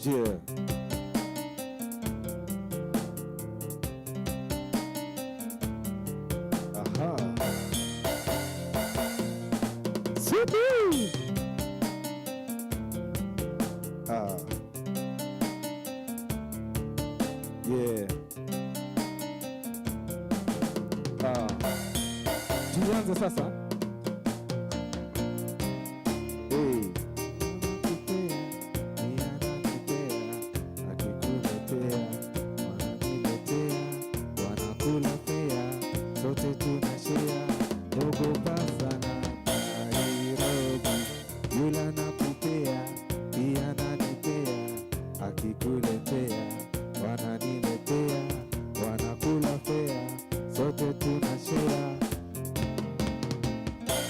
Yeah. Aha. Super. Ah. Yeah. Ah. Tuanze sasa. Hey.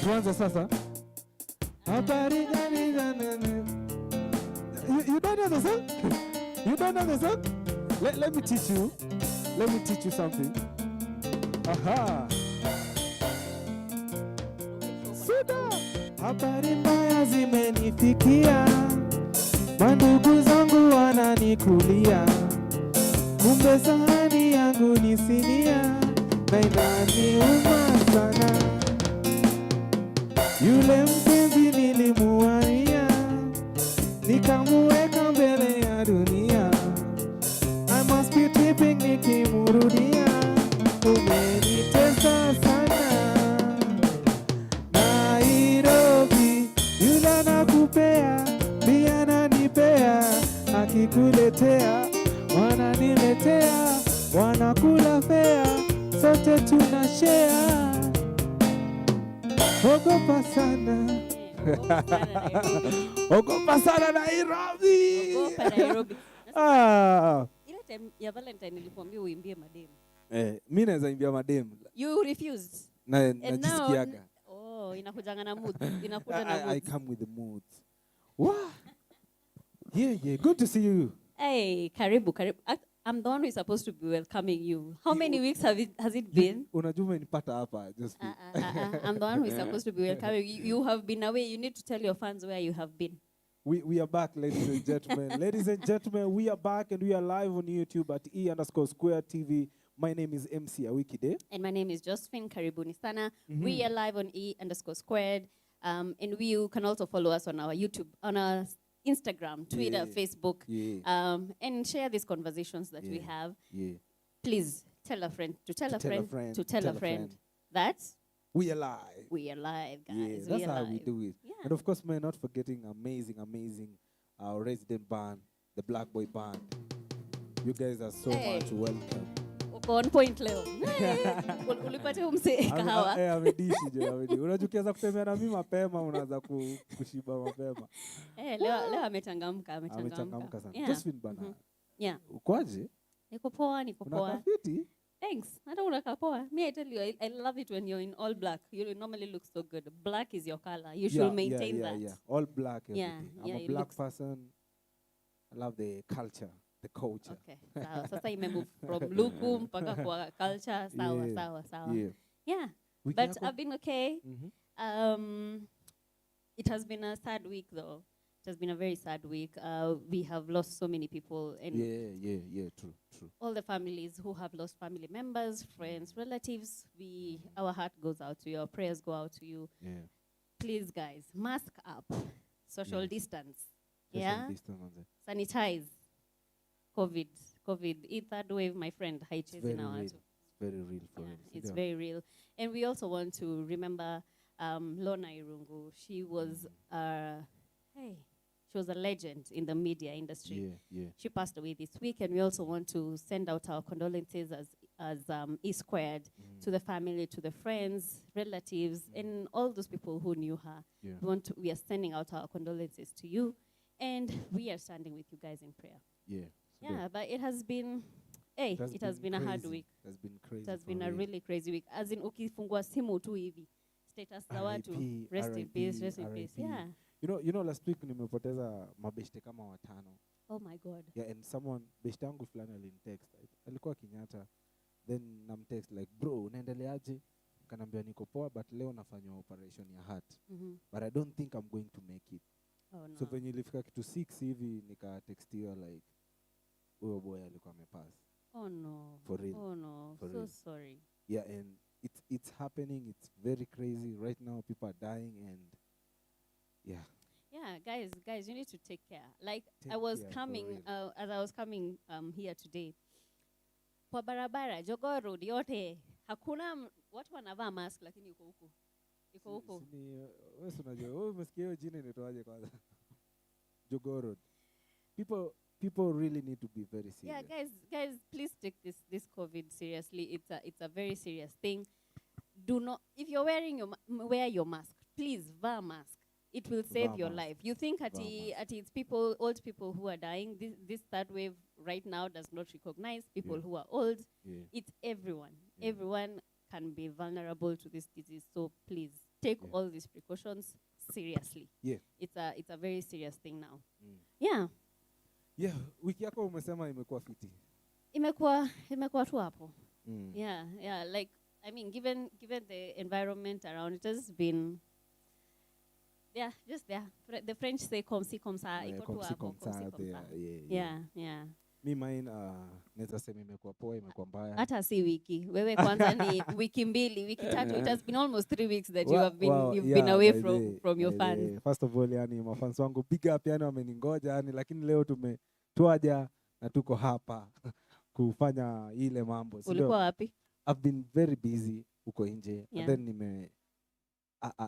Tuanze sasa. You don't know the song? You don't know the song? Let me teach you. Let me teach you something. Aha. Suda. Habari mbaya zimenifikia. Mandugu zangu wananikulia. Kumbe sahani yangu ni sinia. Na inaniuma sana. Yule mpenzi nilimuania, nikamuweka mbele ya dunia. I must be tripping nikimurudia. Umenitesa sana Nairobi. Yule anakupea, pia ananipea. Akikuletea, wananiletea. Wanakula fea, sote tunashare. Ogopa sana. Ogopa sana Nairobi. Ogopa Nairobi. Ah. Ile time ya Valentine nilikwambia uimbie madem. Mimi naweza imbia madem. You refused. Najisikiaga. Inakujanga na mood. Inakuja na mood. I come with the mood. Wow. Yeah. Good to see you. Hey, karibu. I'm the one who is supposed to be welcoming you. How many weeks has it been? Unajua umenipata hapa just. I'm the one who is supposed to be welcoming you. You have been away. You need to tell your fans where you have been. We are back, ladies and gentlemen. Ladies and gentlemen, we are back and we are live on YouTube at E_Square TV. My name is MC Awikide. And my name is Josephine Karibuni Sana. We are live on E_Squared. And you can also follow us on our YouTube, on our Instagram, Twitter, Facebook, and share these conversations that we have. Please tell a friend to tell a friend to tell a friend that we are live. We are live, guys. Yeah, that's how we do it. Yeah. And of course, man, not forgetting amazing our resident band, the Black Boy Band. You guys are so much welcome. On point leo. Ulipata umse kahawa. Amedishi je, amedishi. Unajukiaza kutembea na mimi mapema unaanza kushiba mapema. Leo amechangamka. Amechangamka sana. Josephine bana. Yeah. Ukoaje? Niko poa. Unakaa fiti? Thanks. Hata unakaa poa. Me, I tell you, I love it when you're in all black. You normally look so good. Black is your color. You should maintain that. Yeah. All black everything. Yeah, I'm a black person. I love the culture. The culture. Okay. Sasa imemove from luku mpaka kwa culture. Sawa. Yeah. But I've been okay. It has been a sad week though. It has been a very sad week. We have lost so many people. And true. all the families who have lost family members, friends, relatives, our heart goes out to you. Our prayers go out to you. Yeah. Please, guys, mask up. Social distance. Social distance. Sanitize. COVID, third wave, my friend, it's very real for us. It's very real. And we also want to remember Lona Irungu. She was she was a legend in the media industry. Yeah. She passed away this week, and we also want to send out our condolences as E_Squared to the family, to the friends, relatives, and all those people who knew her. Yeah. We are sending out our condolences to you, and we are standing with you guys in prayer. Yeah, but it has been it has been a hard week. It has been crazy. It has been a really crazy week. As in ukifungua simu tu hivi. Status za watu. Rest in peace. Yeah. You know last week nimepoteza mabeshte kama 5. Oh my God. Yeah, and someone beshte yangu fulani alinitext. Alikuwa Kenyatta. Then namtext like, "Bro, unaendeleaje?" Kanambia niko poa but leo nafanya operation ya heart. But I don't think I'm going to make it. Oh no. So venye ilifika kitu 6 hivi nikatextiwa like huyo boy alikuwa amepass. Oh no. For real. Oh no. For so real. sorry. Yeah, and it's happening. It's very crazy right now. People are dying, and yeah. Yeah, guys, you need to take care. Like Take I was care, for coming, real. as I was coming here today. Kwa barabara, Jogoo Road yote, hakuna watu wanavaa mask lakini yuko huko. Iko huko. Wewe unajua, wewe umesikia hiyo jina inaitwaje kwanza? Jogoo Road. People really need to be very serious. Yeah, guys, please take this COVID seriously. It's a very serious thing. Do not, if you're wearing wear your mask. Please wear a mask. It will save your life. You think at it's people, old people who are dying. This third wave right now does not recognize people who are old. Yeah. It's everyone. Yeah. Everyone can be vulnerable to this disease. So please take all these precautions seriously. Yeah. It's a very serious thing now. Yeah. Yeah, wiki yako umesema imekuwa fiti. Imekuwa tu hapo. Yeah, like I mean given the environment around, it has been just there. The French say comme ci comme ça, iko tu hapo, comme ci comme ça. Yeah. Me mine naweza sema imekuwa poa, imekuwa mbaya. Hata si wiki. Wewe kwanza ni wiki mbili, wiki tatu. It has been almost 3 weeks that you've been away from your fans. First of all, yani mafans wangu big up, yani wameningoja yani, lakini leo tumetuaja na tuko hapa kufanya ile mambo. Ulikuwa wapi? I've been very busy uko nje. And then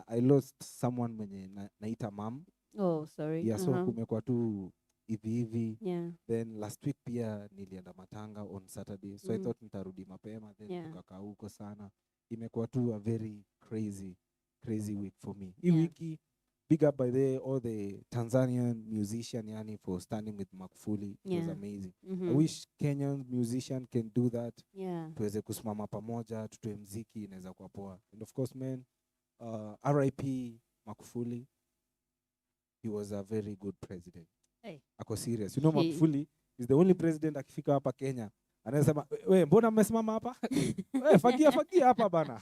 I lost someone mwenye naita mom. Oh, sorry. Yeah, so kumekuwa tu hivi. Yeah. Then last week pia nilienda matanga on Saturday. So I thought nitarudi mapema, then tukakaa huko sana. Imekuwa tu a very crazy week for me. Hii wiki, big up by all the Tanzanian musician yani for standing with Magufuli. It was amazing. I wish Kenyan musician can do that. Yeah. Tuweze kusimama pamoja, tutoe mziki, inaweza kuwa poa. And of course, man, RIP Magufuli. He was a very good president. Hey. Ako serious. You know, Magufuli is the only president akifika hapa Kenya anasema, we mbona mmesimama hapa? Fagia hapa bana.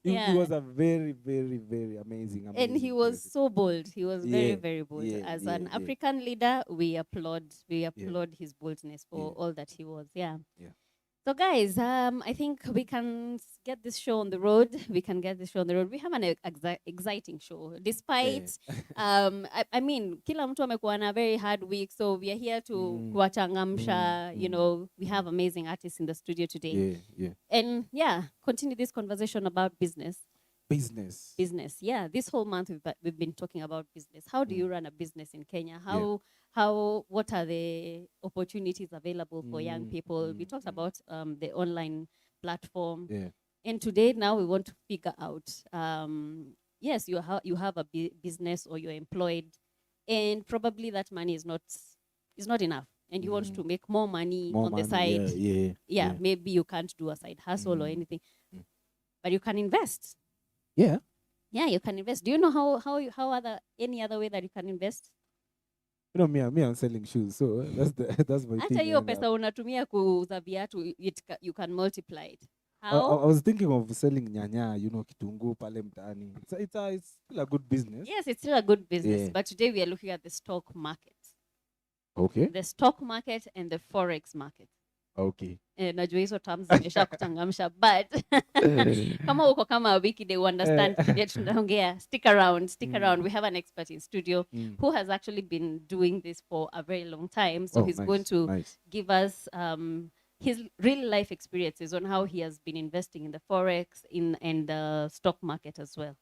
He was a very amazing and he was president. So bold. He was very bold. As an African leader, we applaud his boldness for all that he was. Yeah. So guys, I think we can get this show on the road. We have an exciting show. Despite, I mean, kila mtu amekuwa na very hard week, so we are here to kuwachangamsha. You know, we have amazing artists in the studio today. And continue this conversation about business. Yeah, this whole month we've been talking about business. How do you run a business in Kenya? What are the opportunities available for young people? We talked about the online platform. And today now we want to figure out, yes, you have a business or you're employed, and probably that money is not enough. And you want to make more money the side. Maybe you can't do a side hustle or anything. But you can invest. Yeah, you can invest. Do you know how any other way that you can invest? You know, me I'm selling shoes, so that's my thing. Hata hiyo pesa unatumia kuuza viatu, you can multiply it. How? I was thinking of selling nyanya, you know, kitunguu pale mtaani. It's still a good business. Yes, it's still a good business. But today we are looking at the stock market. Okay. The stock market and the forex market. Okay. Najua hizo terms zimesha kuchangamsha, but kama uko kama wiki they understand yet tunaongea. Stick around. We have an expert in studio who has actually been doing this for a very long time, so he's going to give us his real life experiences on how he has been investing in the forex and the stock market as well.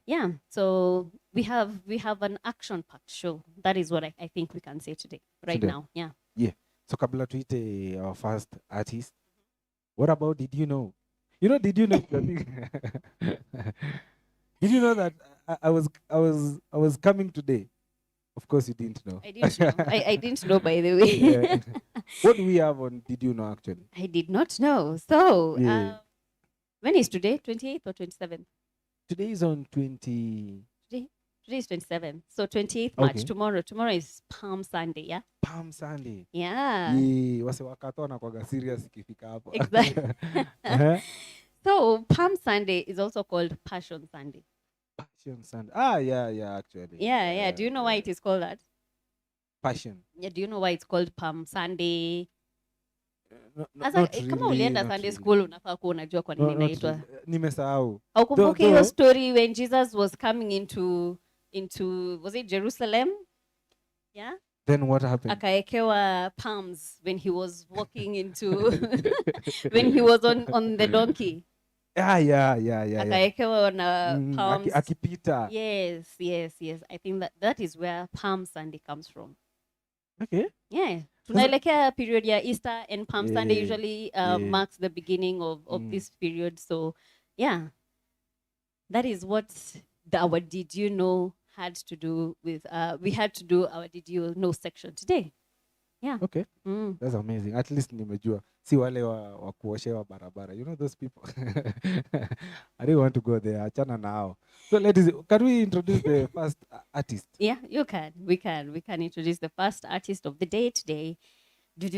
Yeah, so we have an action-packed show. That is what I think we can say today now. Yeah. So kabla tuite our first artist, what about did you know? Did you know Did you know that I was coming today? Of course you didn't know. I didn't know. I didn't know, by the way. What do we have on Did You Know actually? I did not know. So when is today? 28th or 27th? Today is on 20. Today is 27th. So 28th March, tomorrow. Tomorrow is Palm Sunday, yeah? Palm Sunday. Yeah. Wase wakatona kwa serious ikifika hapo. Exactly. So Palm Sunday is also called Passion Sunday. Passion Sunday. Ah, yeah, actually. Yeah. Do you know why it is called that? Passion. Yeah, do you know why it's called Palm Sunday? Kama Really, ulienda Sunday school unafaa kuwa unajua kwa nini inaitwa. Nimesahau. Haukumbuki hiyo story when Jesus was coming into was it Jerusalem? Yeah? Then what happened? Akaekewa palms when he was walking into when he was on the donkey. Yeah. Akaekewa na palms. Akipita. Yes. I think that is where Palm Sunday comes from. Okay. Yeah. Tunaelekea period ya Easter, and Palm Sunday usually marks the beginning of this period. So, yeah. That is what our Did You Know had to do with, we had to do our Did You Know section today. Yeah. Okay. That's amazing. At least nimejua. Si wale wa kuoshewa barabara. You know those people. I didn't want to go there. Achana nao. So ladies, can we introduce the first artist? Yeah, you can. We can introduce the first artist of the day today. For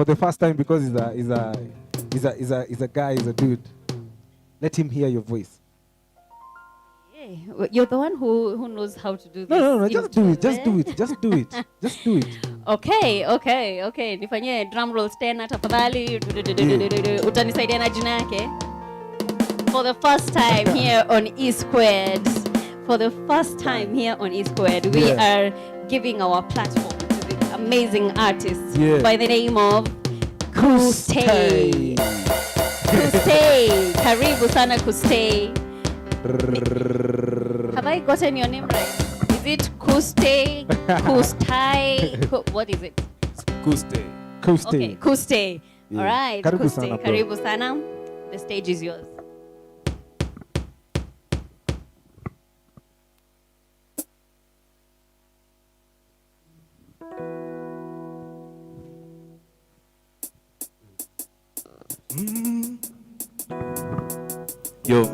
the first time, because he's a guy, he's a dude. Let him hear your voice. You're the one who knows how to do this. No, just do it. Just do it. Okay. Nifanyie drum rolls tena tafadhali. Utanisaidia na jina yake. For the first time here on E Squared. We are giving our platform to this amazing artist by the name of KUSTAE. KUSTAE. Karibu sana KUSTAE. Have I gotten your name right? Is it KUSTAE? What is it? KUSTAE. Okay, KUSTAE. All right, KUSTAE. Karibu sana. The stage is yours. Yo.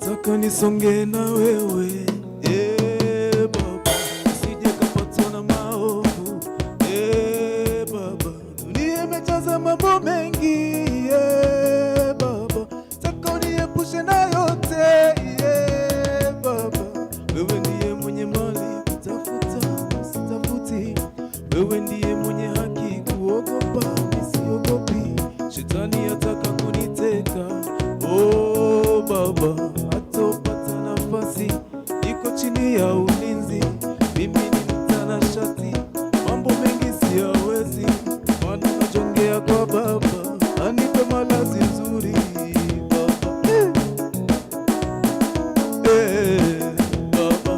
Taka nisonge na wewe, baba, usije kapatwa na maovu, baba, dunia imejaza mambo mengi, baba, taka uniepushe na yote, baba, wewe ndiye mwenye mali kutafuta usitafuti, wewe ndiye mwenye haki kuogopa nisiogopi, shetani ataka kuniteka, baba, atopata nafasi, iko chini ya ulinzi, mimi ni mtanashati, mambo mengi siyawezi, maana najongea kwa baba, anipe malazi nzuri, baba, baba,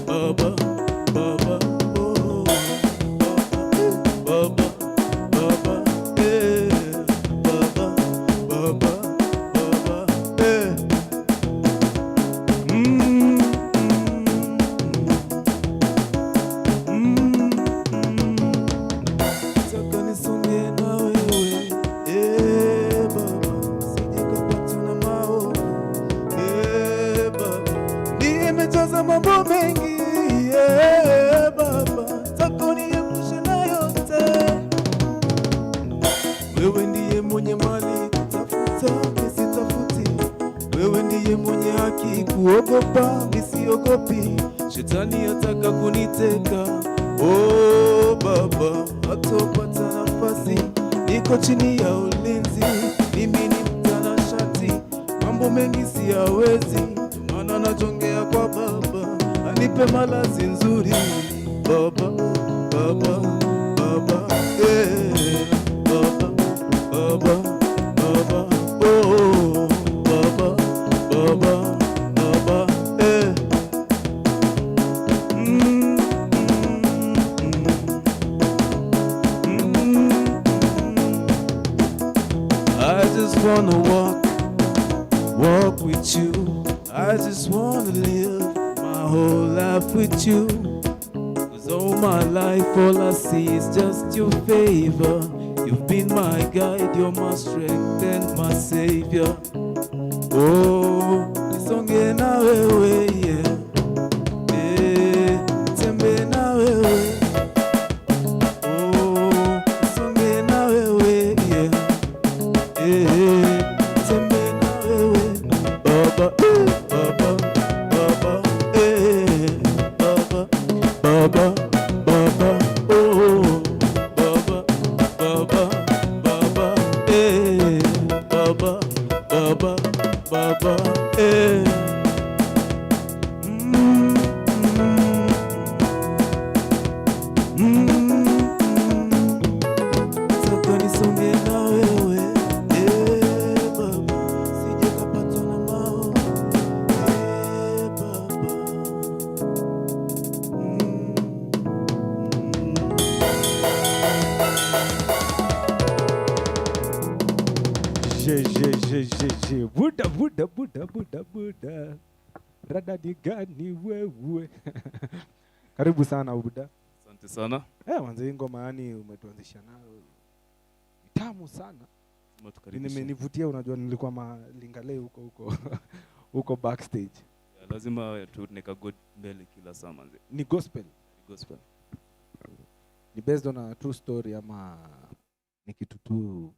oh, baba, mambo mengi, baba, taka uniepushe na yote, wewe ndiye mwenye mali kutafuta nisitafuti, wewe ndiye mwenye haki kuogopa nisiogopi, shetani ataka kuniteka, baba, atopata nafasi, niko chini ya ulinzi, mimi ni mtanashati, mambo mengi siyawezi, maana najongea kwa baba, anipe malazi nzuri, baba, baba, baba, baba, baba, baba, oh, baba, baba, baba, I just wanna walk with you. I just wanna live my whole life with you. 'Cause all my life all I see is just your favor. You've been my guide, you're my strength and my savior. Oh, nisonge na wewe, yeah. Buda. Rada ni gani wewe? Karibu sana Buda. Asante sana. Manze ngoma yani umetuanzisha nayo. Tamu sana. Nimenivutia, unajua nilikuwa malingale huko huko backstage. Lazima tuneka God mbele kila saa manze. Ni gospel. Gospel. Ni based on a true story ama ni kitu tu?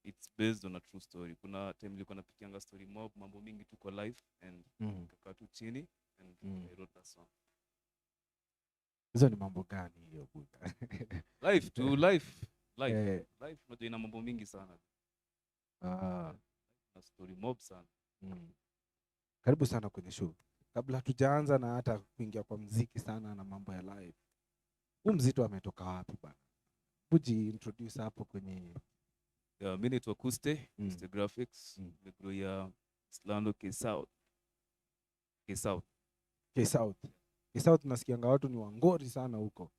It's based on a true story. Kuna time nilikuwa napikianga story mob, mambo mingi tuko live and kaka tu chini and I wrote that song. Hizo ni mambo gani hiyo Buda? Life to life. Life unajua ina mambo mingi sana. Na story mob sana. Karibu sana kwenye show. Kabla hatujaanza na hata kuingia kwa muziki sana na mambo ya live. Huu mzito ametoka wapi bana? Buji introduce hapo kwenye mimi naitwa KUSTAE, KUSTAE Graphics, nimegrow ya Islando K-South nasikianga watu ni wangori sana huko.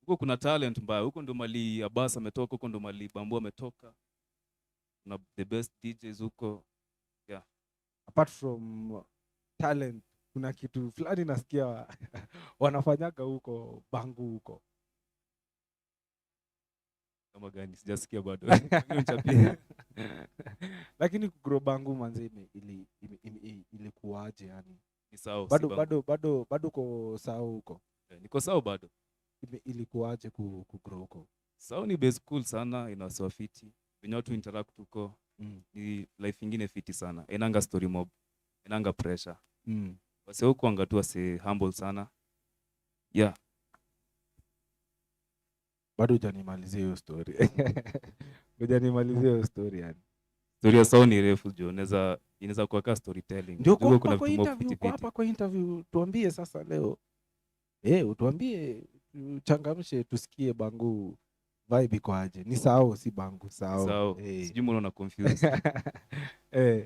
Huko kuna talent mbaya. Huko ndo mali Abbas ametoka, huko ndo mali Bambu ametoka. Kuna the best DJs huko. Yeah. Apart from talent, kuna kitu fulani nasikia wanafanyaga huko Bangu huko. Kama gani? Sijasikia bado. Lakini kugrow Bangu manze ilikuwaje yani? Ni sawa. Bado uko sawa huko. Niko sawa bado. Ilikuwaje kugrow huko? Sawa ni base cool sana, inawasewa fiti. Wenye watu interact huko. Ni life ingine fiti sana. Inanga story mob. Inanga pressure. Wase huko angatua se humble sana. Yeah. Bado hujanimalizia hiyo story. Hujanimalizia hiyo story yani. Story ya sawa ni refu jo. Inaweza kuwa ka storytelling. Ndio kuna kwa interview hapa kwa interview tuambie sasa leo. Utuambie, changamshe tusikie Bangu vibe iko aje. Ni sawa si Bangu sawa. Sawa. Sijui mbona una confuse.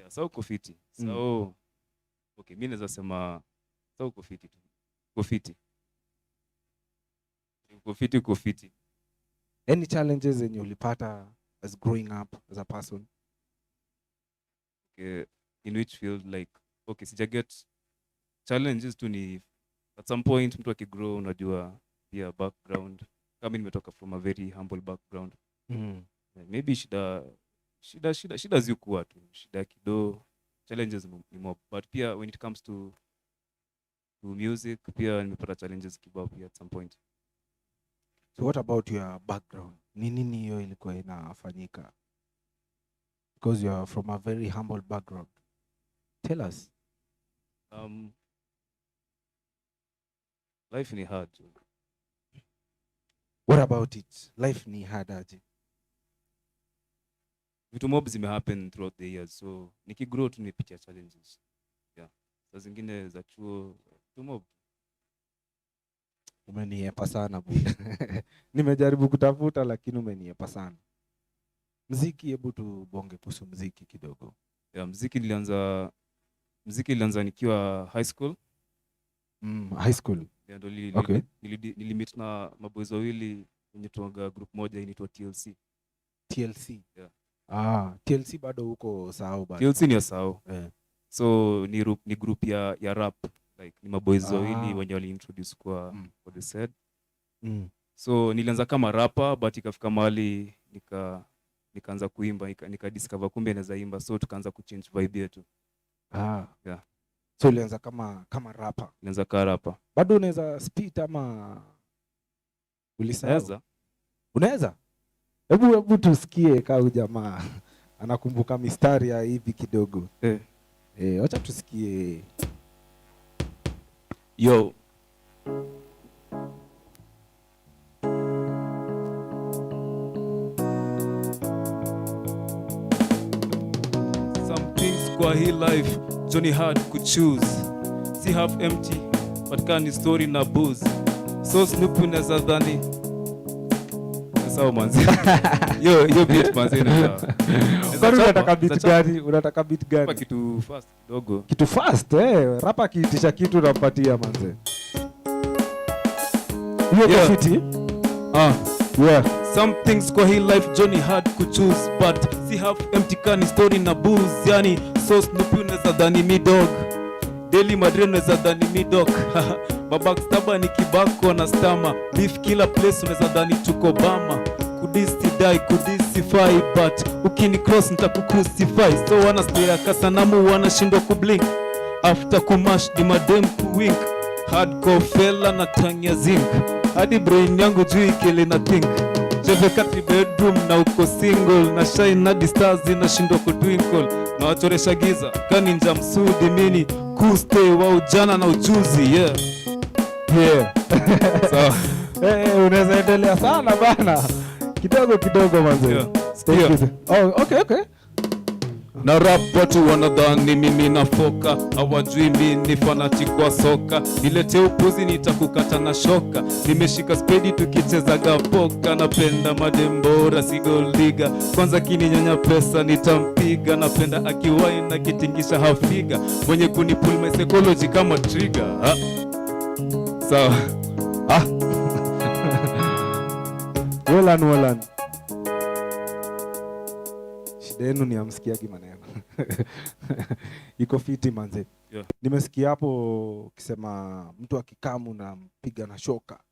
Sawa uko fiti. Sawa. Okay, mimi naweza sema sawa uko fiti tu. Uko fiti. Uko fiti. Any challenges zenye ulipata as growing up as a person? Okay, in which field like sija get challenges tu ni at some point mtu akigrow unajua pia background. Kama nimetoka from a very humble background. Maybe shida zikuwa tu. Shida kidogo, challenges ni more. But pia when it comes to music pia nimepata challenges kibao pia at some point. So what about your background? Ni nini hiyo ilikuwa inafanyika? Because you are from a very humble background. Tell us. Life ni hard. What about it? Life ni hard aje? Vitu mob zimehappen throughout the years. So nikigrow tu nimepitia challenges. Yeah. Saa zingine za chuo vitu mob. Umeniepa sana Buda. Nimejaribu kutafuta lakini umeniepa sana. Muziki, hebu tubonge kuhusu muziki kidogo. Muziki ilianza nikiwa high school. High school. Ndio nilimit na maboys wawili wenye tuanga group moja inaitwa TLC. TLC. Yeah. TLC bado huko sawa bado. TLC ni sawa. So ni group ya rap. Like ni maboys wawili wenye wali introduce kwa the said. So nilianza kama rapper but ikafika mahali nikaanza kuimba, nika discover kumbe naweza imba, so tukaanza kuchange vibe yetu. Yeah. So ulianza kama rapper. Nilianza kama rapper. Bado unaweza spit ama ulisaweza? Unaweza? Hebu tusikie kama jamaa anakumbuka mistari ya hivi kidogo. Acha tusikie. Yo. Some things kwa hii life Johnny hard could choose. See half empty but can story na booze. So Snoop unaweza dhani. Sawa manzi. Yo beat manzi na. Unataka beat gani? Unataka beat gani? Kitu fast kidogo. Kitu fast rapa kiitisha kitu unampatia manzi. Hiyo fiti? Yeah. Some things kwa hii life Johnny had ku choose, but si half empty can story na booze. Yani so Snoopy unaweza dhani mi dog, Daily Madrid unaweza dhani mi dog. Babackstabber ni kibako na stama, beef kila place unaweza dhani tuko Bama. Kudisi die kudisify, but ukini cross nitakucrucify. So wana stare kasanamu wanashindwa kublink, after kumash ni madem kuwink. Hardcore fella na tanya zinc, hadi brain yangu juu ikele na think. Jeve kati bedroom na uko single, na shine hadi stars zinashindwa kutwinkle. Na wachoresha giza kani nja msudi mini KUSTAE wa ujana na ujuzi. Yeah. So unaweza endelea sana bana. Kidogo manze. Okay. Na rap watu wanadhani mimi na foka, hawajui mimi ni fanatic wa soka. Nilete upuzi nitakukata na shoka, nimeshika spedi tukichezaga poka. Napenda madembora si gold digger, kwanza kininyonya pesa nitampiga. Napenda akiwai na kitingisha hafiga, mwenye kunipull my psychology kama trigger. Sawa. Well. Shidenu ni amsikiagi maneno. Iko fiti manze. Yeah. Nimesikia hapo ukisema mtu akikamu na mpiga na shoka.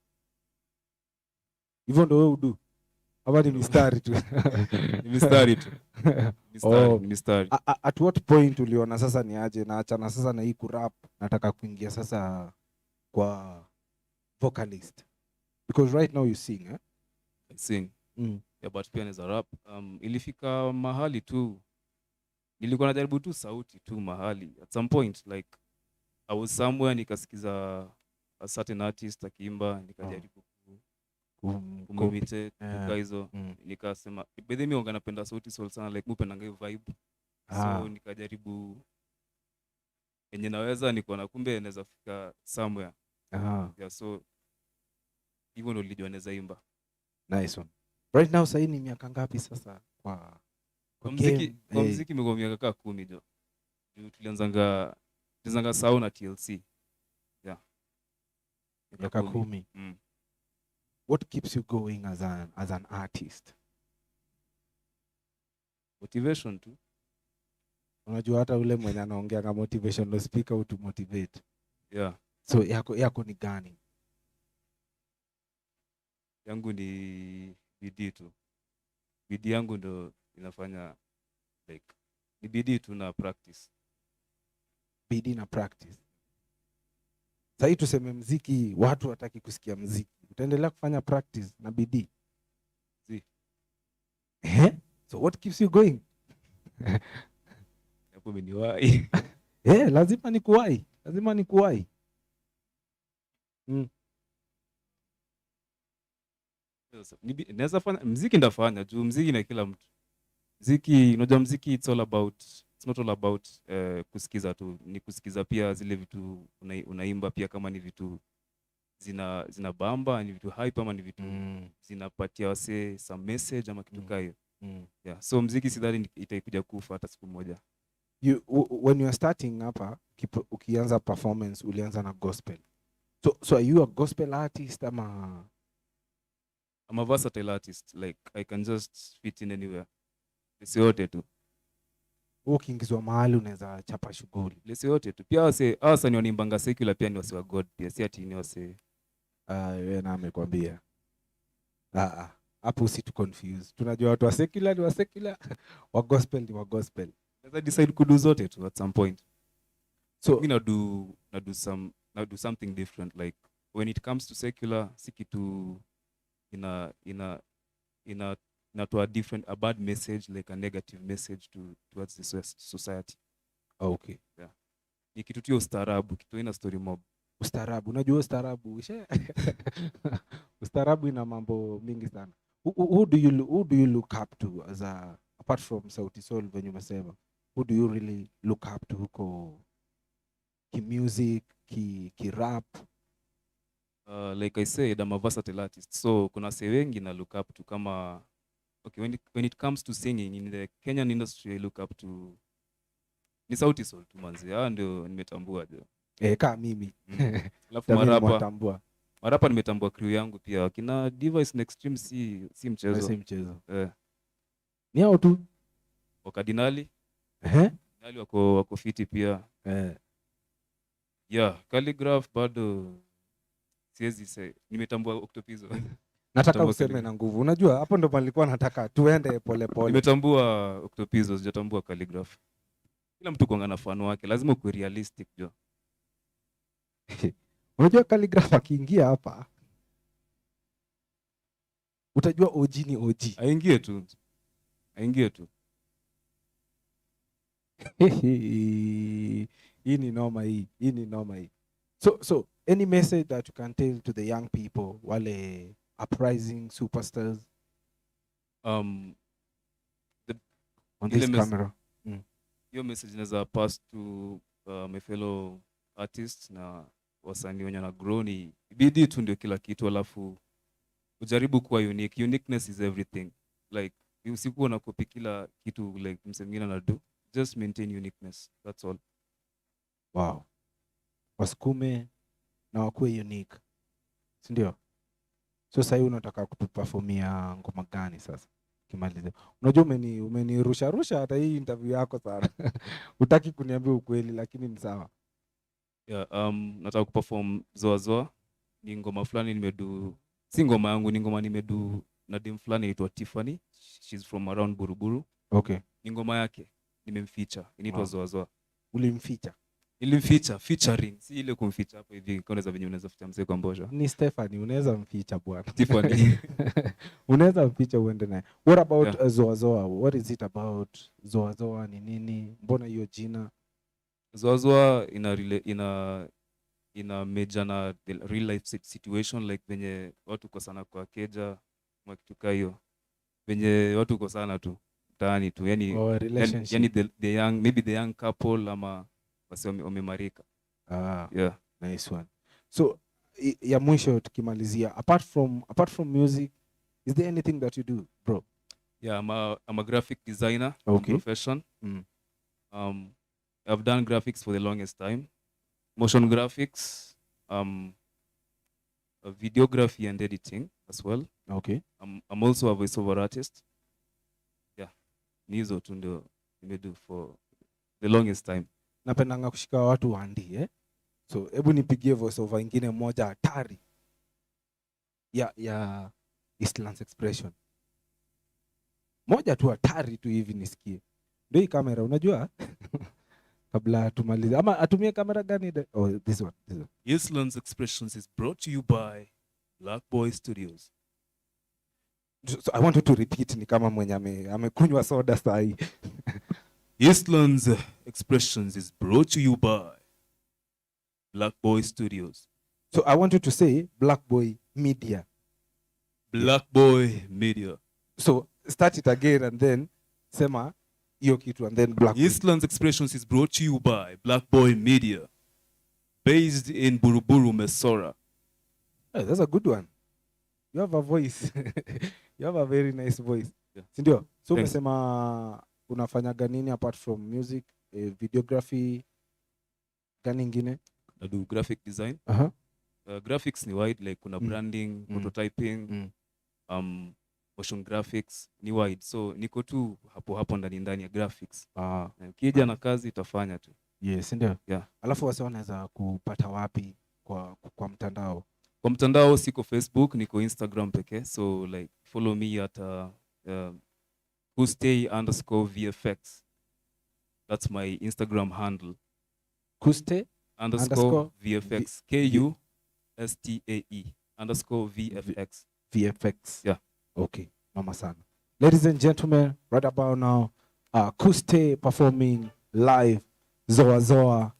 Hivyo ndio wewe udu. Hapa ni mistari tu. Ni mistari tu. Mistari. At what point uliona sasa ni aje na achana sasa na hii kurap, nataka kuingia sasa kwa vocalist? Because right now you sing, eh? I sing. Yeah, but pia neza rap. Ilifika mahali tu nilikuwa najaribu tu sauti tu mahali. At some point like I was somewhere nikasikiza a certain artist akiimba, nikajaribu kumimitate hizo. Nikasema by the way mimi napenda sauti soul sana, like mupenda hiyo vibe. So nikajaribu yenye naweza, niko na kumbe naweza fika somewhere. Yeah, so hivyo ndo nilijua naweza imba. Nice one. Right now sasa ni miaka ngapi sasa kwa muziki? Imekuwa miaka kama 10 jo. Tulianzanga sauna na TLC. Yeah. Miaka 10. What keeps you going as an artist? Motivation tu. Unajua hata ule mwenye anaongea kama motivational speaker utu motivate. Yeah. So yako ni gani? Yangu ni bidii tu. Bidii yangu ndo inafanya like ni bidii tu na practice. Bidii na practice. Sasa hii tuseme muziki, watu wataki kusikia muziki. Utaendelea kufanya practice na bidii. So what keeps you going? Hapo umeniwahi. Lazima nikuwahi. Naweza fanya muziki, ndafanya juu muziki na kila mtu. Muziki, unajua muziki it's not all about kusikiza tu, ni kusikiza pia zile vitu unaimba pia, kama ni vitu zina bamba, ni vitu hype, ama ni vitu zinapatia wase some message ama kitu kayo. Yeah, so muziki sidhani itaikuja kufa hata siku moja. When you are starting hapa, ukianza performance ulianza na gospel. So are you a gospel artist ama? I'm a versatile artist, like I can just fit in anywhere. Lesi yote tu. Ukiingizwa mahali unaweza chapa shughuli. Lesi yote tu. Pia wase ni wanimbanga secular, pia ni wase wa God pia, si ati ni wase. Wewe na amekwambia. Hapo usitu confuse. Tunajua watu wa secular ni wa secular, wa gospel ni wa gospel. Naweza decide kudu zote tu at some point. So mimi na do something different, like when it comes to secular, si kitu inatoa a bad message, like a negative message towards the society. Okay. Yeah. Ni kitu tu ustaarabu, kitu ina story mob. Ustaarabu, unajua ustaarabu. Ustaarabu ina mambo mingi sana. Who do you look up to as apart from Sauti Sol venye umesema? Who do you really look up to huko ki music, ki rap? Like I said, I'm a versatile artist. So kuna se wengi na look up to, kama okay, when it comes to singing in the Kenyan industry, I look up to ni Sauti Sol tu manzi. Ndio nimetambua jo. Kama mimi. Alafu marapa. Nimetambua. Marapa nimetambua crew yangu pia. Kina Device Next Stream si mchezo. Si mchezo. Ni hao tu. Wakardinali. Kardinali wako fiti pia. Yeah, Calligraph bado siwezi say. Nimetambua Octopizzo. Nataka useme na nguvu. Unajua hapo ndo nilikuwa nataka tuende pole pole. Nimetambua Octopizzo, sijatambua Calligraph. Kila mtu kuanga na fan wake, lazima uwe realistic jo. Unajua Calligraph akiingia hapa utajua OG ni OG. Aingie tu. Hii ni noma hii. So any message that you can tell to the young people, wale uprising superstars on this camera? Your message inaweza pass to my fellow artists na wasanii wenye na grow, ni bidii tu ndio kila kitu, alafu ujaribu kuwa unique. Uniqueness is everything. Like usikuwa na copy kila kitu like mse mwingine anadu. Just maintain uniqueness. That's all. Wow. Wasukume na wakuwe unique. Si ndio? So sasa unataka kutuperformia ngoma gani sasa? Kimalize. Unajua umenirusha hata hii interview yako sana. Hutaki kuniambia ukweli lakini ni sawa. Yeah, nataka kuperform Zoa Zoa. Ni ngoma fulani nimedu. Si ngoma yangu, ni ngoma nimedu na dem fulani inaitwa Tiffany. She's from around Buruburu. Okay. Ni ngoma yake nimemfeature. Inaitwa Zoa Zoa. Ulimfeature? Nilimfeature, featuring. Si ile kumfeature hapo hivi unaweza venye unaweza feature mzee kwa mbosho. Ni Stephanie, unaweza mfeature bwana. Tiffany. Unaweza mfeature uende naye. What about Zoa Zoa? What is it about? Zoa Zoa ni nini? Mbona hiyo jina? Zoa Zoa ina major na real life situation, like venye watu kwa sana kwa keja mwakituka hiyo. Venye watu kwa sana tu mtaani tu, yani the young, maybe the young couple ama wasi wamemarika. Yeah, nice one. So ya mwisho tukimalizia, apart from music, is there anything that you do, bro? Yeah, I'm a graphic designer. Okay. Profession. I've done graphics for the longest time. Motion graphics, videography and editing as well. Okay. I'm also a voiceover artist. Yeah, nizo tu ndio nimedo for the longest time. Napendanga kushika watu wandi, So hebu nipigie voiceover ingine moja hatari ya Eastlands Expression. Moja tu hatari tu hivi nisikie. Ndio hii kamera unajua? Kabla tumalize. Ama atumie kamera gani? Oh, this one. Eastlands Expressions is brought to you by Black Boy Studios. So I want you to repeat ni kama mwenye amekunywa soda saa hii. Eastlands Expressions is brought to you by Black Boy Studios. So I want you to say Black Boy Media. Black Boy Media. So start it again and then sema hiyo kitu and then Black Eastlands Expressions is brought to you by Black Boy Media. Based in Buruburu, Mesora. Hey, that's a good one. You have a voice. You have a very nice voice. Yeah. Sindio? So umesema unafanyaga nini apart from music, videography, gani ingine? I do graphic design. Graphics ni wide, like kuna branding, prototyping, motion graphics ni wide. So niko tu hapo ndani ya graphics. Kija na kazi itafanya tu. Yes, ndio. Yeah. Alafu wase wanaweza kupata wapi kwa mtandao? Kwa mtandao siko Facebook, niko Instagram pekee. So like follow me at KUSTAE_VFX. That's my Instagram handle. KUSTAE_VFX. KUSTAE_VFX. VFX. Yeah. Okay. Mama sana. Ladies and gentlemen, right about now, KUSTAE performing live Zoa Zoa,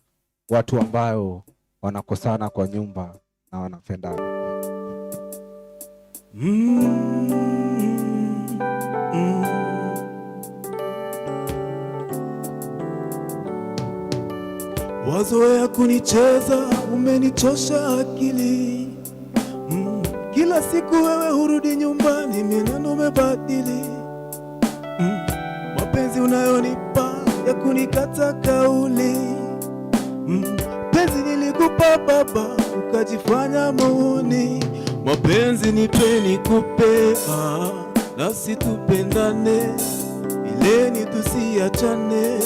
watu ambao wanakosana kwa nyumba na wanapendana. Wazoea kunicheza, umenichosha akili. Kila siku wewe hurudi nyumbani, mienendo umebadili. Mapenzi unayonipa ya kunikata kauli. Penzi nilikupa baba, ukajifanya muuni. Mapenzi nipeni kupe, nasi tupendane, milele tusiachane.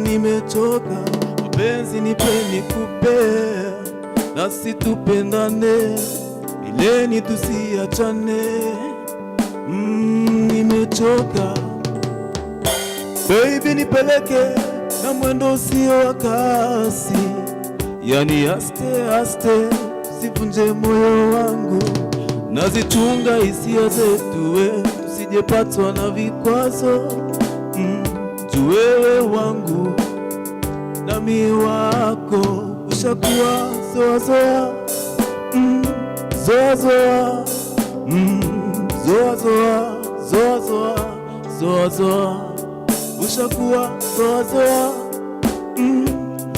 Nimechoka, mapenzi nipeni kupe, nasi tupendane, milele tusiachane. Nimechoka, baby nipeleke na mwendo usio wa kasi, yani aste aste, usivunje moyo wangu. Nazichunga hisia zetu, tusijepatwa na vikwazo. Juu wewe wangu nami wako, ushakuwa zoa zoa, zoa zoa, zoa zoa, zoa zoa, zoa zoa, ushakuwa zoa zoa,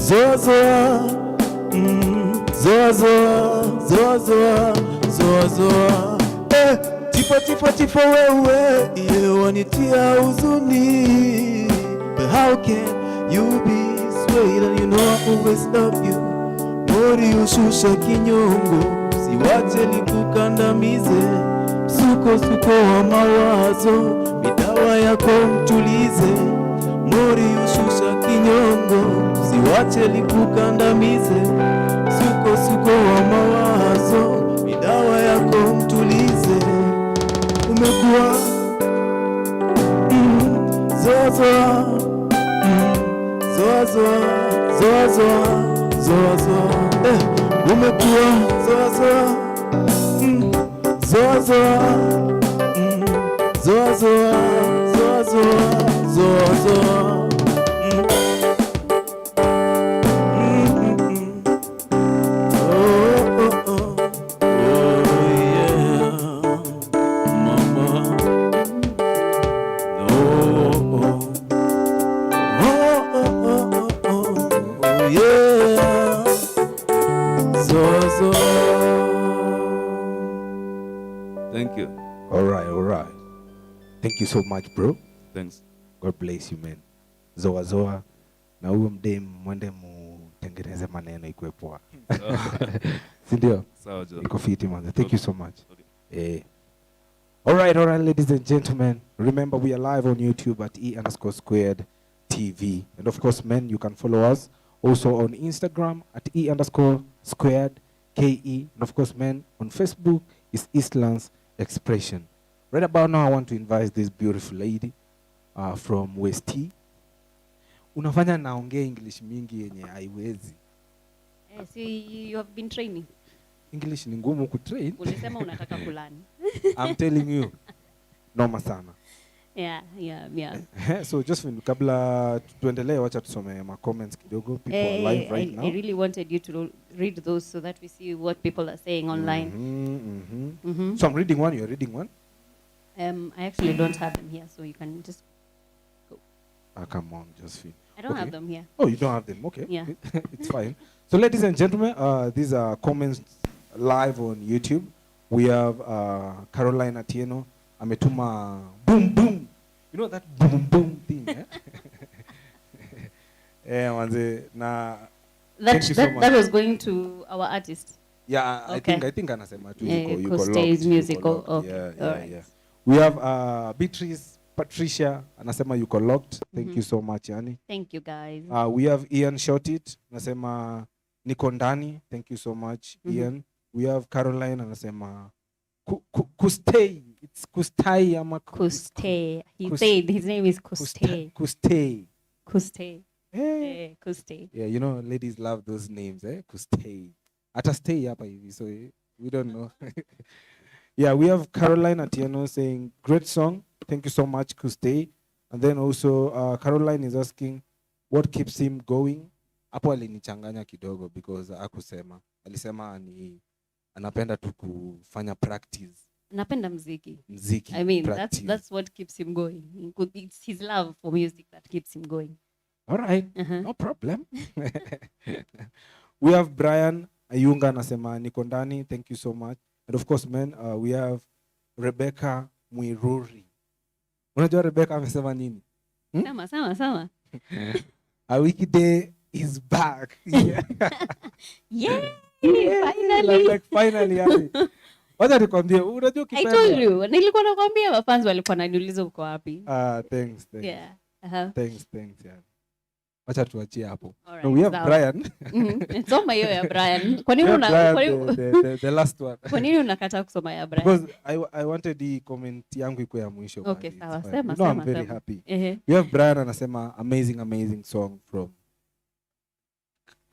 zoa zoa, zoa zoa, zoa zoa, zoa zoa. Tifo tifo tifo wewe, wanitia huzuni. But how can you be sweet and you know I always love you? Mori ushusha kinyongo, siwache nikukandamize. Suko suko wa mawazo, midawa yako mtulize. Mori ushusha kinyongo, siwache nikukandamize. Suko suko wa mawazo, midawa yako mtulize. Umekuwa zoa zoa, zoa zoa, zoa zoa, zoa zoa. Umekuwa zoa zoa, zoa zoa, zoa zoa, zoa zoa, zoa zoa. Thank you. All right. Thank you so much, bro. Thanks. God bless you, man. Zoa zoa. Na huyo mdem mwende mutengeneze maneno ikuwe poa. Sindio? Sawa jo. Iko fiti man. Thank you so much. Okay. All right, ladies and gentlemen. Remember, we are live on YouTube at E_squared TV. And of course, men, you can follow us also on Instagram at E_squared KE. And of course, men, on Facebook is Eastlands Expression. Right about now, I want to invite this beautiful lady from West T. Unafanya naongea English mingi yenye haiwezi. See, you have been training. English ni ngumu kutrain. Ulisema unataka kulani. I'm telling you. Noma sana. Yeah. So just kabla tuendelee, wacha tusome ma comments kidogo. People are live right now. I really wanted you to read those so that we see what people are saying online. So I'm reading one, you're reading one? I actually don't have them here, so you can just go. Come on, Josephine. I don't have them here. Oh, you don't have them? Okay. Yeah. It's fine. So ladies and gentlemen, these are comments live on YouTube. We have Caroline Atieno. Ametuma boom boom. You know that boom boom thing, eh? Manze, na that was going to our artist. Yeah, okay. I think anasema tu KUSTAE's musical. Okay. Yeah. We have Beatrice Patricia anasema yuko locked. Thank you so much, Yani. Thank you guys. We have Ian Shotit anasema niko ndani. Thank you so much, Ian. We have Caroline anasema KUSTAE. It's KUSTAE ama KUSTAE. He said his name is KUSTAE. KUSTAE. Hey. KUSTAE. Yeah, you know ladies love those names, KUSTAE. Ata stay hapa hivi, so we don't know. Yeah, we have Caroline Atieno saying great song. Thank you so much, KUSTAE. And then also Caroline is asking what keeps him going. Hapo alinichanganya kidogo because akusema. Alisema ni anapenda tu kufanya practice. Napenda mziki. I mean, that's what keeps him going. It's his love for music that keeps him going. All right. No problem. We have Brian Ayunga anasema niko ndani. Thank you so much. And of course, men, we have Rebecca Mwiruri. Unajua Rebecca amesema nini? Sama. A weekday is back. Yeah. Finally. Like finally, yani. Wacha nikwambie, unajua I told you. Nilikuwa nakwambia mafans walikuwa wananiuliza uko wapi. Thanks. Yeah. Thanks, yeah. Wacha tuachie hapo. Right, no, we have Brian. Soma hiyo ya Brian. Kwa nini the last one? Kwa nini unakataa kusoma ya Brian? Because I wanted the comment yangu iko ya mwisho. Okay, sawa. Sema. I'm very happy. We have Brian anasema amazing song from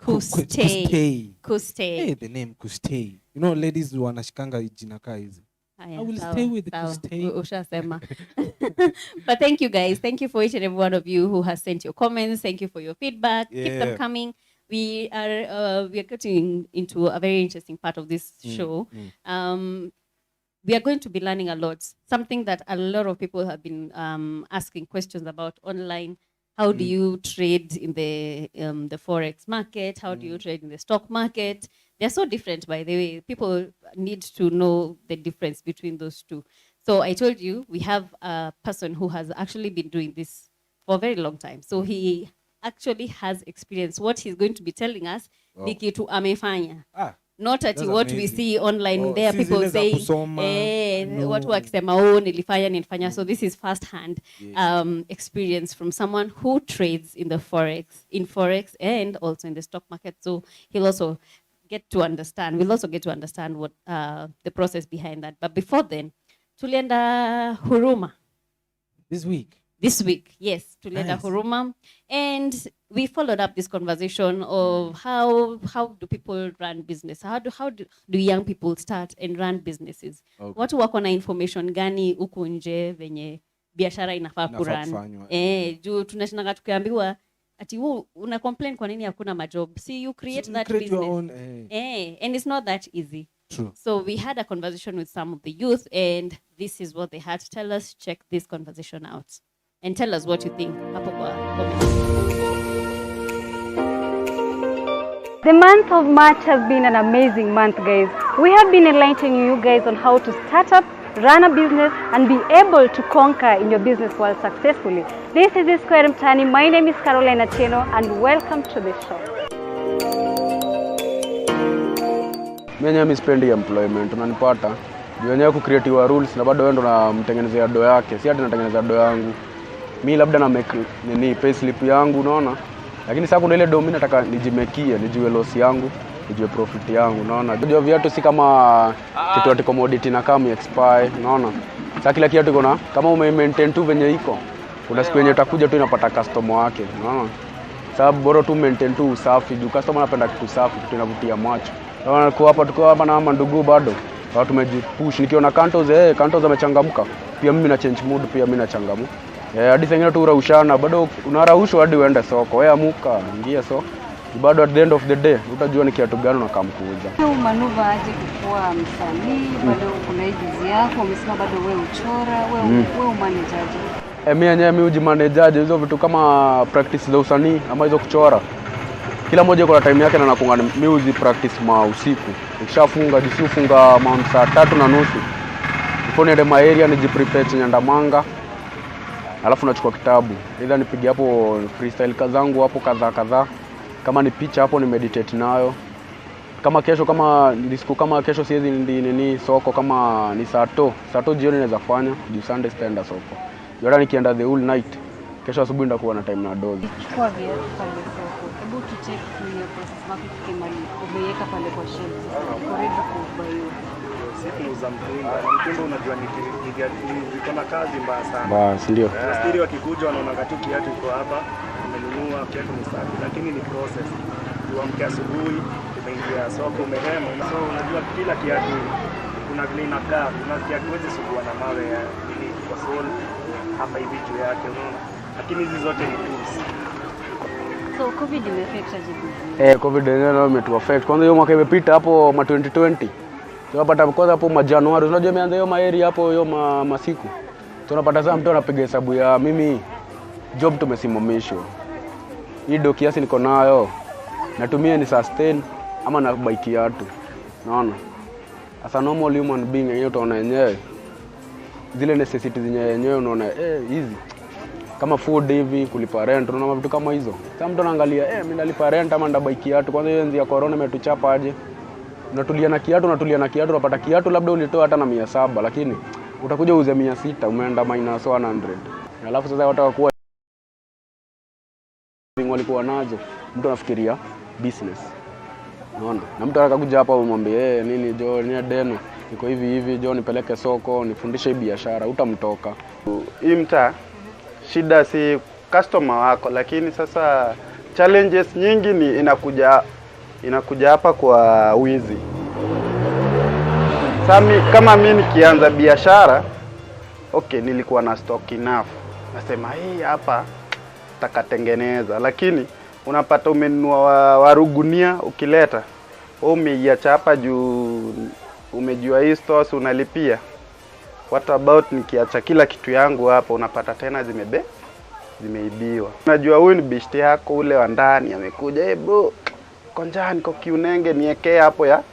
KUSTAE. KUSTAE. The name KUSTAE. You know, ladies wanashikanga jina kaa hizi. I will stay with the KUSTAE. Ushasema. But thank you guys. Thank you for each and every one of you who has sent your comments. Thank you for your feedback. Yeah. Keep them coming. We are getting into a very interesting part of this show. We are going to be learning a lot. Something that a lot of people have been asking questions about online. How do you trade in the forex market? How do you trade in the stock market? They're so different, by the way. People need to know the difference between those two. So I told you, we have a person who has actually been doing this for a very long time. So he actually has experience. What he's going to be telling us, ni kitu amefanya. Not at what we see online. There people say, what wakisema, nilifanya. So this is first-hand experience from someone who trades in the forex and also in the stock market. So he'll also get to understand. We'll also get to understand what the process behind that. But before then, tulienda Huruma. This week, yes, tulienda Huruma, and we followed up this conversation of how do people run business? How do young people start and run businesses? Okay. Watu wako na information gani huku nje venye biashara inafaa kurun? Juu tunashinanga tukiambiwa ati una complain kwa nini hakuna majob? See, you create that business. Your own, and it's not that easy. True. So we had a conversation with some of the youth, and this is what they had to tell us. Check this conversation out and tell us what you think. The month of March has been an amazing month, guys. We have been enlightening you guys on how to start up, run a business, and be able to conquer in your business world successfully. This is Square Mtani. My name is Carolina Cheno, and welcome to the show. Mimi spendi employment, unanipata? Wenyewe ku create your rules na bado wewe ndo unamtengenezea do yake. Si hata natengeneza do yangu. Mimi labda na make nini pay slip yangu, unaona? Lakini sasa kuna ile do mimi nataka nijimekie, nijue loss yangu, nijue profit yangu, unaona? Ndio viatu si kama kitu ati commodity na kama expire, unaona? Sasa kila kitu kuna kama ume maintain tu venye iko. Kuna siku yenye utakuja tu inapata customer wake, unaona? Sababu bora tu maintain tu usafi, juu customer anapenda kitu safi, kitu inavutia macho. Unaona tuko hapa na mandugu bado. Watu tumejipush, nikiona Kantos amechangamka, pia mimi na change mood, pia mimi nachangamu. Hadi sengine tu uraushana, bado unaraushwa hadi uende soko. Wewe amuka, ingia soko. Bado at the end of the day utajua ni kiatu gani unakamkuuza. Wewe manuva aje kuwa msanii, bado kuna hizi yako, umesema bado wewe uchora, wewe umanager. Mimi ujimanager hizo vitu kama practice za usanii ama hizo kuchora. Kila mmoja kuna time yake na nakunga mimi practice usiku. Nikishafunga jisifunga mount saa 3:30. Before niende my area nijiprepare Nyandamanga. Alafu nachukua kitabu. Either nipige hapo freestyle kazangu hapo kadhaa. Kama ni picha hapo ni meditate nayo. Kama kesho kama kesho siwezi nini soko kama ni saa 2 jioni naweza fanya. Juu Sunday stand soko. Yora nikienda the whole night. Kesho asubuhi ndakuwa na time na dozi. Chukua viatu pale soko. Hebu tu check your process wako kimali. Umeweka pale kwa shelf. Uko ready kubuy. Siku za mtumba unajua niko na kazi mbaya sana. Basi ndio. Nafikiri wakikuja wanaona tu kiatu iko hapa, umenunua kiatu ni safi, lakini ni process. Uamke asubuhi, umeingia soko umehema, so unajua kila kiatu kuna vile inakaa, kuna kiatu hizi sugua na mawe ya ili kwa sole hapa hivi juu yake, unaona. Lakini hizi zote ni tools. So COVID imeaffect aje? COVID ndio imetuaffect. Kwanza hiyo mwaka imepita hapo ma 2020. Tunapata kwanza hapo Januari, unajua imeanza hiyo area hapo hiyo masiku. Tunapata sasa mtu anapiga hesabu ya mimi job tumesimamishwa. Hii do kiasi niko nayo. Natumia ni sustain ama na buy kiatu. Unaona? As a normal human being yenyewe utaona yenyewe zile necessities yenyewe unaona hizi kama food hivi, kulipa rent, unaona vitu kama hizo. Sasa mtu anaangalia mimi nalipa rent ama ndabai kiatu. Kwanza hiyo enzi ya corona imetuchapa aje. Unatulia na kiatu, unapata kiatu labda ulitoa hata na 700, lakini utakuja uuze 600, umeenda minus 100. Alafu sasa watu wakakuwa walikuwa nazo, mtu anafikiria business. Unaona? Na mtu akakuja hapa umwambie nini jo ni deno, iko hivi jo nipeleke soko, nifundishe biashara, utamtoka. Hii mtaa shida si customer wako, lakini sasa challenges nyingi ni inakuja hapa kwa wizi. Kama mimi nikianza biashara, okay, nilikuwa na stock enough. Nasema hapa takatengeneza, lakini unapata umenunua warugunia ukileta. Umeiacha hapa juu umejua hii stores unalipia. What about nikiacha kila kitu yangu hapa, unapata tena zimeibiwa. Unajua huyu ni bishti yako ule wa ndani amekuja, bro, konjani kwa kiunenge niwekee hapo ya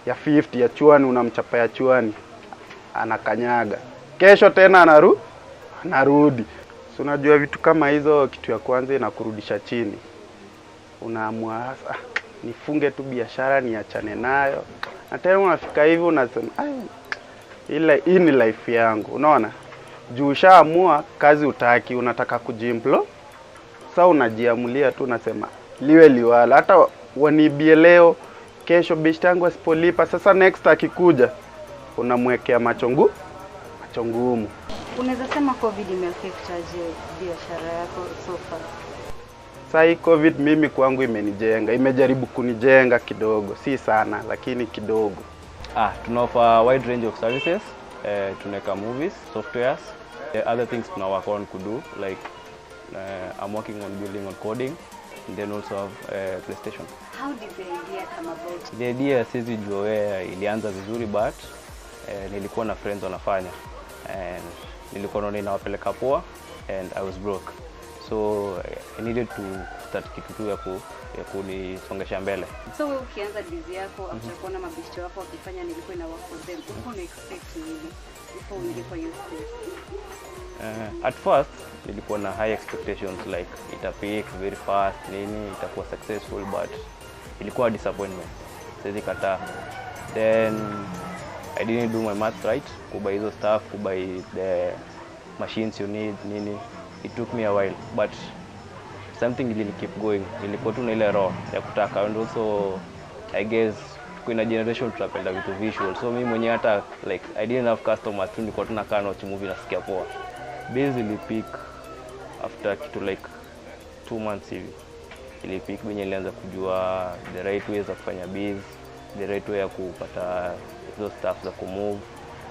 50 ya chuani, unamchapa ya chuani, anakanyaga. Kesho tena anarudi. So unajua vitu kama hizo, kitu ya kwanza inakurudisha chini. Unaamua nifunge tu biashara niachane nayo. Na tena unafika hivi unasema hii ni life yangu. Unaona? Juu ushaamua kazi utaki, unataka kujiemploy. Sasa unajiamulia tu, unasema liwe liwala. Hata wanibie leo, kesho bishti yangu asipolipa, sasa next akikuja unamwekea macho ngumu. Unaweza sema COVID imeaffect aje biashara yako so far? Sasa hii COVID mimi kwangu imejaribu kunijenga kidogo, si sana lakini kidogo. Tuna offer wide range of services. Tunaweka movies, softwares, other things tuna work on kudu, like I'm working on building on coding, and then also have PlayStation. How did the idea come about? The idea sisi jua ilianza vizuri, but nilikuwa na friends wanafanya, and nilikuwa naona inawapeleka poa, and I was broke, so I needed to start kitu tu ya kunisongesha mbele. So wewe ukianza busy yako after kuona mabishti wako wakifanya nilikuwa na work for them, ulikuwa expect nini before ungekuwa used? At first nilikuwa na high expectations, like itapick very fast, nini itakuwa successful, but ilikuwa disappointment. Siwezi kataa. Then I didn't do my math right, kubuy hizo stuff, kubuy the machines you need, nini. It took me a while, but something really keep going. Nilikuwa tu na ile raw ya kutaka, and also I guess kuna generation tunapenda vitu visual. So mimi mwenyewe hata like I didn't have customers, tu nilikuwa tunakaa na watch movie na sikia poa. Basically peak after kitu like 2 months hivi. Ili peak mwenye nilianza kujua the right ways of kufanya biz, the right way ya kupata those stuff za kumove.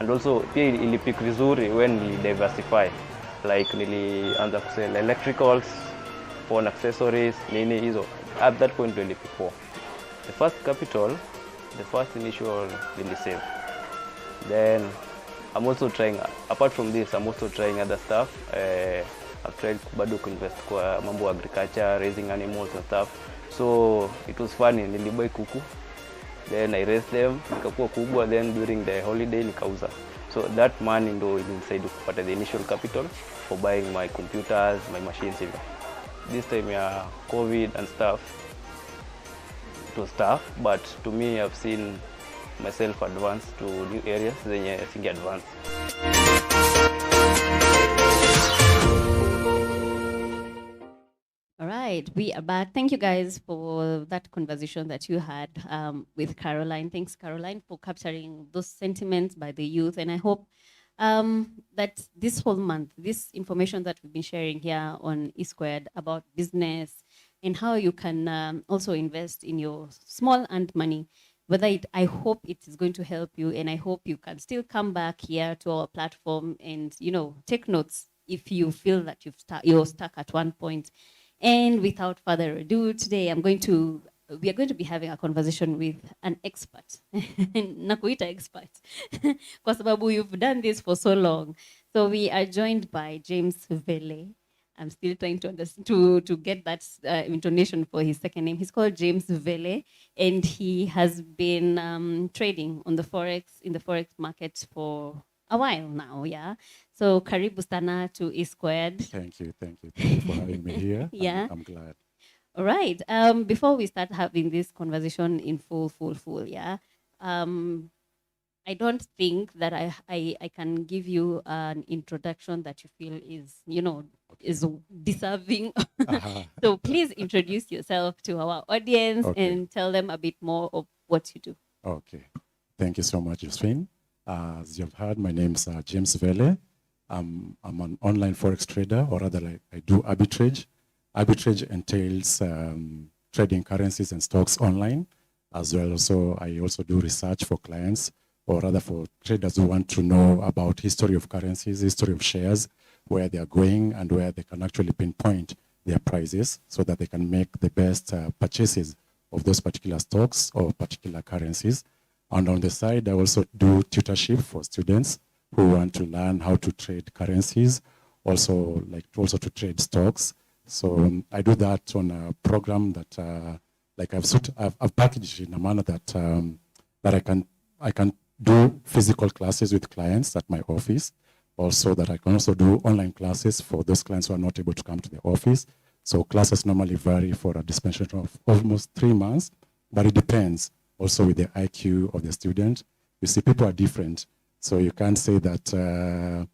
And also pia ili peak vizuri when ni diversify. Like nilianza kusell electricals, phone accessories, nini hizo. At that point really peak for. The first capital, the first initial really save. Then I'm also trying, apart from this, I'm also trying other stuff. I've tried bado invest kwa mambo agriculture, raising animals and stuff. So it was funny, nilibuy kuku, then I raised them, nikakuwa kubwa, then during the holiday nikauza. So that money ndo ilinisaidia kupata the initial capital for buying my computers, my machines even. This time ya COVID and stuff, it was tough, but to me I've seen myself advance to new areas zenye singe advance. All right, we are back. Thank you guys for that conversation that you had with Caroline. Thanks, Caroline, for capturing those sentiments by the youth. And I hope that this whole month, this information that we've been sharing here on E-Squared about business and how you can also invest in your small earned money, I hope it is going to help you, and I hope you can still come back here to our platform and, you know, take notes if you feel that you're stuck at one point. And without further ado, today we are going to be having a conversation with an expert. Nakuita expert. Kwa sababu you've done this for so long. So we are joined by James VELLE. I'm still trying to get that intonation for his second name. He's called James VELLE, and he has been trading on in the forex market for a while now, yeah. So karibu sana to E Squared. Thank you for having me here. Yeah. I'm glad. All right. Before we start having this conversation in full, yeah. I don't think that I can give you an introduction that you feel is, is deserving. So please introduce yourself to our audience and tell them a bit more of what you do. Okay. Thank you so much, Josephine. As you've heard, my name is James Velle. I'm an online forex trader, or rather I do arbitrage. Arbitrage entails trading currencies and stocks online, as well. So I also do research for clients, or rather for traders who want to know about history of currencies, history of shares, where they are going and where they can actually pinpoint their prices so that they can make the best purchases of those particular stocks or particular currencies. And on the side, I also do tutorship for students who want to learn how to trade currencies, also to trade stocks. So I do that on a program that I've packaged in a manner that I can do physical classes with clients at my office. Also that I can also do online classes for those clients who are not able to come to the office. So classes normally vary for a dispensation of almost 3 months, but it depends also with the IQ of the student. You see, people are different. So you can't say that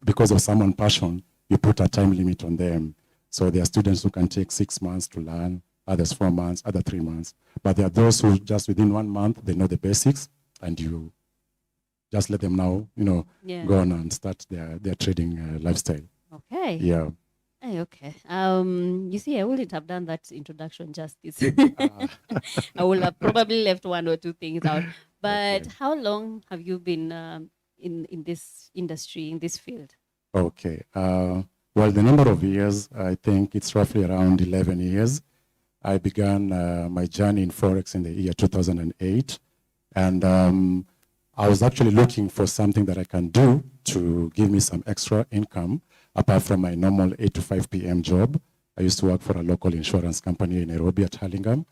because of someone's passion, you put a time limit on them. So there are students who can take 6 months to learn, others 4 months, others 3 months. But there are those who just within 1 month, they know the basics, and you just let them now, go on and start their trading lifestyle. Okay. Yeah. Hey, okay. You see, I wouldn't have done that introduction justice. I would have probably left 1 or 2 things out. But how long have you been in this industry, in this field? Okay. Well, the number of years, I think it's roughly around 11 years. I began my journey in Forex in the year 2008. And I was actually looking for something that I can do to give me some extra income apart from my normal 8 to 5 p.m. job. I used to work for a local insurance company in Nairobi at Hurlingham.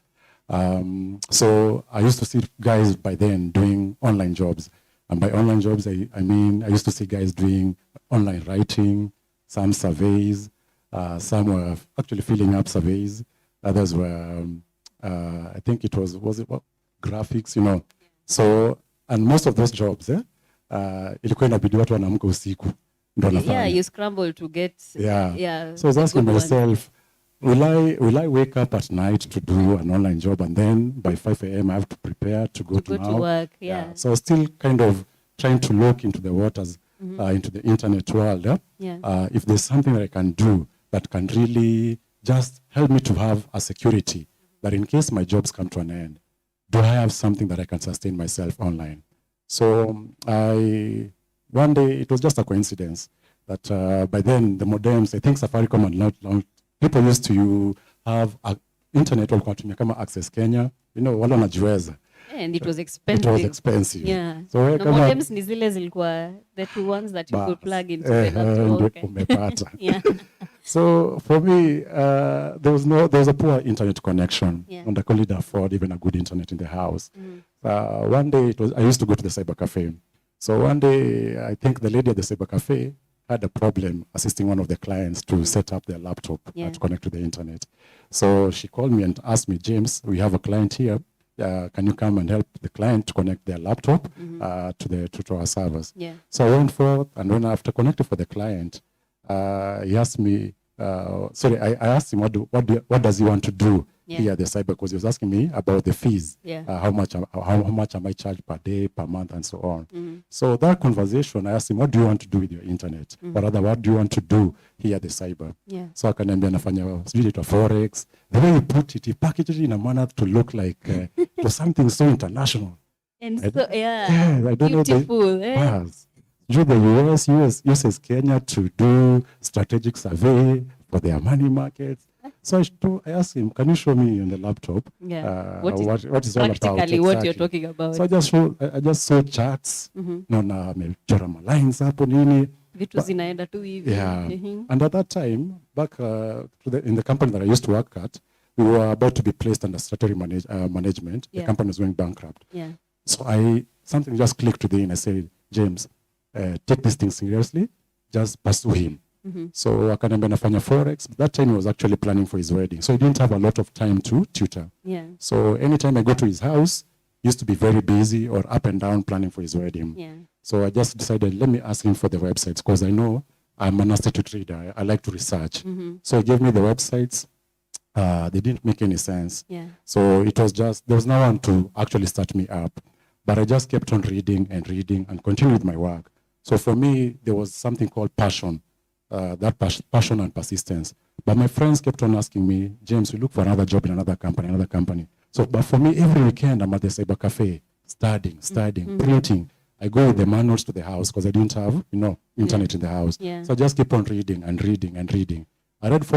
So I used to see guys by then doing online jobs. And by online jobs, I mean, I used to see guys doing online writing, some surveys, some were actually filling up surveys. Others were, I think it was graphics, So, and most of those jobs, ilikuwa inabidi watu wanaamka usiku. Yeah, you scramble to get. Yeah. So I was asking myself, will I wake up at night to do an online job, and then by 5 a.m. I have to prepare to go to work? Yeah. So I was still kind of trying to look into the waters, into the internet world. If there's something that I can do that can really just help me to have a security that in case my jobs come to an end, do I have something that I can sustain myself online? So one day, it was just a coincidence that by then, the modems, I think Safaricom and people used to have internet walikuwa tumia kama Access Kenya, wala wanajiweza. And it was expensive. It was expensive. Yeah. So the modems ni zile zilikuwa the two ones that you could plug into the Yeah. So for me, there was a poor internet connection, and I couldn't afford even a good internet in the house. One day, I used to go to the cyber cafe. So one day, I think the lady at the cyber cafe had a problem assisting one of the clients to set up their laptop to connect to the internet. So she called me and asked me, James, we have a client here. Can you come and help the client to connect their laptop to our servers? Yeah. So I went forth, and when after connecting for the client, he asked me, I asked him, what does he want to do here at the cyber? Because he was asking me about the fees, how much am I charged per day, per month, and so on. So that conversation, I asked him, what do you want to do with your internet? Or rather, what do you want to do here at the cyber? So akaniambia nafanya sijui to Forex. The way he put it, he packaged it in a manner to look like it was something so international. And I don't beautiful, know. Yes. The US uses Kenya to do strategic survey for their money markets. So I asked him, can you show me on the laptop what is all about? Practically what you're talking about. So I just saw charts. Naona amechora lines hapo nini. Vitu zinaenda tu hivi. Yeah. And at that time, back in the company that I used to work at, we were about to be placed under statutory management. The company was going bankrupt. Yeah. So something just clicked within. I said, James, take this thing seriously, just pursue him. So akaniambia nafanya forex. That time he was actually planning for his wedding, so he didn't have a lot of time to tutor. So anytime I go to his house, he used to be very busy or up and down planning for his wedding. So I just decided, let me ask him for the websites, because I know I'm an astute trader. I like to research. So he gave me the websites. They didn't make any sense. So it was just, there was no one to actually start me up. But I just kept on reading and continued with my work. So for me, there was something called passion, passion and persistence. But my friends kept on asking me, James, we look for another job in another company. So, but for me, every weekend, I'm at the cyber cafe, studying, printing. I go with the manuals to the house because I didn't have, internet in the house. So I just keep on reading. I read for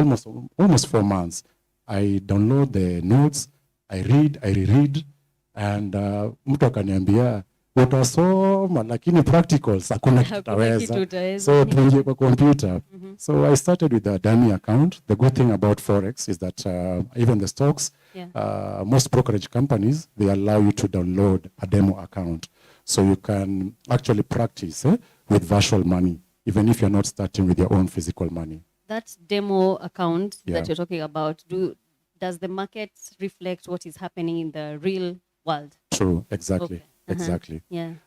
almost 4 months. I download the notes, I reread, and mtu akaniambia utasoma lakini practicals hakuna kitaweza. So tuingie kwa computer. So I started with a dummy account. The good thing about forex is that even the stocks, most brokerage companies, they allow you to download a demo account. So you can actually practice with virtual money, even if you're not starting with your own physical money. That demo account that you're talking about, does the market reflect what is happening in the real world? True, exactly. Okay. Exactly.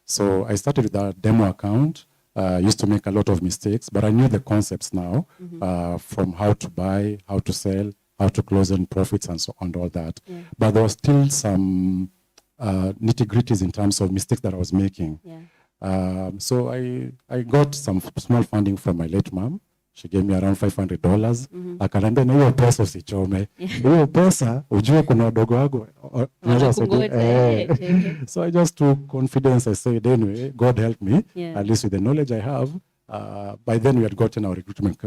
So I started with that demo account. Used to make a lot of mistakes, but I knew the concepts now, from how to buy, how to sell, how to close in profits, and so on, all that. But there was still some nitty-gritties in terms of mistakes that I was making. So I got some small funding from my late mom. She gave me around $500. Akaniambia na hiyo pesa usichome. Hiyo pesa ujue kuna wadogo wangu. So I just took confidence. I said, anyway, God help me, at least with the knowledge I have. By then we had gotten our recruitment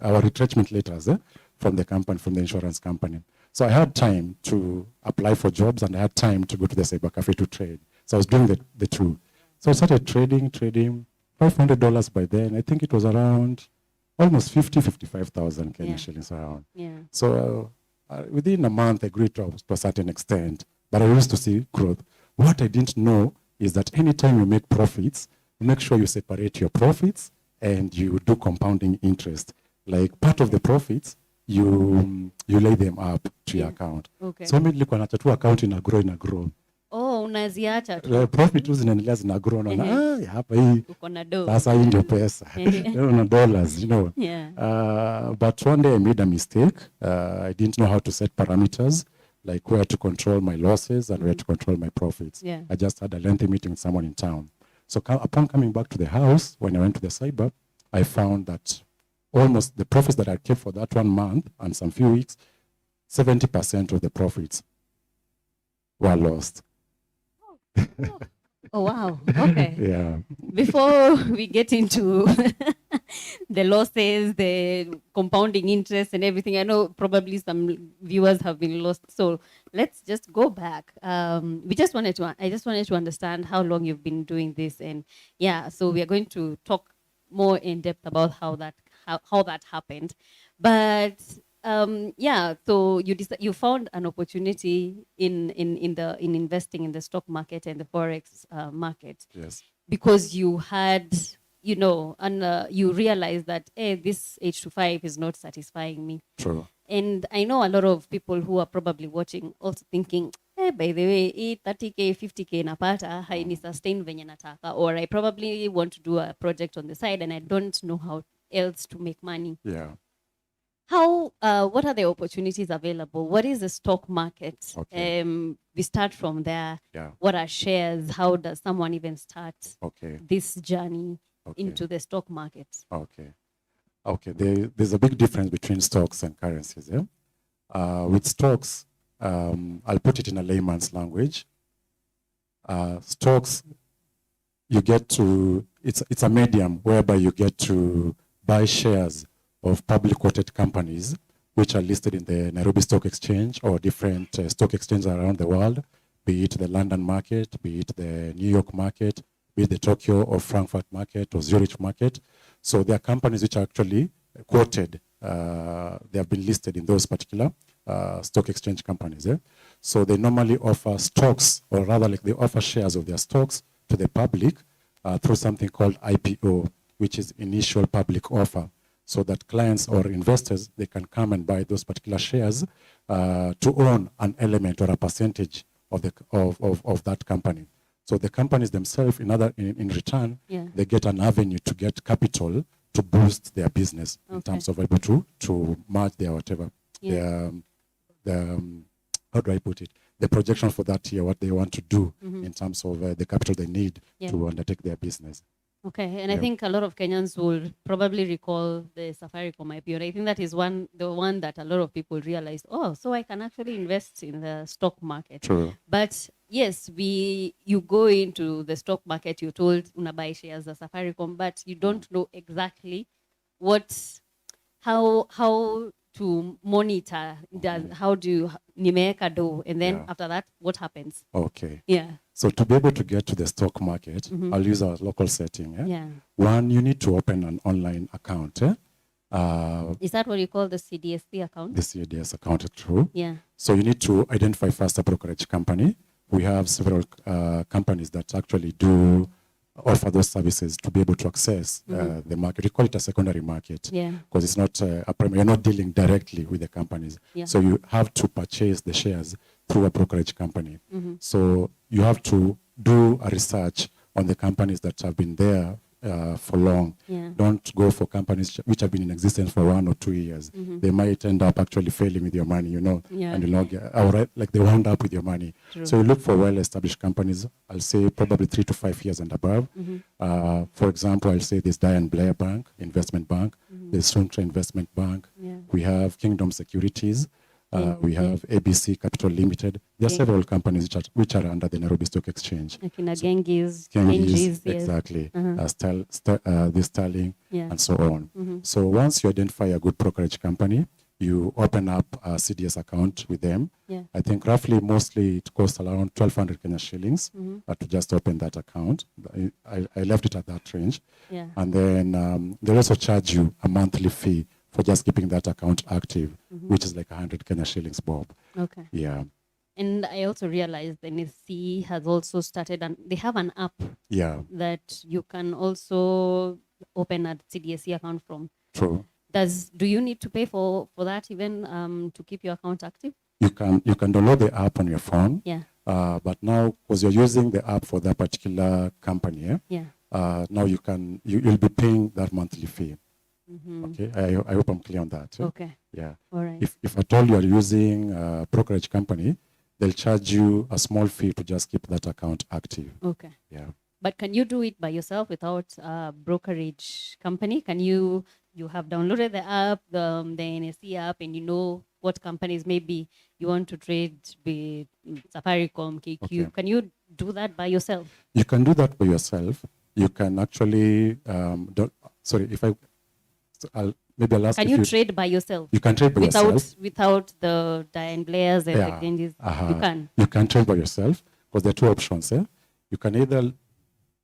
our retrenchment letters from the company, from the insurance company. So I had time to apply for jobs and I had time to go to the cyber cafe to trade. So I was doing the two. So I started trading, $500 by then. I think it was around almost 55,000 Kenya shillings around. So within a month, I grew to a certain extent, but I used to see growth. What I didn't know is that anytime you make profits, make sure you separate your profits and you do compounding interest. Like part of the profits, you lay them up to your account. So nilikuwa nacha tu account ina grow. Oh, unaziacha tu. Profit tu zinaendelea zina grow na hapa hii. Uko na do. Sasa hii ndio pesa. Na dollars, but one day I made a mistake. I didn't know how to set parameters, like where to control my losses and where to control my profits. I just had a lengthy meeting with someone in town. So upon coming back to the house, when I went to the cyber, I found that almost the profits that I kept for that 1 month and some few weeks, 70% of the profits were lost. Oh, wow. Okay. Before we get into the losses, the compounding interest and everything, I know probably some viewers have been lost. So let's just go back. I just wanted to understand how long you've been doing this. And so we are going to talk more in depth about how that happened. But so you found an opportunity in investing in the stock market and the forex market. Yes. Because you had, and you realized that this 8 to 5 is not satisfying me. True. And I know a lot of people who are probably watching also thinking, by the way, 30K, 50K napata haini sustain venye nataka, or I probably want to do a project on the side and I don't know how else to make money. What are the opportunities available? What is the stock market? We start from there. What are shares? How does someone even start this journey into the stock market? There's a big difference between stocks and currencies. With stocks, I'll put it in a layman's language. Stocks, you get to, it's a medium whereby you get to buy shares of public quoted companies which are listed in the Nairobi Stock Exchange or different stock exchanges around the world, be it the London market, be it the New York market, be it the Tokyo or Frankfurt market or Zurich market. So there are companies which are actually quoted. They have been listed in those particular stock exchange companies. So they normally offer stocks, or rather like they offer shares of their stocks to the public through something called IPO, which is initial public offer, so that clients or investors, they can come and buy those particular shares to own an element or a percentage of that company. So the companies themselves, in return, they get an avenue to get capital to boost their business in terms of able to merge their whatever, how do I put it? The projection for that year, what they want to do in terms of the capital they need to undertake their business. Okay, and I think a lot of Kenyans will probably recall the Safaricom IPO. And I think that is the one that a lot of people realized, oh, so I can actually invest in the stock market. True. But yes, you go into the stock market, you're told una buy shares of Safaricom, but you don't know exactly how to monitor, how do you nimeweka do, and then after that, what happens? Okay. Yeah. So to be able to get to the stock market, I'll use our local setting. One, you need to open an online account. Is that what you call the CDSP account? The CDS account, true. Yeah. So you need to identify first a brokerage company. We have several companies that actually do offer those services to be able to access the market. We call it a secondary market because it's not a primary. You're not dealing directly with the companies. So you have to purchase the shares through a brokerage company. So you have to do a research on the companies that have been there for long. Don't go for companies which have been in existence for 1 or 2 years. They might end up actually failing with your money, and you'll not get, like they wound up with your money. So you look for well-established companies. I'll say probably 3 to 5 years and above. For example, I'll say there's Diane Blair Bank, Investment Bank. There's Suntra Investment Bank. We have Kingdom Securities. We have ABC Capital Limited. There are several companies which are under the Nairobi Stock Exchange. Like in Genghis, exactly. This Sterling, and so on. So once you identify a good brokerage company, you open up a CDS account with them. I think roughly, mostly it costs around 1,200 Kenya shillings to just open that account. I left it at that range. And then they'll also charge you a monthly fee for just keeping that account active, which is like 100 Kenya shillings, Bob. Okay. Yeah. And I also realized the NSC has also started, and they have an app that you can also open a CDSC account from. True. Do you need to pay for that even to keep your account active? You can download the app on your phone. Yeah. But now, because you're using the app for that particular company, now you'll be paying that monthly fee. Okay, I hope I'm clear on that. Okay. Yeah. All right. If at all you are using a brokerage company, they'll charge you a small fee to just keep that account active. Okay. Yeah. But can you do it by yourself without a brokerage company? Can you have downloaded the app, the NSC app, and you know what companies maybe you want to trade with Safaricom, KQ. Okay. Can you do that by yourself? You can do that by yourself. You can actually, maybe I'll ask. Can you trade by yourself? You can trade by yourself. Without the Diane Blairs and the Genghis. You can. You can trade by yourself because there are two options. You can either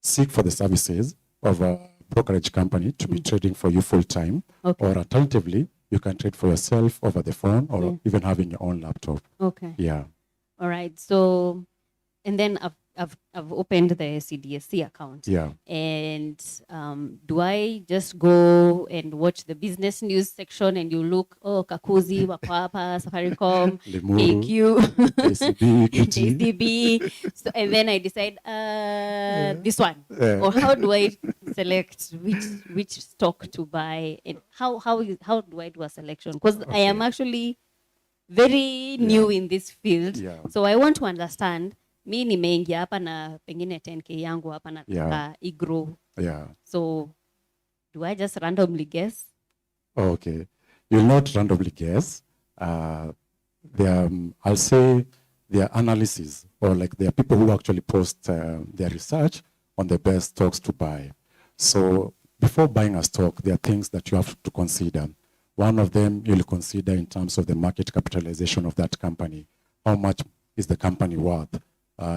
seek for the services of a brokerage company to be trading for you full time, or alternatively, you can trade for yourself over the phone or even having your own laptop. Okay. Yeah. All right. So, and then I've opened the CDSC account. Yeah. And do I just go and watch the business news section and you look, Kakuzi, Wakwapa, Safaricom, KQ, JCB. So, and then I decide this one. Or how do I select which stock to buy? And how do I do a selection? Because I am actually very new in this field. Yeah. So I want to understand. Mi nimeingia hapa na pengine 10K yangu hapa nataka igrow. Yeah. So do I just randomly guess? Okay. You'll not randomly guess. I'll say there are analysis, or like there are people who actually post their research on the best stocks to buy. So before buying a stock, there are things that you have to consider. One of them you'll consider in terms of the market capitalization of that company. How much is the company worth?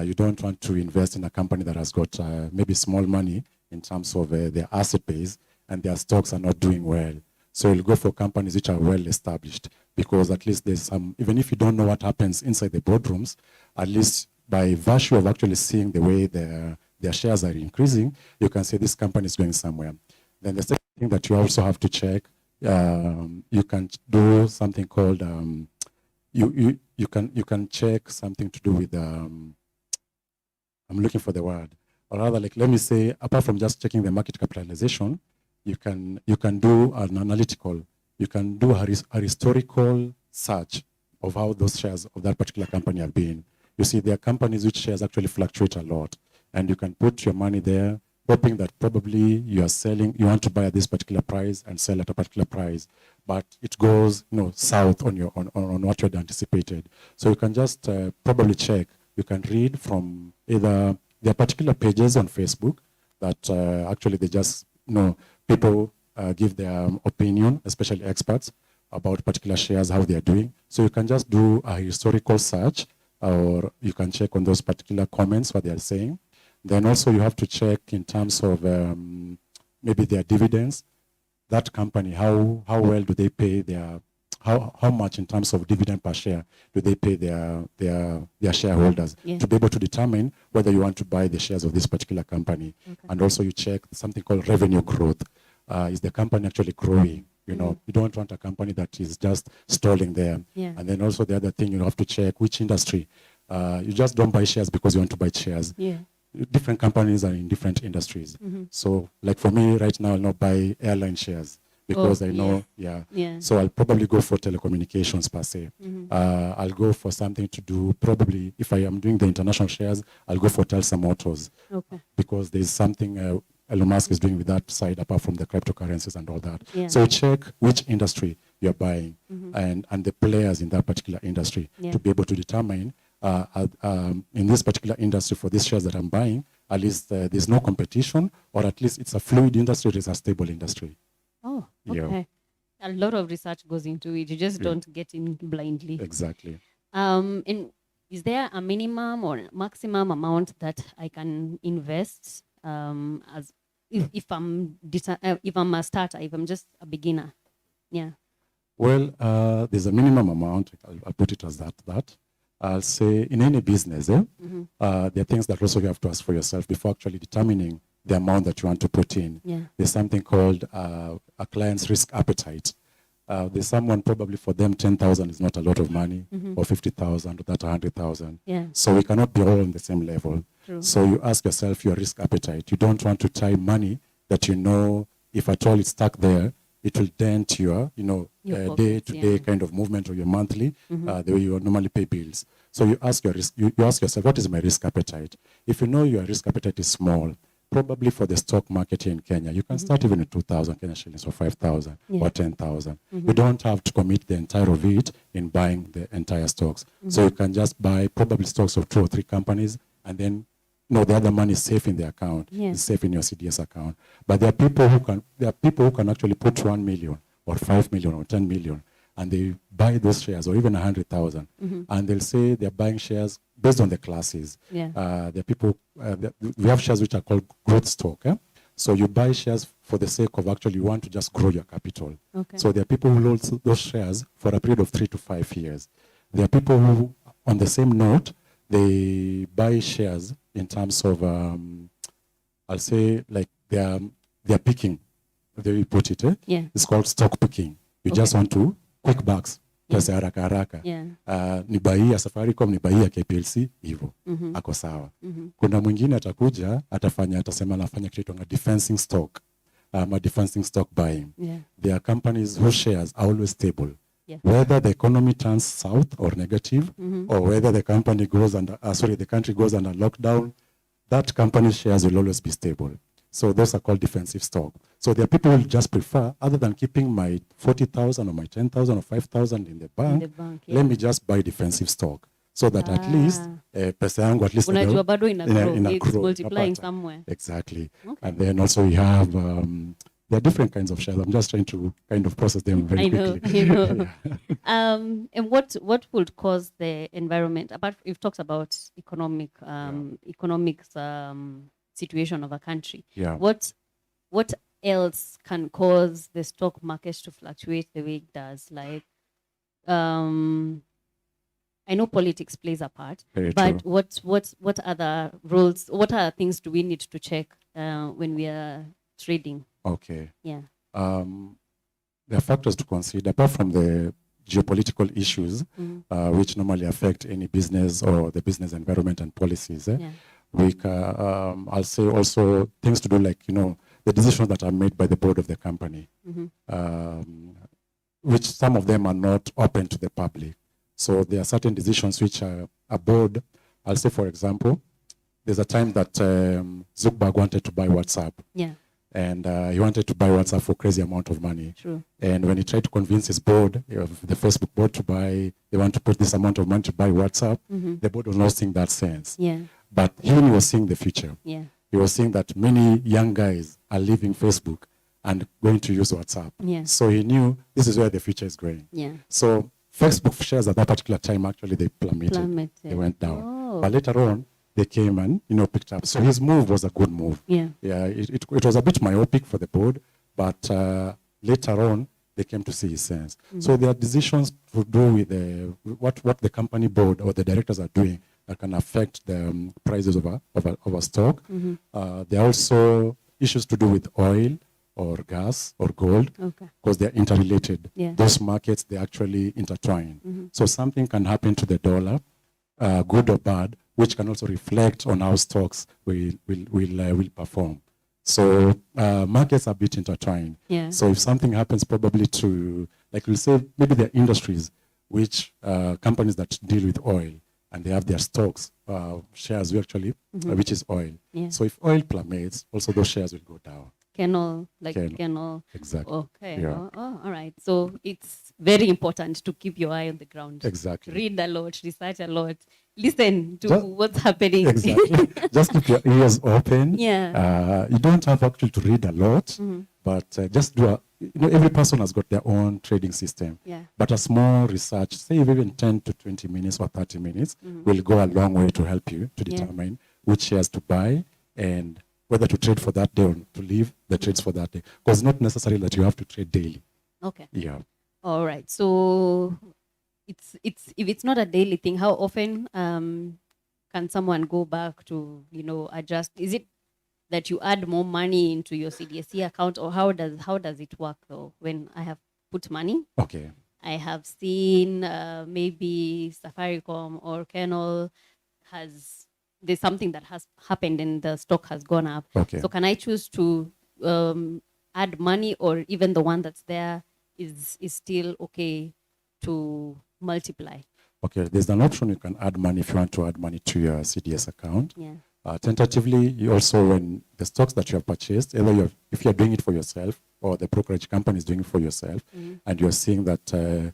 You don't want to invest in a company that has got maybe small money in terms of their asset base and their stocks are not doing well. So you'll go for companies which are well established because at least there's some, even if you don't know what happens inside the boardrooms, at least by virtue of actually seeing the way the their shares are increasing, you can say this company is going somewhere. Then the second thing that you also have to check, you can do something called you can check something to do with I'm looking for the word, or rather, like, let me say, apart from just checking the market capitalization, you can do an analytical, you can do a historical search of how those shares of that particular company have been. You see, there are companies which shares actually fluctuate a lot, and you can put your money there, hoping that probably you are selling, you want to buy at this particular price and sell at a particular price, but it goes, south on what you had anticipated. So you can just probably check. You can read from either there are particular pages on Facebook that actually they just, people give their opinion, especially experts, about particular shares, how they are doing. So you can just do a historical search, or you can check on those particular comments, what they are saying. Then also you have to check in terms of maybe their dividends. That company, how well do they pay their, how much in terms of dividend per share do they pay their shareholders, to be able to determine whether you want to buy the shares of this particular company. Okay. And also you check something called revenue growth. Is the company actually growing? You don't want a company that is just stalling there. Yeah. And then also the other thing, you have to check which industry. You just don't buy shares because you want to buy shares. Yeah. Different companies are in different industries. Mm-hmm. So like for me right now, I'll not buy airline shares because I know, So I'll probably go for telecommunications per se. Mm-hmm. I'll go for something to do, probably if I am doing the international shares, I'll go for Telsa Motors. Okay. Because there's something Elon Musk is doing with that side apart from the cryptocurrencies and all that. Yeah. So check which industry you're buying, and the players in that particular industry to be able to determine in this particular industry for these shares that I'm buying, at least there's no competition, or at least it's a fluid industry, it's a stable industry. Oh, okay. Yeah. A lot of research goes into it. You just don't get in blindly. Exactly. And is there a minimum or maximum amount that I can invest as if I'm a starter, if I'm just a beginner? Yeah. Well, there's a minimum amount. I'll put it as that. I'll say in any business, there are things that also you have to ask for yourself before actually determining the amount that you want to put in. Yeah. There's something called a client's risk appetite. There's someone probably for them 10,000 is not a lot of money, or 50,000, or that 100,000. Yeah. So we cannot be all on the same level. True. So you ask yourself your risk appetite. You don't want to tie money that if at all it's stuck there, it will dent your day-to-day kind of movement, or your monthly, the way you normally pay bills. So you ask yourself, what is my risk appetite? If you know your risk appetite is small, probably for the stock market here in Kenya, you can start even at 2,000 Kenya shillings, or 5,000, or 10,000. You don't have to commit the entire of it in buying the entire stocks. So you can just buy probably stocks of 2 or 3 companies, and then the other money is safe in the account. Yeah. It's safe in your CDS account. But there are people who can actually put 1 million or 5 million or 10 million, and they buy those shares, or even 100,000, and they'll say they're buying shares based on the classes. Yeah. There are people. We have shares which are called growth stock. So you buy shares for the sake of actually you want to just grow your capital. Okay. So there are people who hold those shares for a period of 3 to 5 years. There are people who, on the same note, they buy shares in terms of, I'll say, like they're picking. The way you put it, yeah. It's called stock picking. You just want to quick bucks, pesa haraka haraka. Ni buy ya Safaricom, ni buy ya KPLC, hivyo. Ako sawa. Kuna mwingine atasema anafanya kitu kama defensing stock, defensing stock buying. Yeah. There are companies whose shares are always stable. Yeah. Whether the economy turns south or negative, or whether the company the country goes under lockdown, that company's shares will always be stable. So those are called defensive stock. So there are people who just prefer, other than keeping my 40,000 or my 10,000 or 5,000 in the bank, let me just buy defensive stock. So that at least, pesa yangu at least unajua bado ina grow. It's multiplying somewhere. Exactly. Okay. And then also we have, there are different kinds of shares. I'm just trying to kind of process them very quickly. I know. And what would cause the environment? You've talked about economics situation of a country. Yeah. What else can cause the stock market to fluctuate the way it does? Like, I know politics plays a part, Very but true. what other roles, what other things do we need to check when we are trading? Okay. Yeah. There are factors to consider apart from the geopolitical issues, which normally affect any business or the business environment and policies. Yeah. I'll say also things to do like, the decisions that are made by the board of the company, which some of them are not open to the public. So there are certain decisions which a board, I'll say for example, there's a time that Zuckerberg wanted to buy WhatsApp. Yeah. And he wanted to buy WhatsApp for crazy amount of money. True. And when he tried to convince his board, the Facebook board they want to put this amount of money to buy WhatsApp, the board was not seeing that sense. Yeah. But he was seeing the future. Yeah. He was seeing that many young guys are leaving Facebook and going to use WhatsApp. Yeah. So he knew this is where the future is going. Yeah. So Facebook shares at that particular time, actually, they plummeted. They went down. Oh. But later on, they came and, picked up. So his move was a good move. Yeah. Yeah, it was a bit myopic for the board, but later on, they came to see his sense. So there are decisions to do with what the company board or the directors are doing that can affect the prices of a stock. There are also issues to do with oil or gas or gold, because they're interrelated. Yeah. Those markets, they actually intertwine. So something can happen to the dollar, good or bad, which can also reflect on how stocks will perform. So markets are a bit intertwined. Yeah. So if something happens probably to, like we'll say, maybe there are industries which companies that deal with oil and they have their stocks, shares actually, which is oil. Yeah. So if oil plummets, also those shares will go down. Cannot. Exactly. Okay. Yeah. Oh, all right. So it's very important to keep your eye on the ground. Exactly. Read a lot, research a lot, listen to Just- what's happening. Exactly. Just keep your ears open. Yeah. You don't have actually to read a lot, but just do every person has got their own trading system. Yeah. But a small research, say even 10 to 20 minutes or 30 minutes, will go a long way to help you to determine which shares to buy and whether to trade for that day or to leave the trades for that day. Because it's not necessary that you have to trade daily. Okay. Yeah. All right. So it's if it's not a daily thing, how often can someone go back to adjust? Is it that you add more money into your CDSC account, or how does it work though? When I have put money, Okay. I have seen maybe Safaricom or Kernel there's something that has happened and the stock has gone up. Okay. So can I choose to add money, or even the one that's there is still okay to multiply? Okay, there's an option you can add money if you want to add money to your CDS account. Yeah. Tentatively, you also, when the stocks that you have purchased, either if you're doing it for yourself or the brokerage company is doing it for yourself, and you're seeing that,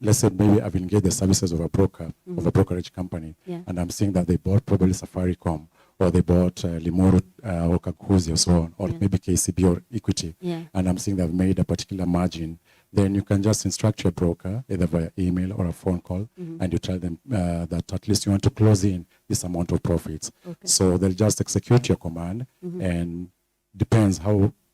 let's say maybe I've engaged the services of a broker, of a brokerage company, and I'm seeing that they bought probably Safaricom, or they bought Limuru or Kakuzi or so on, or maybe KCB or Equity, and I'm seeing they've made a particular margin, then you can just instruct your broker, either via email or a phone call, and you tell them that at least you want to close in this amount of profits. Okay. So they'll just execute your command, and depends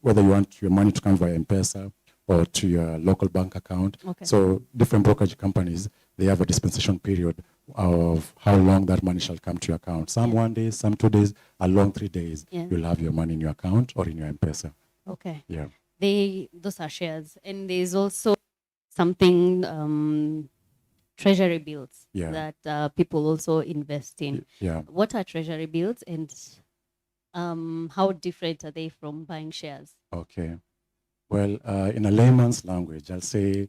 whether you want your money to come via M-Pesa or to your local bank account. Okay. So different brokerage companies, they have a dispensation period of how long that money shall come to your account. Some 1 day, some 2 days, a long 3 days, you'll have your money in your account or in your M-Pesa. Okay. Yeah. Those are shares, and there's also something treasury bills that people also invest in. Yeah. What are treasury bills, and how different are they from buying shares? Okay. Well, in a layman's language, I'll say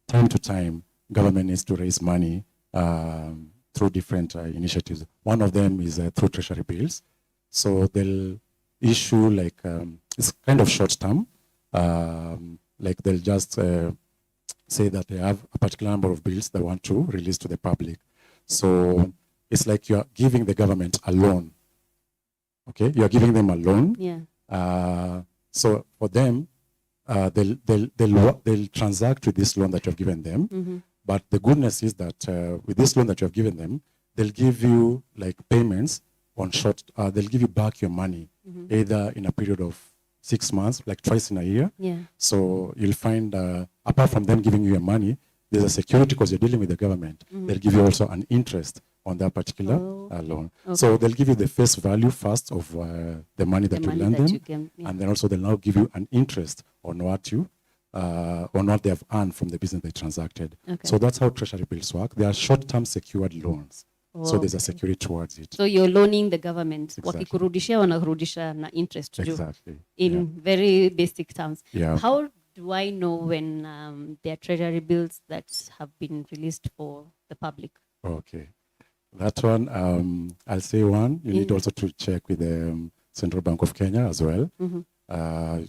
time to time, government needs to raise money through different initiatives. One of them is through treasury bills. So they'll issue it's kind of short term. Like they'll just say that they have a particular number of bills they want to release to the public. So it's like you're giving the government a loan. Okay, you're giving them a loan. Yeah. So for them, they'll transact with this loan that you've given them. But the goodness is that with this loan that you have given them, they'll give you payments on short. They'll give you back your money either in a period of 6 months, like twice in a year. Yeah. So you'll find, apart from them giving you your money, there's a security because you're dealing with the government. They'll give you also an interest on that particular loan. Okay. So they'll give you the face value first of the money that you lend them, and then also they'll now give you an interest on what you on what they have earned from the business they transacted. Okay. So that's how treasury bills work. They are short-term secured loans. So there's a security towards it. So you're loaning the government. Exactly. Wakikurudishia wanakurudisha na interest. Exactly. In very basic terms. Yeah. How do I know when there are treasury bills that have been released for the public? Okay. That one, I'll say one, you need also to check with the Central Bank of Kenya as well.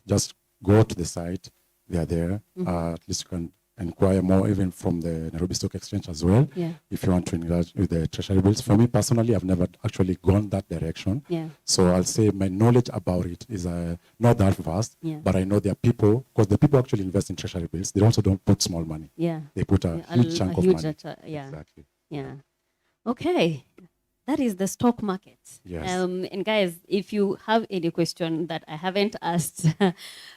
Just go to the site, they are there. At least you can inquire more even from the Nairobi Stock Exchange as well, if you want to engage with the treasury bills. For me personally, I've never actually gone that direction. So I'll say my knowledge about it is not that vast, but I know there are people, because the people actually invest in treasury bills, they also don't put small money. They put a huge chunk of money. Exactly. Okay. That is the stock market. Yes. And guys, if you have any question that I haven't asked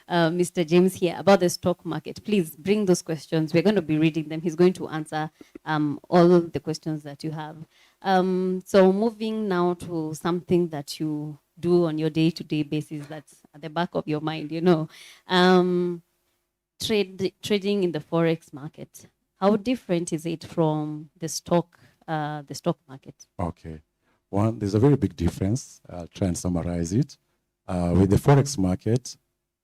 Mr. James here about the stock market, please bring those questions. We're going to be reading them. He's going to answer all the questions that you have. So moving now to something that you do on your day-to-day basis that's at the back of your mind, you know. Trading in the Forex market. How different is it from the stock market? Okay. One, there's a very big difference. I'll try and summarize it. With the Forex market,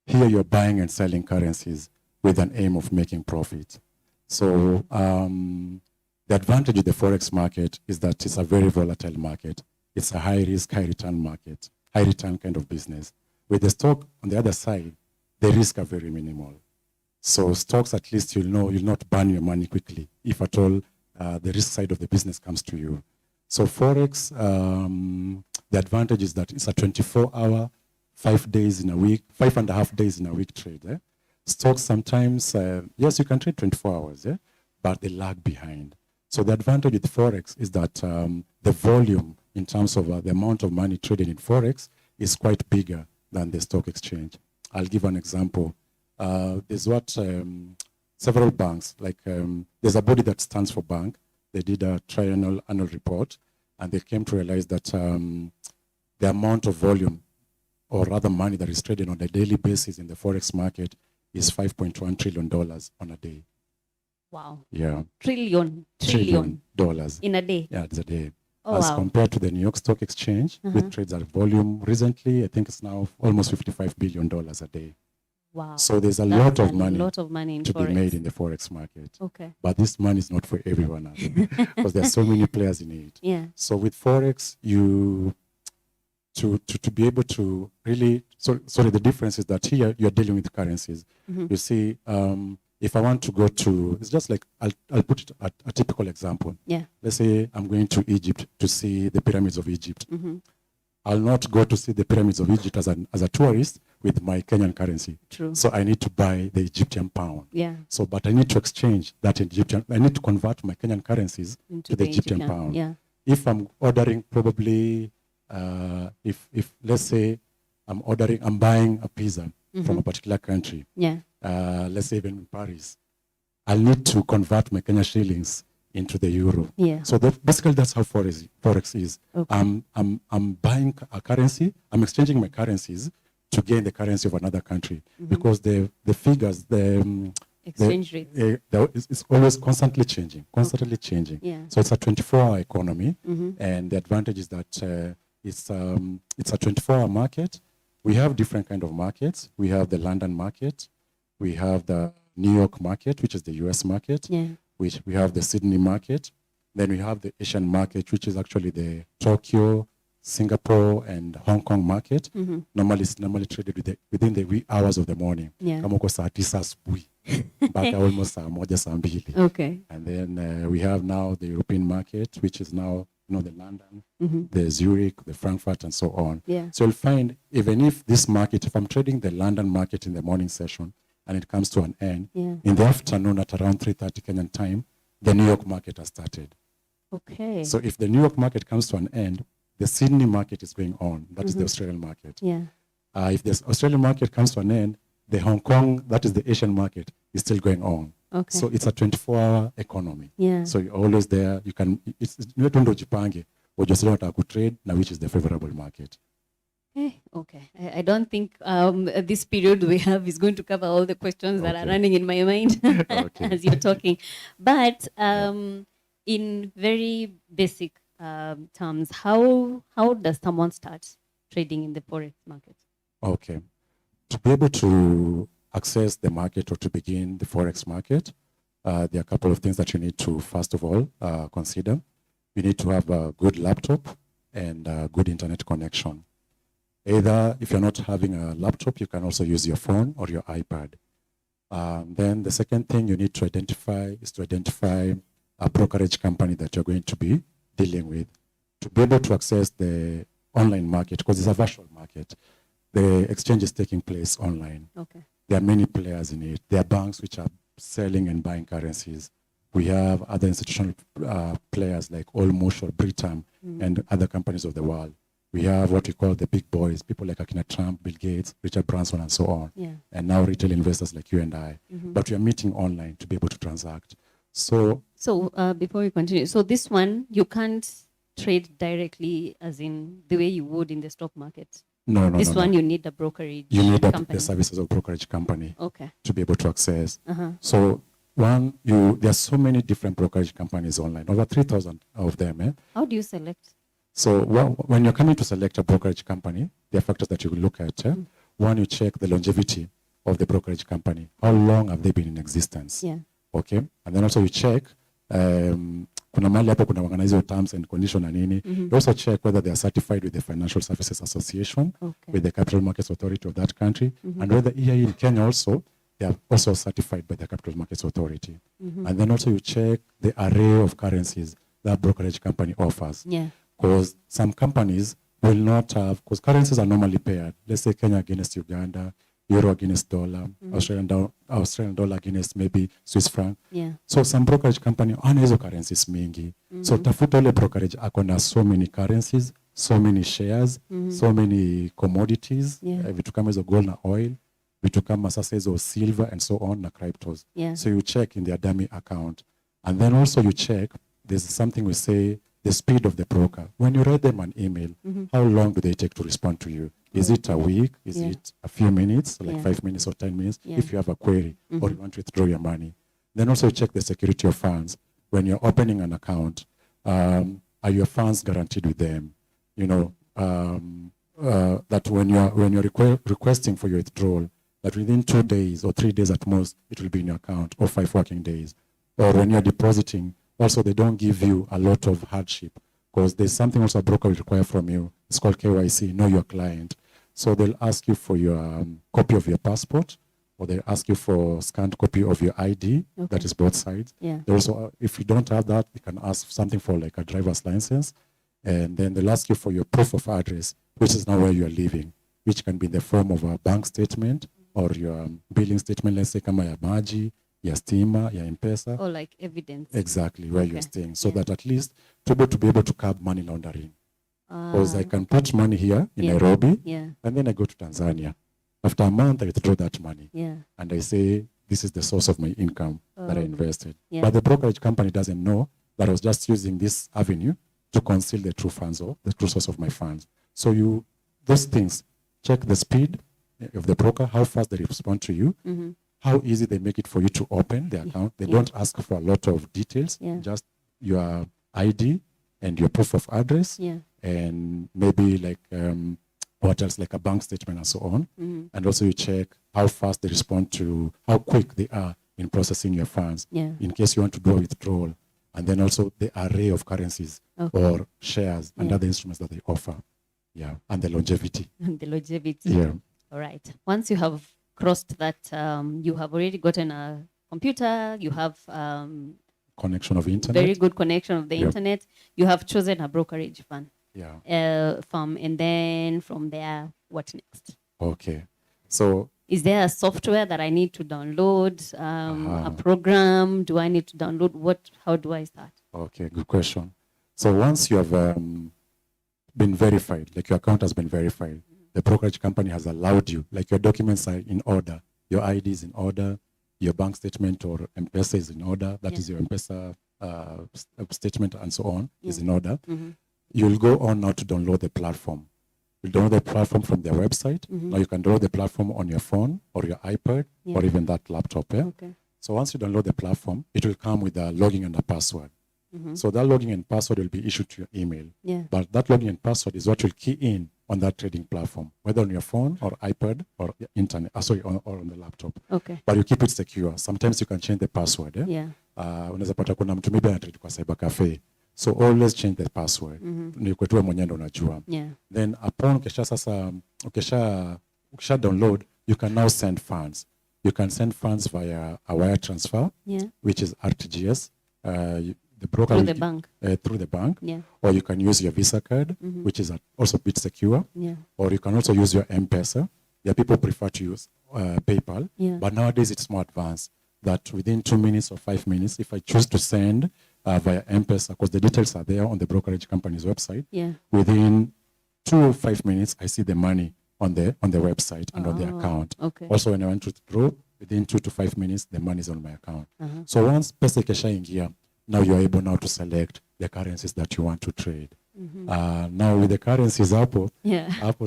here you're buying and selling currencies with an aim of making profit. So the advantage of the Forex market is that it's a very volatile market. It's a high risk, high return market, high return kind of business. With the stock on the other side, the risks are very minimal. So stocks, at least you'll know you'll not burn your money quickly, if at all the risk side of the business comes to you. So Forex, the advantage is that it's a 24-hour, 5 days in a week, 5.5 days in a week trade. Stocks sometimes, yes, you can trade 24 hours, but they lag behind. So the advantage with Forex is that the volume in terms of the amount of money traded in Forex is quite bigger than the stock exchange. I'll give an example. There's what several banks, like there's a body that stands for bank. They did a triennial annual report, and they came to realize that the amount of volume, or rather money that is traded on a daily basis in the Forex market is $5.1 trillion on a day. Wow. Yeah. Trillion dollars. In a day? Yeah, it's a day. As compared to the New York Stock Exchange, which trades at volume recently, I think it's now almost $55 billion a day. Wow. So there's a lot of money to be made in the Forex market. Okay. But this money is not for everyone, because there's so many players in it. Yeah. So with Forex, to be able to really, sorry, the difference is that here you're dealing with currencies. You see, if I want to go to, it's just like, I'll put it at a typical example. Yeah. Let's say I'm going to Egypt to see the pyramids of Egypt. I'll not go to see the pyramids of Egypt as a tourist with my Kenyan currency. True. So I need to buy the Egyptian pound. Yeah. So, but I need to exchange that Egyptian, I need to convert my Kenyan currencies to the Egyptian pound. Yeah. If I'm ordering probably, if let's say I'm buying a pizza from a particular country. Yeah. Let's say even in Paris, I'll need to convert my Kenya shillings into the euro. Yeah. So basically that's how Forex is. Okay. I'm buying a currency, I'm exchanging my currencies to gain the currency of another country, because the figures, the exchange rate, it's always constantly changing. Yeah. So it's a 24-hour economy, and the advantage is that it's a 24-hour market. We have different kind of markets. We have the London market, we have the New York market, which is the US market. Yeah. Which we have the Sydney market, then we have the Asian market, which is actually the Tokyo, Singapore, and Hong Kong market. Normally traded within the wee hours of the morning. Yeah. Kama uko saa 9 asubuhi mpaka almost saa 1 saa 2. Okay. And then we have now the European market, which is now the London, the Zurich, the Frankfurt, and so on. Yeah. So you'll find, even if this market, if I'm trading the London market in the morning session, and it comes to an end, in the afternoon at around 3:30 Kenyan time, the New York market has started. Okay. So if the New York market comes to an end, the Sydney market is going on. That is the Australian market. Yeah. If the Australian market comes to an end, the Hong Kong, that is the Asian market, is still going on. Okay. So it's a 24-hour economy. Yeah. So you're always there. You can, it's not only jipange, or just not to trade, now which is the favorable market. Okay. I don't think this period we have is going to cover all the questions that are running in my mind as you're talking. But in very basic terms, how does someone start trading in the forex market? Okay. To be able to access the market or to begin the forex market, there are a couple of things that you need to, first of all, consider. You need to have a good laptop and a good internet connection. Either if you're not having a laptop, you can also use your phone or your iPad. Then the second thing you need to identify is to identify a brokerage company that you're going to be dealing with. To be able to access the online market, because it's a virtual market, the exchange is taking place online. Okay. There are many players in it. There are banks which are selling and buying currencies. We have other institutional players like Olmush or Britam and other companies of the world. We have what we call the big boys, people like Akina Trump, Bill Gates, Richard Branson, and so on. Yeah. And now retail investors like you and I. But we are meeting online to be able to transact. So before we continue, so this one, you can't trade directly as in the way you would in the stock market? No. This one, you need a brokerage You need company. the services of brokerage company Okay. to be able to access. So one, there are so many different brokerage companies online, over 3,000 of them. How do you select? So when you're coming to select a brokerage company, there are factors that you will look at. One, you check the longevity of the brokerage company. How long have they been in existence? Yeah. Okay. And then also you check, kuna mali hapo kuna organize terms and condition na nini. You also check whether they are certified with the Financial Services Association, with the Capital Markets Authority of that country, and whether here in Kenya also, they are also certified by the Capital Markets Authority. And then also you check the array of currencies that brokerage company offers. Yeah. Because some companies will not have, because currencies are normally paired. Let's say Kenya against Uganda, Euro against dollar, Australian dollar against maybe Swiss franc. Yeah. So some brokerage company ana hizo currencies mingi. So tafuta ile brokerage akona so many currencies, so many shares, so many commodities, vitu kama hizo gold na oil, vitu kama sasa hizo silver and so on na cryptos. Yeah. So you check in their dummy account. And then also you check, there's something we say, the speed of the broker. When you write them an email, how long do they take to respond to you? Is it a week? Is it a few minutes, like 5 minutes or 10 minutes, if you have a query or you want to withdraw your money? Then also check the security of funds. When you're opening an account, are your funds guaranteed with them? You know, that when you're requesting for your withdrawal, that within 2 days or 3 days at most, it will be in your account, or 5 working days. Or when you're depositing, also, they don't give you a lot of hardship, because there's something also a broker will require from you. It's called KYC, know your client. So they'll ask you for your copy of your passport, or they'll ask you for a scanned copy of your ID. That is both sides. Yeah. They also, if you don't have that, you can ask something for like a driver's license. And then they'll ask you for your proof of address, which is now where you're living, which can be in the form of a bank statement or your billing statement, let's say kama ya maji, ya stima, ya M-Pesa. Or like evidence. Exactly, where you're staying. So that at least to be able to curb money laundering. Because I can put money here in Nairobi, and then I go to Tanzania. After a month, I withdraw that money. And I say, this is the source of my income that I invested. But the brokerage company doesn't know that I was just using this avenue to conceal the true funds or the true source of my funds. So those things, check the speed of the broker, how fast they respond to you, how easy they make it for you to open the account. They don't ask for a lot of details, just your ID and your proof of address, and maybe like what else, like a bank statement and so on. And also you check how fast they respond to, how quick they are in processing your funds, in case you want to do a withdrawal. And then also the array of currencies or shares and other instruments that they offer. Yeah, and the longevity. The longevity. Yeah. All right. Once you have crossed that, you have already gotten a computer, you have connection of internet. Very good connection of the internet. You have chosen a brokerage firm. Firm, and then from there, what next? Okay. So is there a software that I need to download? A program? Do I need to download? How do I start? Okay, good question. So once you have been verified, like your account has been verified, the brokerage company has allowed you, like your documents are in order, your ID is in order, your bank statement or M-Pesa is in order, that is your M-Pesa statement and so on is in order, you'll go on now to download the platform. You'll download the platform from their website. Now you can download the platform on your phone or your iPad or even that laptop. Okay. So once you download the platform, it will come with a login and a password. So that login and password will be issued to your email. But that login and password is what you'll key in on that trading platform, whether on your phone or iPad or internet, or on the laptop. Okay. But you keep it secure. Sometimes you can change the password. Unaweza pata kuna mtu maybe anatrade kwa cyber cafe. So always change the password. Ni kwa tu mwenyewe ndo unajua. Then upon ukisha download, you can now send funds. You can send funds via a wire transfer, which is RTGS. The broker through the bank. Through the bank. Or you can use your Visa card, which is also a bit secure. Or you can also use your M-Pesa. Yeah, people prefer to use PayPal. But nowadays it's more advanced that within 2 minutes or 5 minutes, if I choose to send via M-Pesa, because the details are there on the brokerage company's website, within 2 or 5 minutes, I see the money on the website and on the account. Also, when I want to withdraw, within 2 to 5 minutes, the money is on my account. So once pesa ikishaingia, now you're able now to select the currencies that you want to trade. Now with the currencies hapo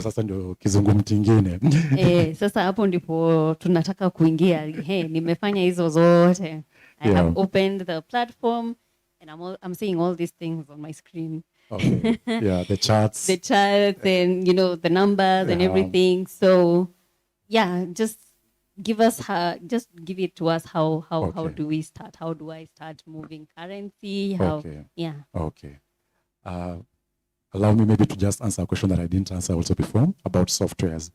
sasa ndio kizungumti kingine. Sasa hapo ndipo tunataka kuingia. Nimefanya hizo zote. I have opened the platform and I'm seeing all these things on my screen. Okay. The charts. The charts and the numbers and everything. So just give it to us. How do we start? How do I start moving currency? Okay. Allow me maybe to just answer a question that I didn't answer also before about softwares.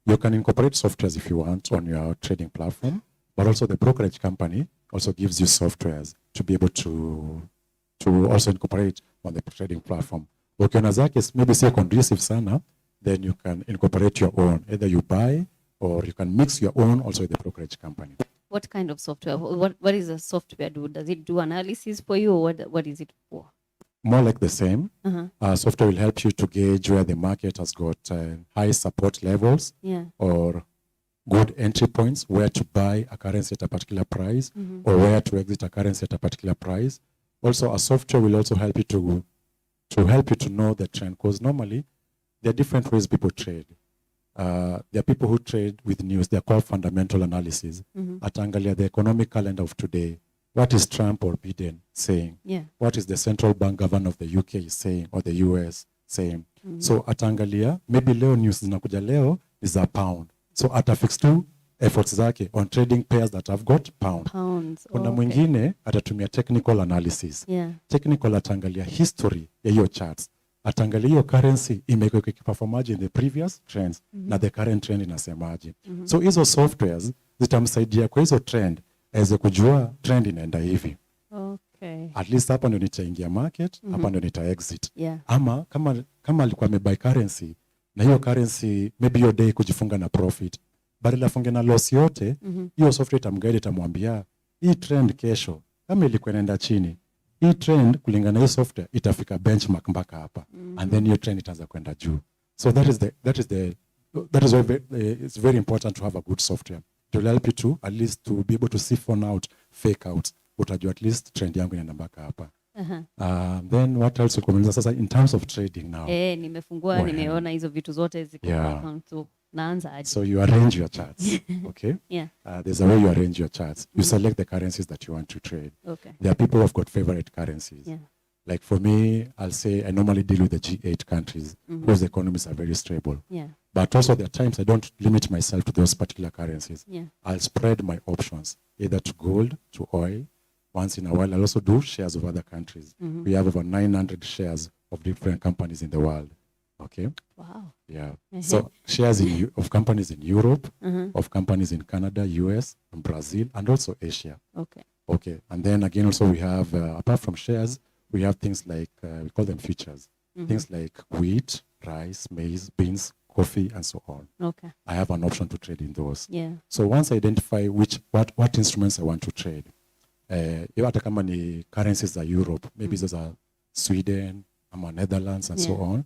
You can incorporate softwares if you want on your trading platform, but also the brokerage company also gives you softwares to be able to also incorporate on the trading platform. Ukiona zake maybe say conducive sana, then you can incorporate your own. Either you buy or you can mix your own also with the brokerage company. What kind of software? What is the software do? Does it do analysis for you, or what is it for? More like the same. Software will help you to gauge where the market has got high support levels or good entry points, where to buy a currency at a particular price or where to exit a currency at a particular price. Also, a software will also help you to know the trend, because normally there are different ways people trade. There are people who trade with news. They are called fundamental analysis. Atangalia the economic calendar of today. What is Trump or Biden saying? What is the central bank governor of the UK saying, or the US saying? So atangalia, maybe leo news zinakuja leo is a pound. So atafix tu efforts zake on trading pairs that have got pounds. Kuna mwingine atatumia technical analysis. Technical atangalia history ya hiyo charts. Atangalia hiyo currency imekuwa ikiperformaje in the previous trends na the current trend inasemaje. So hizo softwares zitamsaidia kwa hizo trend aweze kujua trend inaenda hivi. At least hapa ndio nitaingia market, hapa ndio nita exit. Ama kama alikuwa amebuy currency na hiyo currency maybe your day kujifunga na profit, badala afunge na loss yote, hiyo software itamguide, itamwambia hii trend kesho kama ilikuwa inaenda chini, hii trend kulingana na software itafika benchmark mpaka hapa, and then hiyo trend itaanza kwenda juu. So that is why it's very important to have a good software. It will help you to at least to be able to siphon out fake outs. Utajua at least trend yangu inaenda mpaka hapa. Then what else ukomeleza sasa in terms of trading now? Nimefungua nimeona hizo vitu zote ziko hapa, so naanza aje. So you arrange your charts. Okay? There's a way you arrange your charts. You select the currencies that you want to trade. There are people who have got favorite currencies. Like for me, I'll say I normally deal with the G8 countries whose economies are very stable. But also there are times I don't limit myself to those particular currencies. I'll spread my options either to gold, to oil. Once in a while, I'll also do shares of other countries. We have over 900 shares of different companies in the world. Okay? Wow. Yeah. So shares of companies in Europe, of companies in Canada, US, and Brazil, and also Asia. Okay. And then again, also we have, apart from shares, we have things like, we call them futures. Things like wheat, rice, maize, beans, coffee, and so on. I have an option to trade in those. So once I identify what instruments I want to trade, hata kama ni currencies za Europe, maybe those are Sweden, Netherlands, and so on.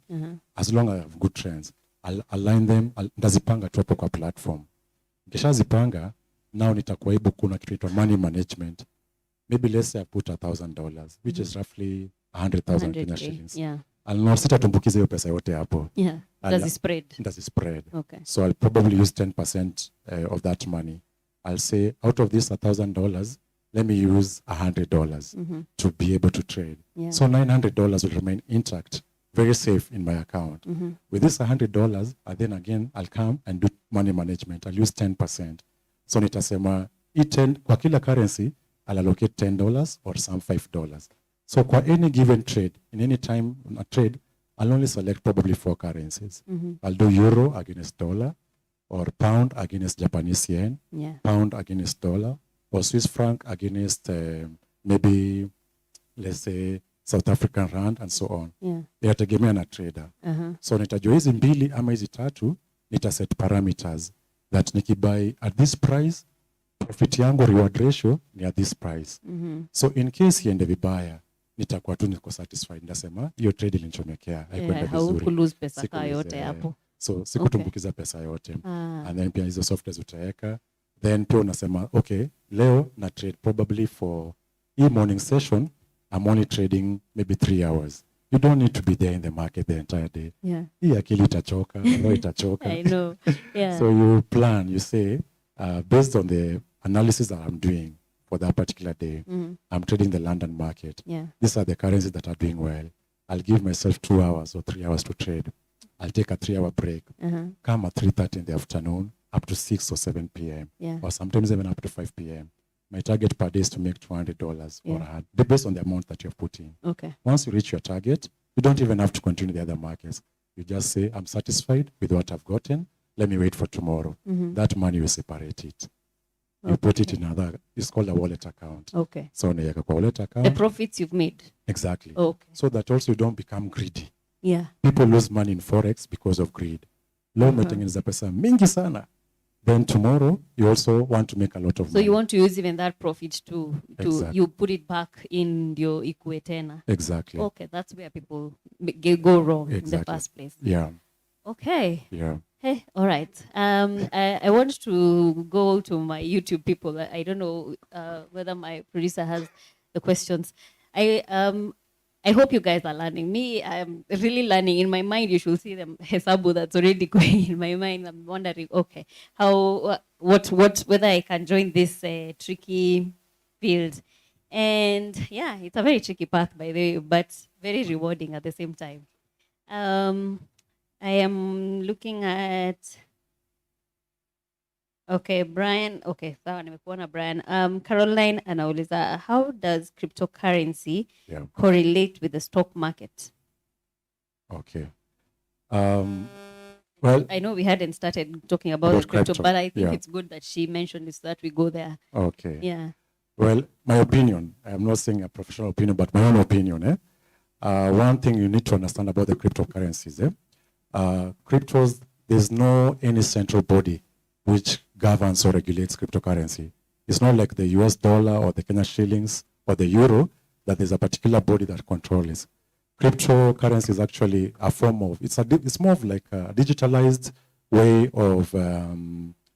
As long as I have good trends, I'll align them, ndazipanga tu hapo kwa platform. Kisha zipanga, now nitakuwa able kuna kitu inaitwa money management. Maybe let's say I put $1,000, which is roughly 100,000 Kenya shillings. Yeah. I'll not sitatumbukiza hiyo pesa yote hapo. Yeah. Does it spread? Does it spread? Okay. So I'll probably use 10% of that money. I'll say out of this $1,000, let me use $100 to be able to trade. Yeah. So $900 will remain intact, very safe in my account. With this $100, then again, I'll come and do money management. I'll use 10%. So nitasema, kwa kila currency, I'll allocate $10 or some $5. So for any given trade, in any time a trade, I'll only select probably 4 currencies. I'll do euro against dollar, or pound against Japanese yen, pound against dollar, or Swiss franc against maybe, let's say, South African rand, and so on. Inategemea na trader. So nitajua hizi mbili ama hizi tatu, nitaset parameters that nikibuy at this price, profit yangu reward ratio ni at this price. So in case iende vibaya, nitakuwa tu niko satisfied. Ndasema, hiyo trade ilinchomekea, haikwenda vizuri. Haukulose pesa yote hapo. So sikutumbukiza pesa yote. And then pia hizo softwares utaweka. Then pia unasema, okay, leo na trade probably for morning session, I'm only trading maybe 3 hours. You don't need to be there in the market the entire day. Yeah. Hii akili itachoka, no itachoka. I know. Yeah. So you plan, you say, based on the analysis that I'm doing for that particular day, I'm trading the London market. Yeah. These are the currencies that are doing well. I'll give myself 2 hours or 3 hours to trade. I'll take a 3-hour break. Come at 3:30 in the afternoon, up to 6 or 7 p.m. Or sometimes even up to 5 p.m. My target per day is to make $200 or based on the amount that you've put in. Okay. Once you reach your target, you don't even have to continue the other markets. You just say, I'm satisfied with what I've gotten. Let me wait for tomorrow. That money, you separate it. You put it in it's called a wallet account. Okay. So unaweka kwa wallet account. The profits you've made. Exactly. Okay. So that also you don't become greedy. Yeah. People lose money in Forex because of greed. Leo umetengeneza pesa mingi sana. Then tomorrow, you also want to make a lot of money. So you want to use even that profit to Exactly. you put it back in your equitena. Exactly. Okay, that's where people go wrong in the Exactly. first place. Yeah. Okay. Yeah. Hey, all right. I want to go to my YouTube people. I don't know whether my producer has the questions. I hope you guys are learning. Me, I'm really learning. In my mind, you should see them hesabu that's already going in my mind. I'm wondering, okay, whether I can join this tricky field. And yeah, it's a very tricky path, by the way, but very rewarding at the same time. I am looking at, okay, Brian. Okay, sawa nimekuona Brian. Caroline anauliza, how does cryptocurrency correlate with the stock market? Okay. Well, I know we hadn't started talking about the crypto, but I think yeah. it's good that she mentioned it so that we go there. Okay. Yeah. Well, my opinion, I'm not saying a professional opinion, but my own opinion. One thing you need to understand about the cryptocurrencies. Cryptos, there's no any central body which governs or regulates cryptocurrency. It's not like the US dollar or the Kenya shillings or the euro that there's a particular body that controls. Cryptocurrency is actually a form of, it's more of like a digitalized way of,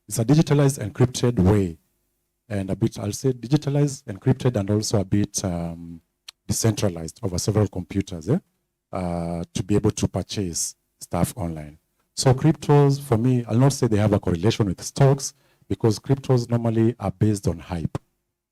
it's a digitalized encrypted way. And a bit, I'll say digitalized, encrypted, and also a bit decentralized over several computers to be able to purchase stuff online. So cryptos, for me, I'll not say they have a correlation with stocks because cryptos normally are based on hype.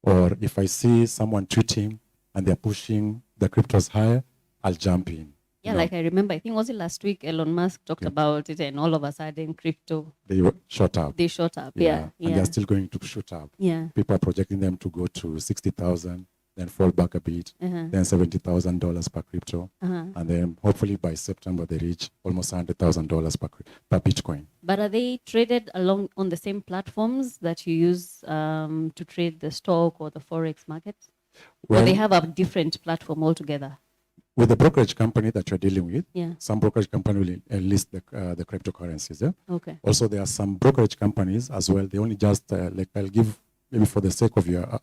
Or if I see someone tweeting and they're pushing the cryptos higher, I'll jump in. Yeah, like I remember, I think was it last week, Elon Musk talked about it, and all of a sudden, crypto. They shot up. They shot up, yeah. And they're still going to shoot up. Yeah. People are projecting them to go to 60,000, then fall back a bit, then $70,000 per crypto. And then hopefully by September, they reach almost $100,000 per Bitcoin. But are they traded along on the same platforms that you use to trade the stock or the Forex market? Well, or they have a different platform altogether? With the brokerage company that you're dealing with, some brokerage company will list the cryptocurrencies. Okay. Also, there are some brokerage companies as well. They only just, like I'll give, maybe for the sake of your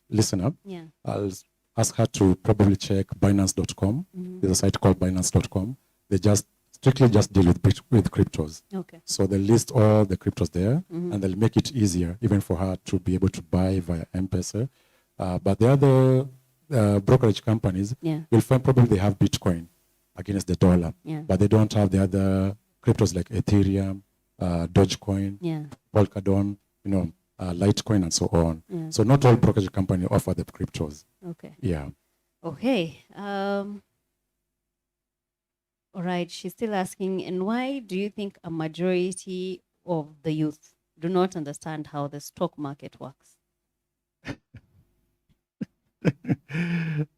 listener, I'll ask her to probably check Binance.com. There's a site called Binance.com. They just strictly just deal with cryptos. Okay. So they list all the cryptos there, and they'll make it easier even for her to be able to buy via M-Pesa. But the other brokerage companies, you'll find probably they have Bitcoin against the dollar, but they don't have the other cryptos like Ethereum, Dogecoin, Polkadot, Litecoin, and so on. So not all brokerage companies offer the cryptos. Okay. Yeah. Okay. All right. She's still asking, and why do you think a majority of the youth do not understand how the stock market works?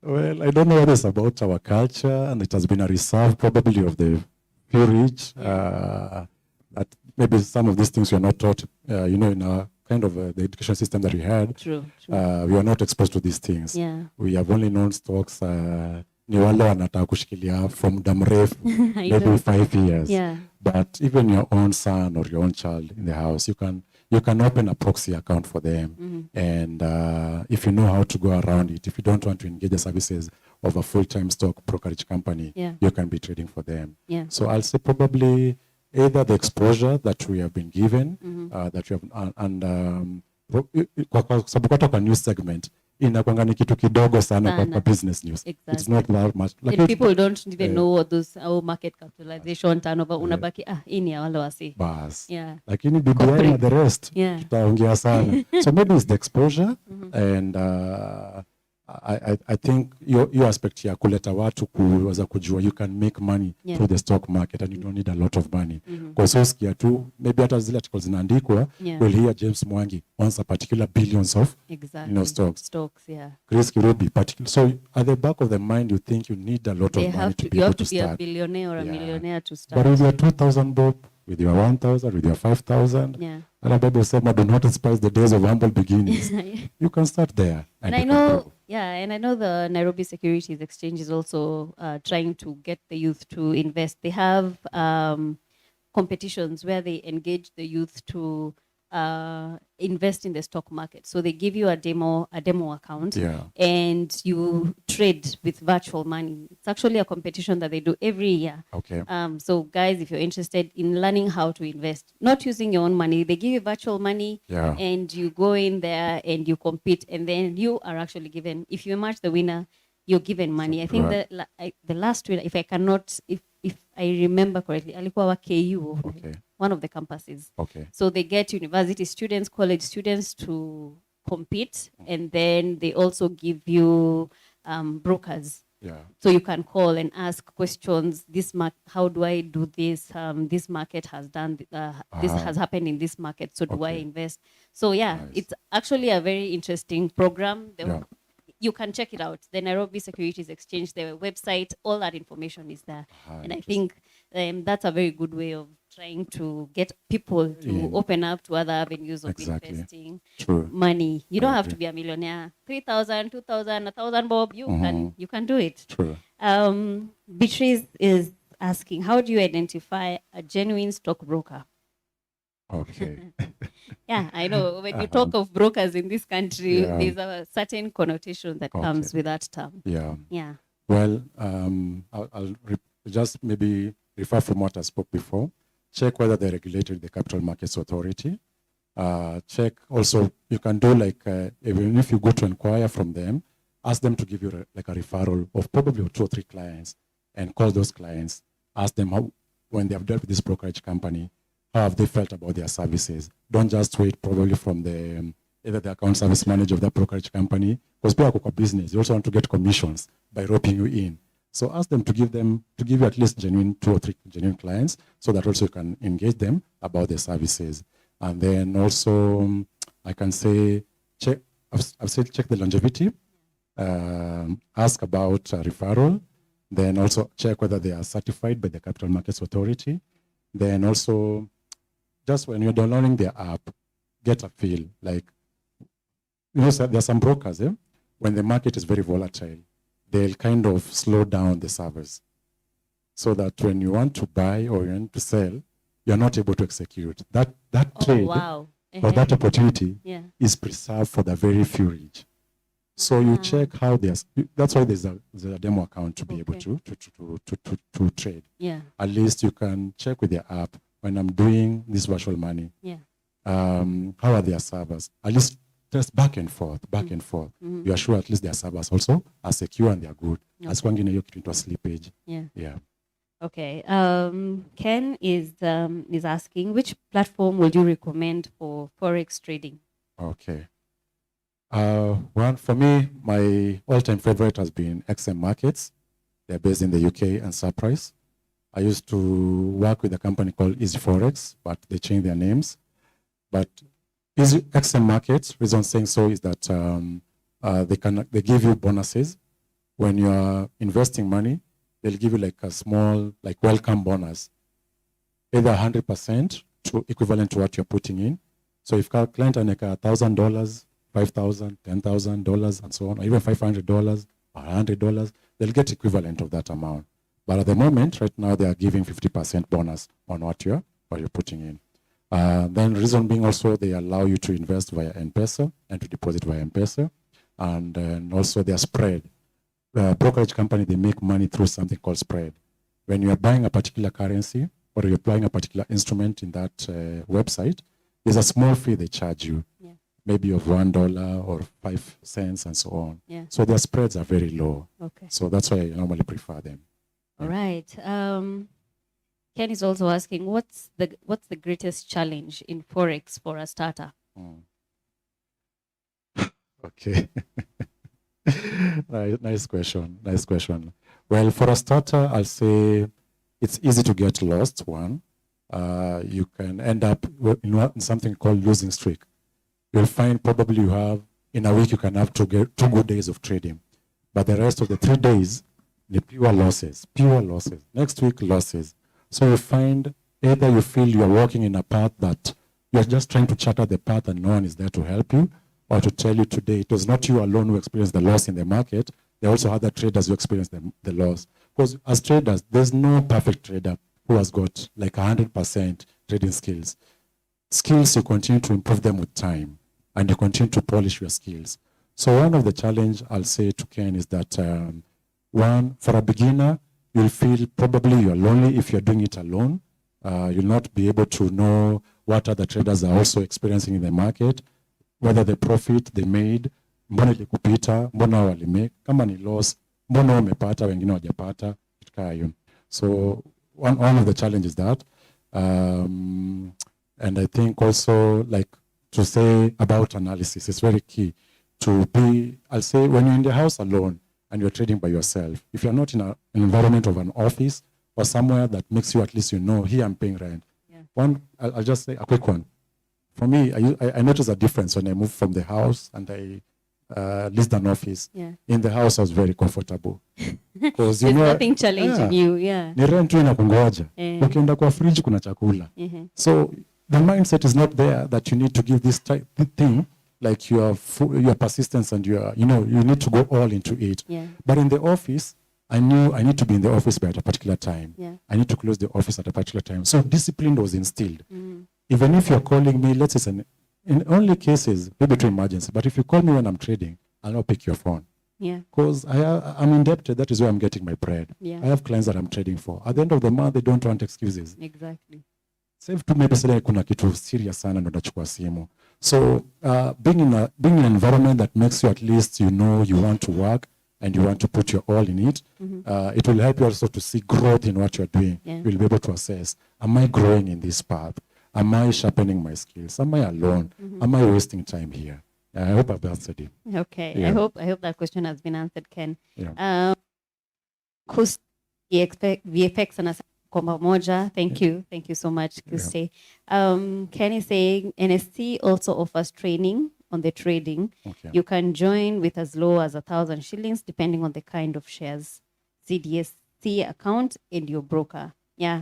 Well, I don't know what it's about our culture, and it has been a reserve probably of the few rich. That maybe some of these things we are not taught, in our kind of the education system that we had. True. We are not exposed to these things. Yeah. We have only known stocks. Ni wale wanataka kushikilia from muda mrefu, maybe 5 years. Yeah. But even your own son or your own child in the house, you can open a proxy account for them. And if you know how to go around it, if you don't want to engage the services of a full-time stock brokerage company, you can be trading for them. So I'll say probably either the exposure that we have been given, that we have, and kwa sababu kwa news segment, inakwanga ni kitu kidogo sana kwa business news. Exactly. It's not that much. Like and people don't even know what those market capitalization, turnover, unabaki ini ya wale wasi. Bas. Yeah. Lakini BBI and the rest, tutaongea sana. So maybe it's the exposure, and I think your aspect ya kuleta watu kuweza kujua you can make money through the stock market and you don't need a lot of money. Kwa so sikia tu, maybe hata zile articles zinaandikwa, we'll hear James Mwangi owns a particular billions of stocks. Chris Kirubi, particular. So at the back of the mind, you think you need a lot of money to be able to start. You have to be a billionaire or a millionaire to start. But with your 2,000 bob, with your 1,000, with your 5,000, and the Bible says, do not despise the days of humble beginnings. You can start there. And I know, and I know the Nairobi Securities Exchange is also trying to get the youth to invest. They have competitions where they engage the youth to invest in the stock market. So they give you a demo account, and you trade with virtual money. It's actually a competition that they do every year. Okay. So guys, if you're interested in learning how to invest, not using your own money, they give you virtual money, and you go in there and you compete, and then you are actually given, if you match the winner, you're given money. I think the last winner, if I remember correctly, alikuwa wa KU, one of the campuses. Okay. So they get university students, college students to compete, and then they also give you brokers. So you can call and ask questions. How do I do this? This market has done. This has happened in this market. So do I invest? So it's actually a very interesting program. You can check it out. The Nairobi Securities Exchange, their website, all that information is there. And I think that's a very good way of trying to get people to open up to other avenues of investing money. You don't have to be a millionaire. 3,000, 2,000, 1,000 bob, you can do it. True. Beatrice is asking, how do you identify a genuine stockbroker? Okay. I know when you talk of brokers in this country, there's a certain connotation that comes with that term. Well, I'll just maybe refer from what I spoke before. Check whether they're regulated the Capital Markets Authority. Check also, you can do like, even if you go to inquire from them, ask them to give you like a referral of probably 2 or 3 clients, and call those clients, ask them how, when they have dealt with this brokerage company, how have they felt about their services. Don't just wait probably from the either the account service manager of that brokerage company, because people are business, you also want to get commissions by roping you in. So ask them to give you at least 2 or 3 genuine clients, so that also you can engage them about their services. And then also, I can say, I've said check the longevity, ask about referral, then also check whether they are certified by the Capital Markets Authority. Then also, just when you're downloading their app, get a feel. Like, there are some brokers, when the market is very volatile, they'll kind of slow down the servers, so that when you want to buy or you want to sell, you're not able to execute. That trade or that opportunity is preserved for the very few rich. So you check how that's why there's a demo account to be able to trade. Yeah. At least you can check with the app when I'm doing this virtual money. Yeah. How are their servers? At least just back and forth. You are sure at least their servers also are secure and they are good. As long as you get into a slippage. Yeah. Yeah. Okay. Ken is asking, which platform would you recommend for forex trading? Okay. One for me, my all-time favorite has been XM Markets. They're based in the UK and Surprise. I used to work with a company called Easy Forex, but they changed their names. But XM Markets, reason saying so is that they give you bonuses when you are investing money. They'll give you like a small welcome bonus, either 100% to equivalent to what you're putting in. So if a client like $1,000, $5,000, $10,000, and so on, or even $500 or $100, they'll get equivalent of that amount. But at the moment, right now, they are giving 50% bonus on what you're putting in. Then reason being also, they allow you to invest via M-Pesa and to deposit via M-Pesa. And also their spread. Brokerage company, they make money through something called spread. When you are buying a particular currency or you're buying a particular instrument in that website, there's a small fee they charge you. Yeah. Maybe of $1 or 5 cents and so on. Yeah. So their spreads are very low. Okay. So that's why I normally prefer them. All right. Ken is also asking, what's the greatest challenge in forex for a starter? Okay. Nice question. Well, for a starter, I'll say it's easy to get lost. One, you can end up in something called losing streak. You'll find probably in a week you can have 2 good days of trading, but the rest of the 3 days, the pure losses. Next week, losses. So you find either you feel you're walking in a path that you're just trying to charter the path and no one is there to help you, or to tell you today it was not you alone who experienced the loss in the market. There are also other traders who experienced the loss. Because as traders, there's no perfect trader who has got like 100% trading skills. Skills, you continue to improve them with time and you continue to polish your skills. So one of the challenge I'll say to Ken is that one, for a beginner, you'll feel probably you're lonely if you're doing it alone. You'll not be able to know what other traders are also experiencing in the market, whether the profit they made, mbona ilikupita, mbona walimake, kama ni loss, mbona wamepata, wengine wajapata, kitakayo. So one of the challenges is that, and I think also like to say about analysis, it's very key to be, I'll say when you're in the house alone and you're trading by yourself, if you're not in an environment of an office or somewhere that makes you at least here I'm paying rent. Yeah. I'll just say a quick one. For me, I noticed a difference when I moved from the house and I leased an office. Yeah. In the house, I was very comfortable. There's nothing challenging you, yeah. Ni rent tu inakungoja. Ukienda kwa fridge kuna chakula. So the mindset is not there that you need to give this thing like your persistence and you need to go all into it. Yeah. But in the office, I knew I need to be in the office by at a particular time. Yeah. I need to close the office at a particular time. So discipline was instilled. Even if you're calling me, let's say in only cases, maybe to emergency, but if you call me when I'm trading, I'll not pick your phone. Yeah. Because I'm indebted, that is where I'm getting my bread. Yeah. I have clients that I'm trading for. At the end of the month, they don't want excuses. Exactly. Save to maybe say kuna kitu serious sana ndo nachukua simu. So being in an environment that makes you at least you want to work and you want to put your all in it, it will help you also to see growth in what you're doing. Yeah. You'll be able to assess, am I growing in this path? Am I sharpening my skills? Am I alone? Am I wasting time here? I hope I've answered it. Okay. Yeah. I hope that question has been answered, Ken. Yeah. KUSTAE VFX anasema kwamba moja. Thank you so much, KUSTAE. Ken is saying NSC also offers training on the trading. Okay. You can join with as low as 1,000 shillings depending on the kind of shares, CDSC account, and your broker. Yeah.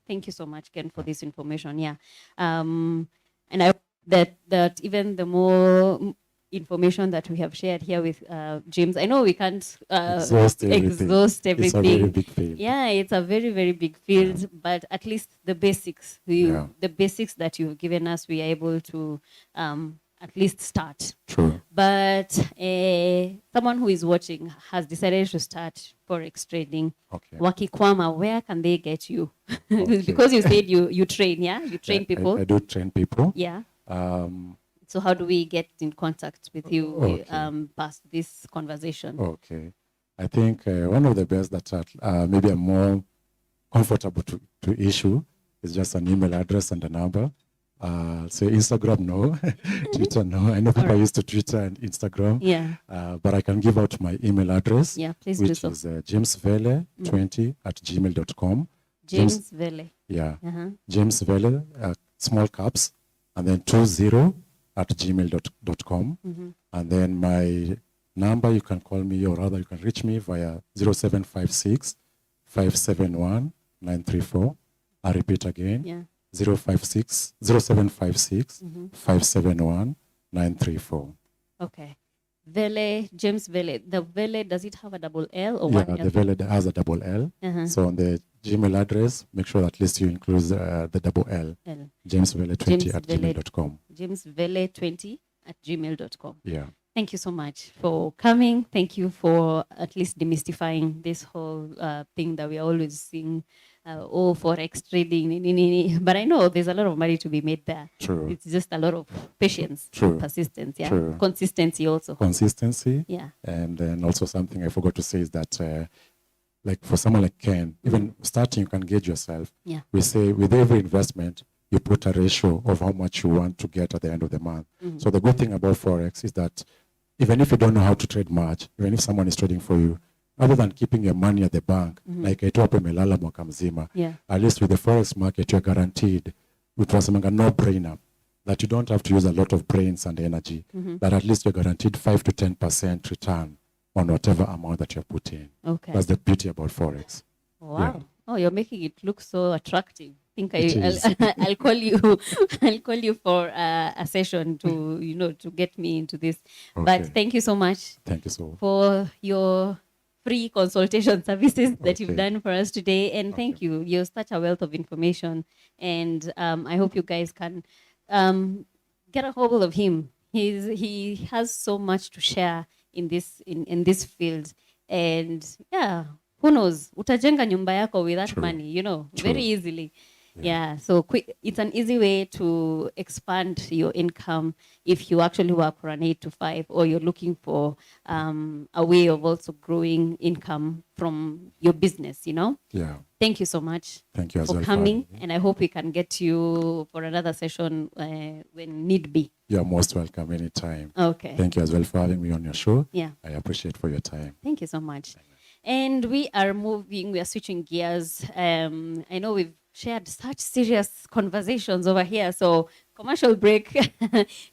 Thank you so much, Ken, for this information. Yeah. And I hope that even the more information that we have shared here with James, I know we can't exhaust everything. It's a very big field. Yeah, it's a very, very big field, but at least the basics, the basics that you've given us, we are able to at least start. True. But someone who is watching has decided to start forex trading. Okay. Wakikwama, where can they get you? Okay. Because you said you train, yeah? You train people? I do train people. Yeah. So how do we get in contact with you past this conversation? Okay. I think one of the best that maybe I'm more comfortable to issue is just an email address and a number. So Instagram, no. Twitter, no. I know people used to Twitter and Instagram. Yeah. But I can give out my email address. Yeah, please do so. Which is jamesvelle20@gmail.com. James Velle. Yeah. James Velle, small caps, and then 20@gmail.com. And then my number, you can call me, or rather you can reach me via 0756 571 934. I repeat again. Yeah. 0756 571 934. Okay. Velle, James Velle. The Velle, does it have a double L or one L? Yeah, the Velle has a double L. So on the Gmail address, make sure at least you include the double L. JamesVelle20@gmail.com. JamesVelle20@gmail.com. Yeah. Thank you so much for coming. Thank you for at least demystifying this whole thing that we are always seeing. Forex trading. But I know there's a lot of money to be made there. True. It's just a lot of patience, persistence, yeah. True. Consistency also. Consistency. Yeah. And then also something I forgot to say is that like for someone like Ken, even starting, you can gauge yourself. Yeah. We say with every investment, you put a ratio of how much you want to get at the end of the month. So the good thing about Forex is that even if you don't know how to trade much, even if someone is trading for you, other than keeping your money at the bank, like I told Melala mwaka mzima, at least with the Forex market, you're guaranteed, it was a no-brainer, that you don't have to use a lot of brains and energy, but at least you're guaranteed 5 to 10% return on whatever amount that you're putting. Okay. That's the beauty about Forex. Wow. Yeah. Oh, you're making it look so attractive. I think I'll call you. I'll call you for a session to to get me into this. Okay. But thank you so much. Thank you so much for your free consultation services that you've done for us today, and thank you. You're such a wealth of information, and I hope you guys can get a hold of him. He has so much to share in this field, and yeah. Who knows? Utajenga nyumba yako with that money, very easily. Yeah. So it's an easy way to expand your income if you actually work for an 8 to 5, or you're looking for a way of also growing income from your business, Yeah. Thank you so much. Thank you as for well coming, and I hope we can get you for another session when need be. You're most welcome anytime. Okay. Thank you as well for having me on your show. Yeah. I appreciate for your time. Thank you so much. And we are switching gears. I know we've shared such serious conversations over here. So commercial break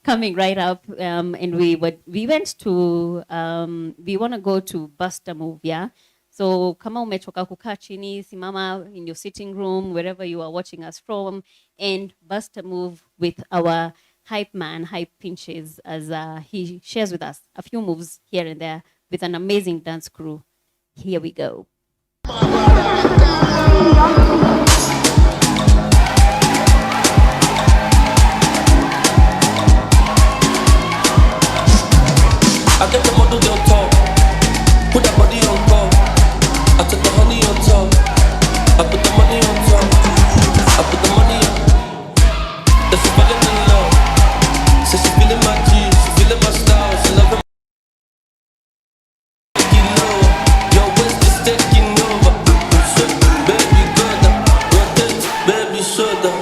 coming right up. And we went to, we want to go to Bust a Move, yeah? So kama umechoka kukaa chini, simama in your sitting room, wherever you are watching us from, and Bust a Move with our hype man, Hype Pinches, as he shares with us a few moves here and there with an amazing dance crew. Here we go. I get the model on top, put that body on top. I took the honey on top, I put the money on top, I put the money on. That she falling in love, so she feeling my G, she feeling my style, she loving.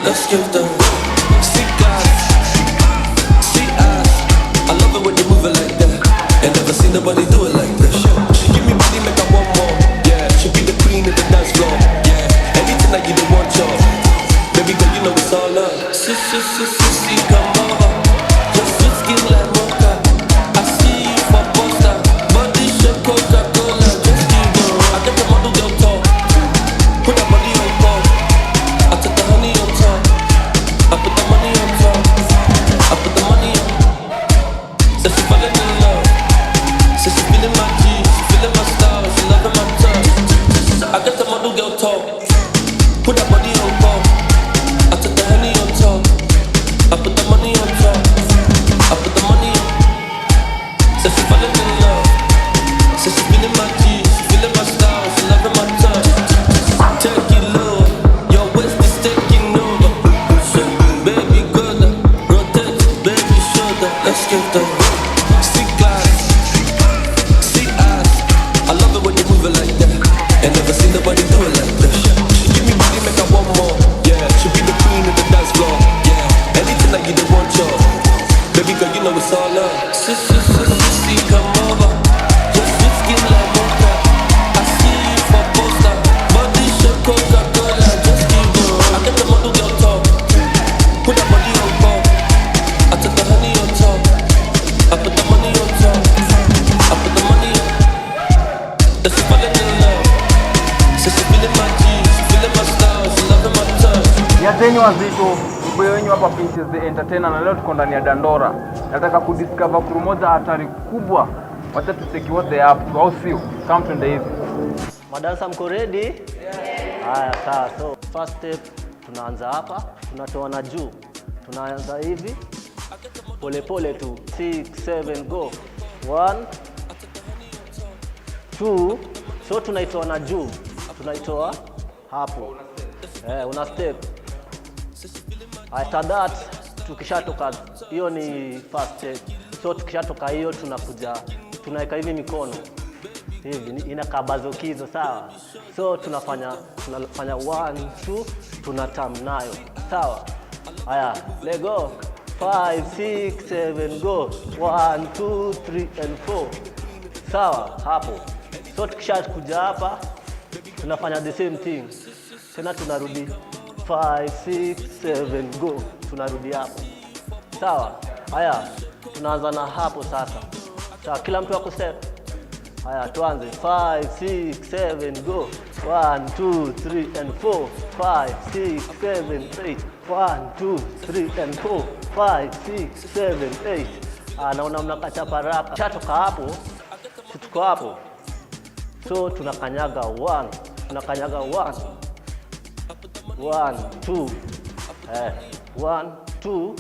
Let's give them sick eyes, see eyes. I love it when you move it like that. Ain't never seen nobody do it like that. She give me body, make I want more. Yeah, she be the queen of the dance floor. Yeah, anything that you don't want, y'all. Baby girl, you know it's all up. See, come over. Your sweet skin like mocha. I see you for poster. Body shape Coca-Cola. Just keep going. I get the model girl talk. Put that body on top. I took the honey on top. I put the money on top. I put the money on. Said she falling in love. Said she feeling my G. She feeling my style. She loving my touch. I got the model girl talk. Put that body on top. I took the honey on top. I put the money on top. I put the Said she falling in love. Said she feeling my G, she feeling my style, she loving my touch. Take it low, your waist is taking over. Baby good, rotate, baby shoulder. Let's get the stick glass, stick ass. I love it when you move it like that. Ain't never seen nobody do it like that. She give me body, make I want more. Yeah, she be the queen of the dance floor. Yeah, anything that you don't want, yo. Baby girl, you know it's all love. Sissy, come over. Your sweet skin like mocha. I see you for poster. Body shape Coca-Cola. Just give her. I get the model girl top. Put that body on top. I took the honey on top. I put the money on top. I put the money on. That she falling in love. Says she feeling my G, she feeling my style, she loving my touch. Yateni wazito, mbuyo wenyu hapa Princess the Entertainer, na leo tuko ndani ya Dandora. Nataka kudiscover crew moja hatari kubwa. Wacha tucheki what they up to. Au sio? Come to hivi. Madansa mko ready? Yeah. Haya sawa. So first step tunaanza hapa, tunatoa na juu. Tunaanza hivi. Pole pole tu. 6 7 go. 1 2. So tunaitoa na juu. Tunaitoa hapo. Una step. After that tukishatoka hiyo ni first step. So tukishatoka hiyo tunaweka hivi mikono. Hivi inakaa bazokizo sawa. So tunafanya 1 2 tunatam nayo. Sawa? Haya, let's go. 5 6 7 go. 1 2 3 and 4. Sawa hapo. So tukishakuja hapa tunafanya the same thing. Tena tunarudi 5 6 7 go. Tunarudi hapo. Sawa? Haya, tunaanza na hapo sasa. Sawa, kila mtu ako step. Haya, tuanze 5 6 7 go. 1 2 3 and 4. 5 6 7 8. 1 2 3 and 4. 5 6 7 8. Naona mnakata paraka. Chatoka hapo. Tuko hapo. So tunakanyaga 1. Tunakanyaga 1 1 2. 1 2.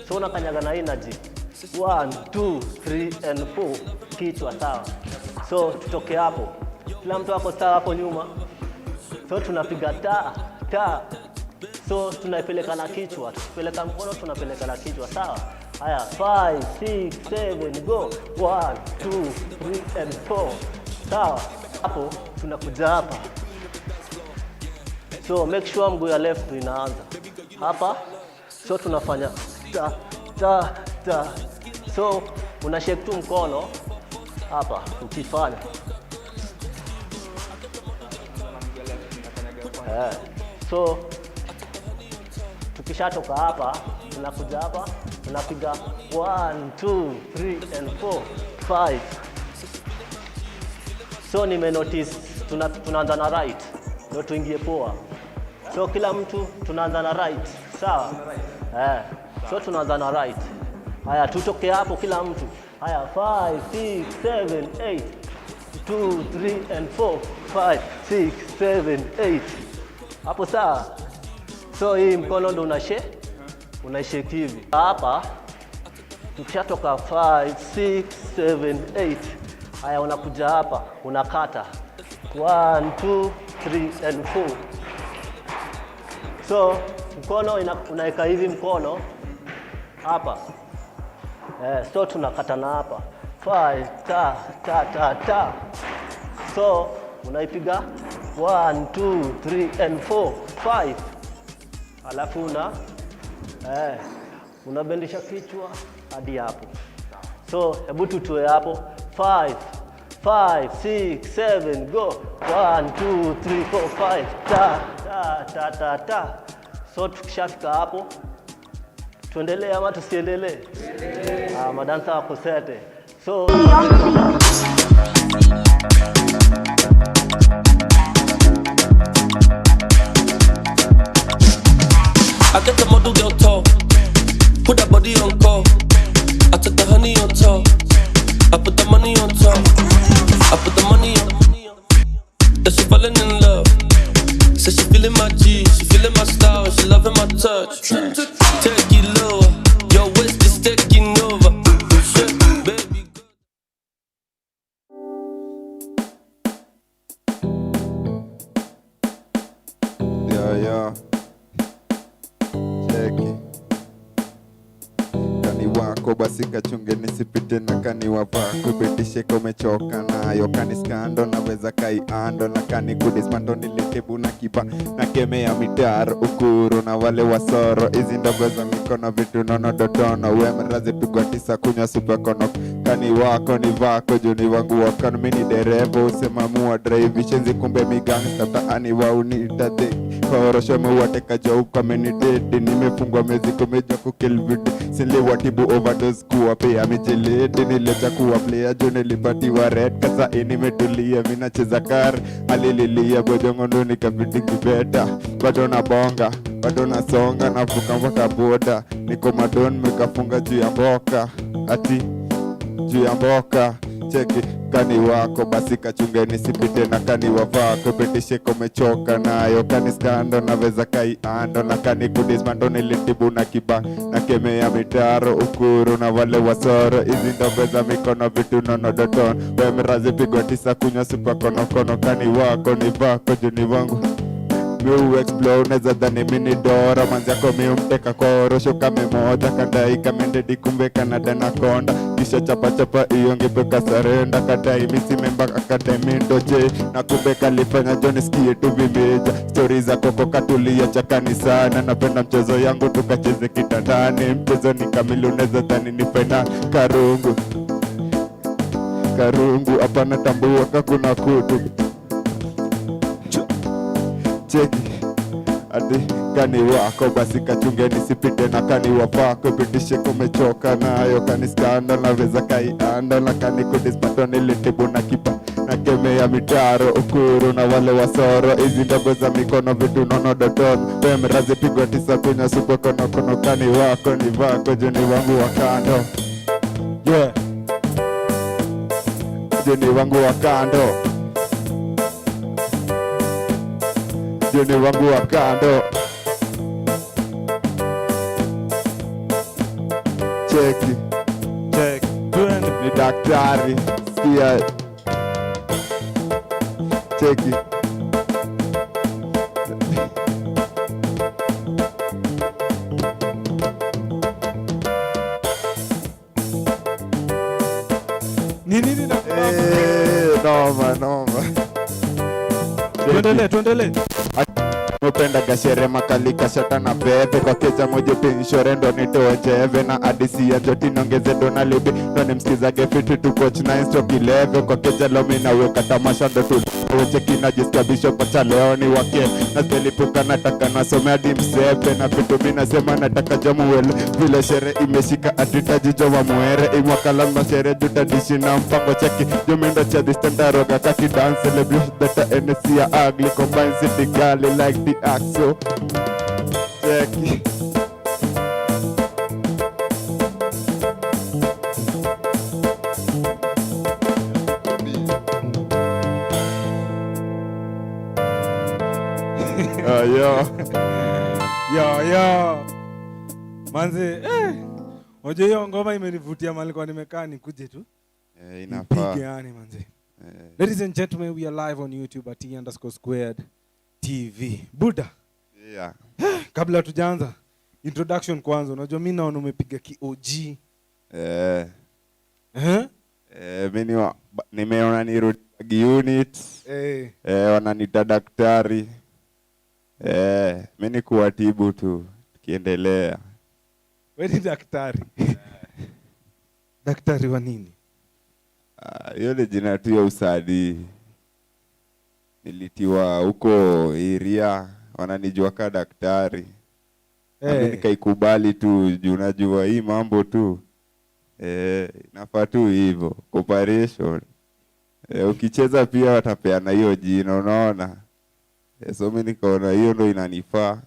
So unakanyaga na energy. 1 2 3 and 4. Kichwa sawa. So tutoke hapo. Kila mtu hapo sawa hapo nyuma. So tunapiga ta. So tunaipeleka na kichwa. Tukipeleka mkono tunapeleka na kichwa sawa. Haya 5 6 7 go. 1 2 3 and 4. Sawa. Hapo tunakuja hapa. So make sure mguu ya left inaanza hapa. So tunafanya ta. So una shake tu mkono hapa ukifanya. So tukishatoka hapa tunakuja hapa tunapiga 1 2 3 and 4 5. So nimenotice tunaanza na right ndio tuingie poa. So kila mtu tunaanza na right. Sawa? So tunaanza na right. Haya tutoke hapo kila mtu. Haya 5 6 7 8 2 3 and 4 5 6 7 8. Hapo sawa? So hii mkono ndo unashake hivi. Hapa tukishatoka 5 6 7 8. Haya unakuja hapa unakata 1 2 3 and 4. So mkono unaweka hivi mkono hapa. So tunakata na hapa 5 ta. So unaipiga 1 2 3 and 4 5. Alafu unabendisha kichwa hadi hapo. So hebu tutoe hapo 5 5 6 7 go. 1 2 3 4 5 ta. So tukishafika hapo tuendelee ama tusiendelee? Madansa wako sete. So I get the model girl talk. Put that body on call. I took the honey on top. I put the money on top. I put the money on. That she falling in love. Says she feeling my G, she feeling my style, she loving my touch. Take it lower, your waist is taking over. wako basi kachunge nisipite na kani wapako British umechoka nayo kani skando naweza kaiando na kani kudismando nilitibu na kiba na kemea mitaro ukuru na wale wasoro hizi ndogo za mikono vitu nono dodono wemerazi tugotisa kunywa supa kono kani wako ni vako juni wangu wakano mini dereva usema muwa drive shenzi kumbe migangsta taani waunitade Korosho mwateka jau kameni dedi nimefungwa mezi kumeja kukilvidi Sili watibu overdose kuwa pia mijilidi nileja kuwa player jo nilipatiwa red kasa ini metulia mina cheza kar alililia bojongo ndo nikabidi kibeta bado na bonga bado na songa navuka mpaka boda niko madon mekafunga juu ya mboka ati juu ya mboka cheki kani wako basi kachunge nisipite na kani wavako British umechoka nayo kani skando naweza kaiando na kani kudismando nilitibu na kiba na kemea mitaro ukuru na wale wasoro hizi ndogo za mikono vitu nono doton wemerazi pigwa tisa kunywa supa kono kani wako ni vako juni wangu Miu explode neza dhani mini dora manzi yako miumteka kwa orosho kame moja Kandai kamendedi kumbe kanada na konda Kisha chapa iyo ngepeka sarenda Kadai misi memba akadai mindoje Na kumbe kalifanya joni skie tu vimeja Stories za koko katulia chakani sana Napenda mchezo yangu tukacheze kitandani Mchezo ni kamilu neza dhani nipenda Karungu hapa natambua kakuna kutu Cheki adi kani wako basi kachunge nisipite na kani wafako British kumechoka nayo kani skanda naweza kaianda na kani kudispato nilitibu na kipa na kemea mitaro ukuru na wale wasoro hizi ndogo za mikono vitu nono doton wemerazi pigwa tisa kunya supo kono kani wako ni vako juni wangu wakando yeah juni wangu wakando Juni wangu wa kando Cheki ni daktari Sikia Cheki Nini na noma Tuendele Mupenda gashere makali kashata na bebe Kwa keja moja pinshore ndo nitoa jeve Na adisi ya joti nongeze dona libi Ndo nimsikiza gefiti tu coach 9 stroke 11 Kwa keja lomi na weka tamasha ndo tu Cheki na jisikia bisho pacha leo ni wake Na zelipuka nataka nasome hadi msepe Na vitu mina sema nataka jamuwele Vile shere imeshika atitaji joma muere Imwakalama shere juta dishi na mpango cheki Jumindo cha distanta roga kaki dance Celebration data NSC ya ugly Combine city gali like the axo Cheki Yo manze Oje hiyo ngoma imenivutia mahali kwa nimekaa nikuje tu inafaa Mpige yani manze Ladies and gentlemen, we are live on YouTube at T_squared TV Buddha yeah. Kabla tujaanza introduction kwanza unajua mimi naona umepiga ki OG mimi nimeona ni unit wananiita daktari mimi ni kuwatibu tu tukiendelea wewe ni daktari daktari wa nini hiyo ni jina tu ya usadi nilitiwa huko area wananijua kama daktari mimi nikaikubali tu juu unajua hii mambo tu inafaa tu hivyo cooperation ukicheza pia watapeana hiyo jina unaona so mimi nikaona hiyo ndo inanifaa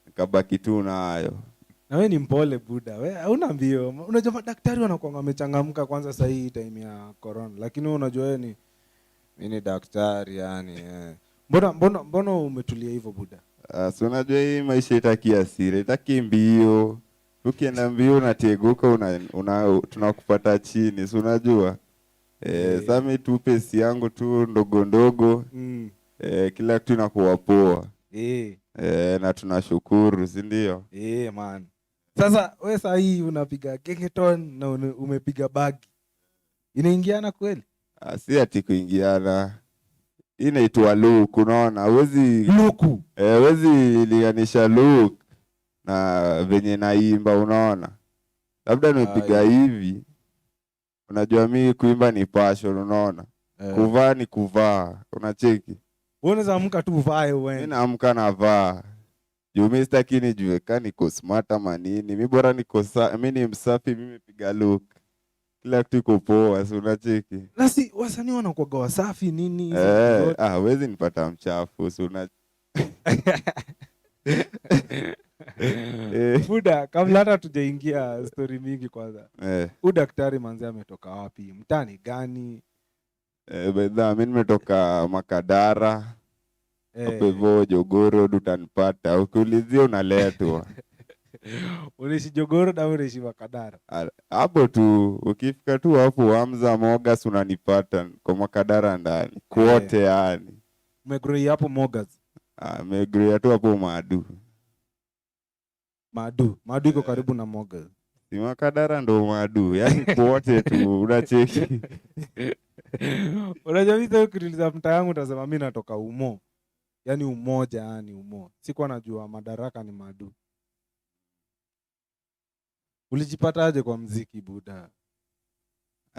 nikabaki tu nayo na wewe ni mpole Buddha wewe hauna mbio unajua madaktari wanakuwa wamechangamka kwanza saa hii time ya corona lakini unajua wewe ni mimi ni daktari yani mbona umetulia hivyo Buddha so unajua hii maisha itaki asiri itaki mbio ukienda mbio unateguka tunakupata chini so unajua sami tu pesi yangu tu ndogo kila kitu inakuwa poa na tunashukuru si ndio man Sasa wewe saa hii unapiga gengeton na umepiga bagi. Inaingiana kweli? Si ati kuingiana. Hii inaitwa look, unaona? Huwezi lianisha look na venye naimba, unaona? Labda nimepiga hivi. Unajua mimi kuimba ni passion, unaona? Kuvaa ni kuvaa, unacheki? Unaweza amka tu uvae wewe. Mimi naamka na vaa. Juu mimi sitaki nijue kama niko smart ama nini. Mimi bora niko mimi ni msafi, mimi piga look. Kila kitu iko poa, si unacheki? Nasi wasanii wanakuwa wasafi nini? Huwezi nipata mchafu, si una Buda, kabla hata tujaingia story mingi kwanza. Huyu daktari manzi ametoka wapi? Mtani gani? Bedha, mimi nimetoka Makadara. Hapo hivyo Jogoro utanipata. Ukiulizia unaletwa. Unaishi Jogoro na unaishi Makadara? Hapo tu, ukifika tu hapo Hamza Mogas unanipata kwa Makadara ndani. Kwote yani. Umegrow hapo Mogas? Umegrow tu hapo Madu. Madu iko karibu na Mogas. Si Makadara ndo Madu, yani kwote tu unacheki. Unajua mimi ukiniuliza mtaa yangu utasema mimi natoka Umo. Yaani umoja, yani Umo. Sikuwa najua Madaraka ni Madu. Ulijipata aje kwa mziki Buda?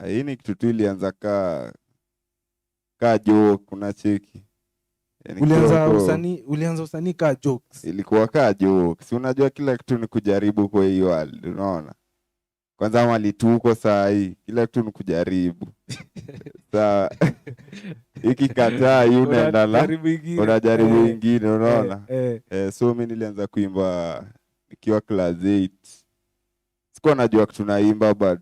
Hii ni kitu tu ilianza ka joke, unacheki. Ulianza usanii ka jokes? Ilikuwa ka jokes. Si unajua kila kitu ni kujaribu kwa hiyo world, unaona? Kwanza mali tuko saa hii, kila kitu ni kujaribu. Saa hiki kataa hii unaenda unajaribu ingine, unaona? So mimi nilianza kuimba nikiwa class 8. Sikuwa najua kitu naimba, but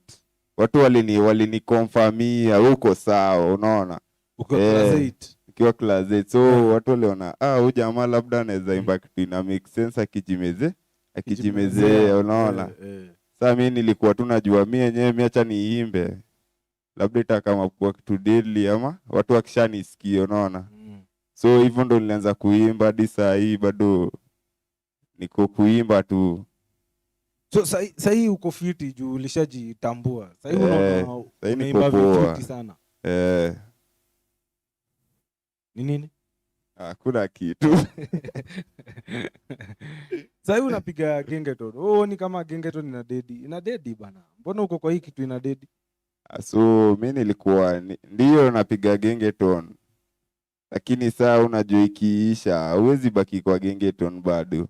watu walinikonfirmia huko sawa, unaona? Uko class 8? Nikiwa class 8. So watu waliona huyu jamaa labda anaweza imba kitu ina make sense akijimezea, unaona? Sasa mimi nilikuwa tu najua mimi yenyewe acha niimbe. Labda itakama kwa kitu deadly ama watu wakishanisikia, unaona? So hivyo ndo nilianza kuimba hadi saa hii bado niko kuimba tu. So sasa hii uko fiti juu ulishajitambua. Sasa hii unaimba fiti sana. Ni nini? Hakuna kitu. Sasa hii unapiga gengeton. Ni kama gengeton ina dedi bana. Mbona uko kwa hii kitu ina dedi? So mimi nilikuwa ndio napiga gengeton. Lakini saa unajua ikiisha huwezi baki kwa gengeton bado.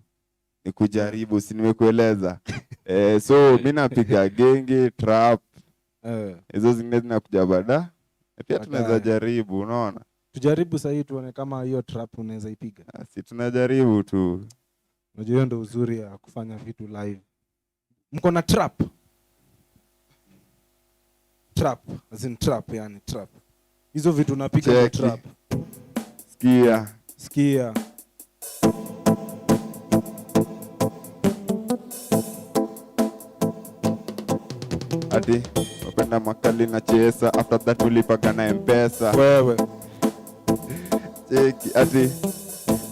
Ni kujaribu, si nimekueleza. So mimi napiga genge, trap. Hizo zingine zinakuja baada. Pia tunaweza jaribu, unaona? Tujaribu sasa hii tuone kama hiyo trap unaweza ipiga. Si tunajaribu tu. Unajua hiyo ndio uzuri ya kufanya vitu live. Mko na trap? Trap, as in trap, yani trap. Hizo vitu unapiga kwa trap. Sikia. Ati wapenda makali na chesa, after that ulipaga na M-Pesa. Wewe cheki ati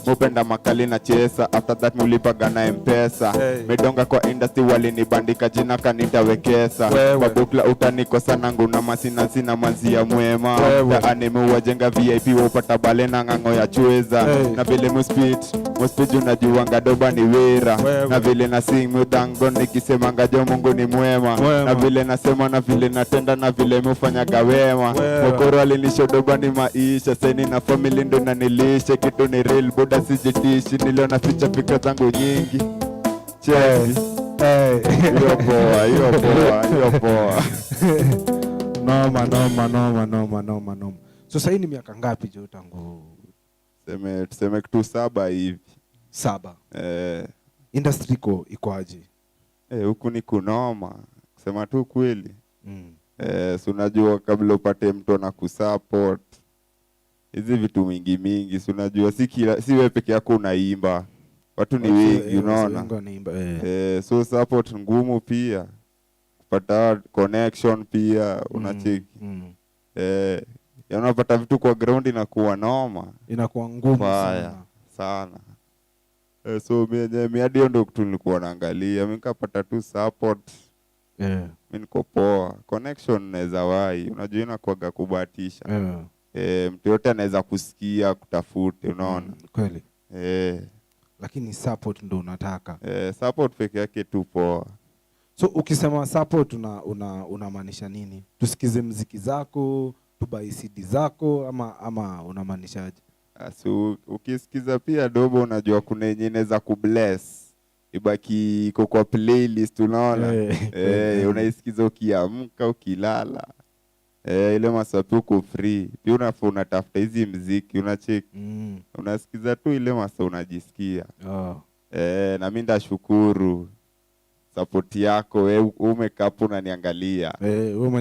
mupenda makali na chesa, after that ulipaga na M-Pesa. Medonga kwa industry walinibandika jina kanitawekesa. Kwa bukla utanikosa nangu na masina sina manzia mwema. Ya anime wajenga VIP wapata bale na ngango ya chweza. Na vile muspit unajuanga doba ni wera. Na vile na sing mutango nikisema ngajo Mungu ni mwema. Na vile nasema na vile natenda na vile mufanyaga wema. Mokoro alinisho doba ni maisha, seni na family ndo nanilishe. Kitu ni real buda sijitishi, niliona ficha fikra zangu nyingi. Chezi hiyo poa. Noma. So sasa hii ni miaka ngapi je tangu? Tuseme kitu 7 hivi. 7? Industry iko aje? Huku ni kunoma. Kusema tu kweli. So unajua kabla upate mtu anakusupport hizi vitu mingi, si unajua si wewe peke yako unaimba. Watu ni wengi, unaona? So support ngumu pia. Kupata connection pia unacheki. Unapata vitu kwa ground inakuwa noma. Inakuwa ngumu sana. So mimi hadi ndo kitu nilikuwa naangalia, mimi nikapata tu support. Mimi niko poa. Connection naweza wahi, unajua inakuwaga kubahatisha. Mtu yote anaweza kusikia, kutafute, unaona? Kweli. Lakini support ndo unataka. Support peke yake tu poa. So ukisema support unamaanisha nini? Tusikize muziki zako, tubai CD zako ama unamaanishaje? So ukisikiza pia dobo, unajua kuna yenye inaweza kubless. Ibaki iko kwa playlist, unaona? Unaisikiza ukiamka, ukilala. Ile masapi uko free. Pia unatafuta hizi muziki, unacheck. Unasikiza tu ile masa unajisikia. Na mimi ndashukuru support yako, wewe umekaa hapo unaniangalia.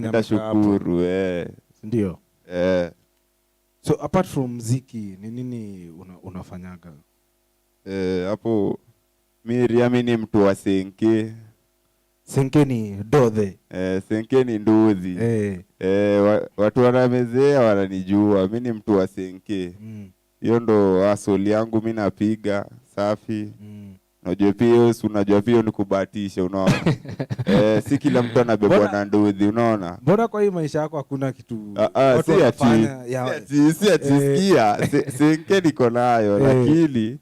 Ndashukuru, ndio. So apart from muziki, ni nini unafanyaga? Hapo mimi ni mtu wa senke. Senke ni dodhe. Senke ni nduzi. Watu wanamezea wananijua, mimi ni mtu wa senke. Hiyo ndo asoli yangu, mimi napiga safi. Unajua pia ni kubahatisha, unaona? Si kila mtu anabebwa na nduthi, unaona? Bora kwa hii maisha yako hakuna kitu si ati sikia, senke niko nayo, lakini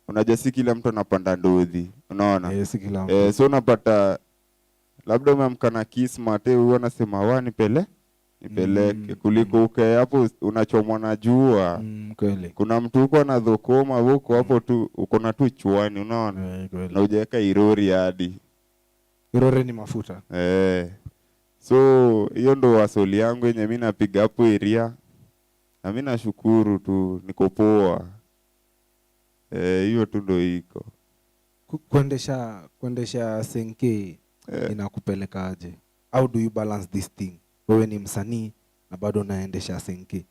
unajua si kila mtu anapanda nduthi, unaona? Si kila mtu. So unapata labda umeamka na kismat, wewe unasema nipeleke kuliko ukae hapo unachomwa na jua. Kweli. Kuna mtu uko na dhokoma huko hapo tu, uko na tu chwani, unaona? Na hujaweka irori hadi. Irori ni mafuta. So hiyo ndo wasoli yangu yenye mimi napiga hapo area. Na mimi nashukuru tu, niko poa. Hiyo tu ndo iko. Kuendesha senke inakupeleka aje? How do you balance this thing? Wewe ni msanii na bado unaendesha senke.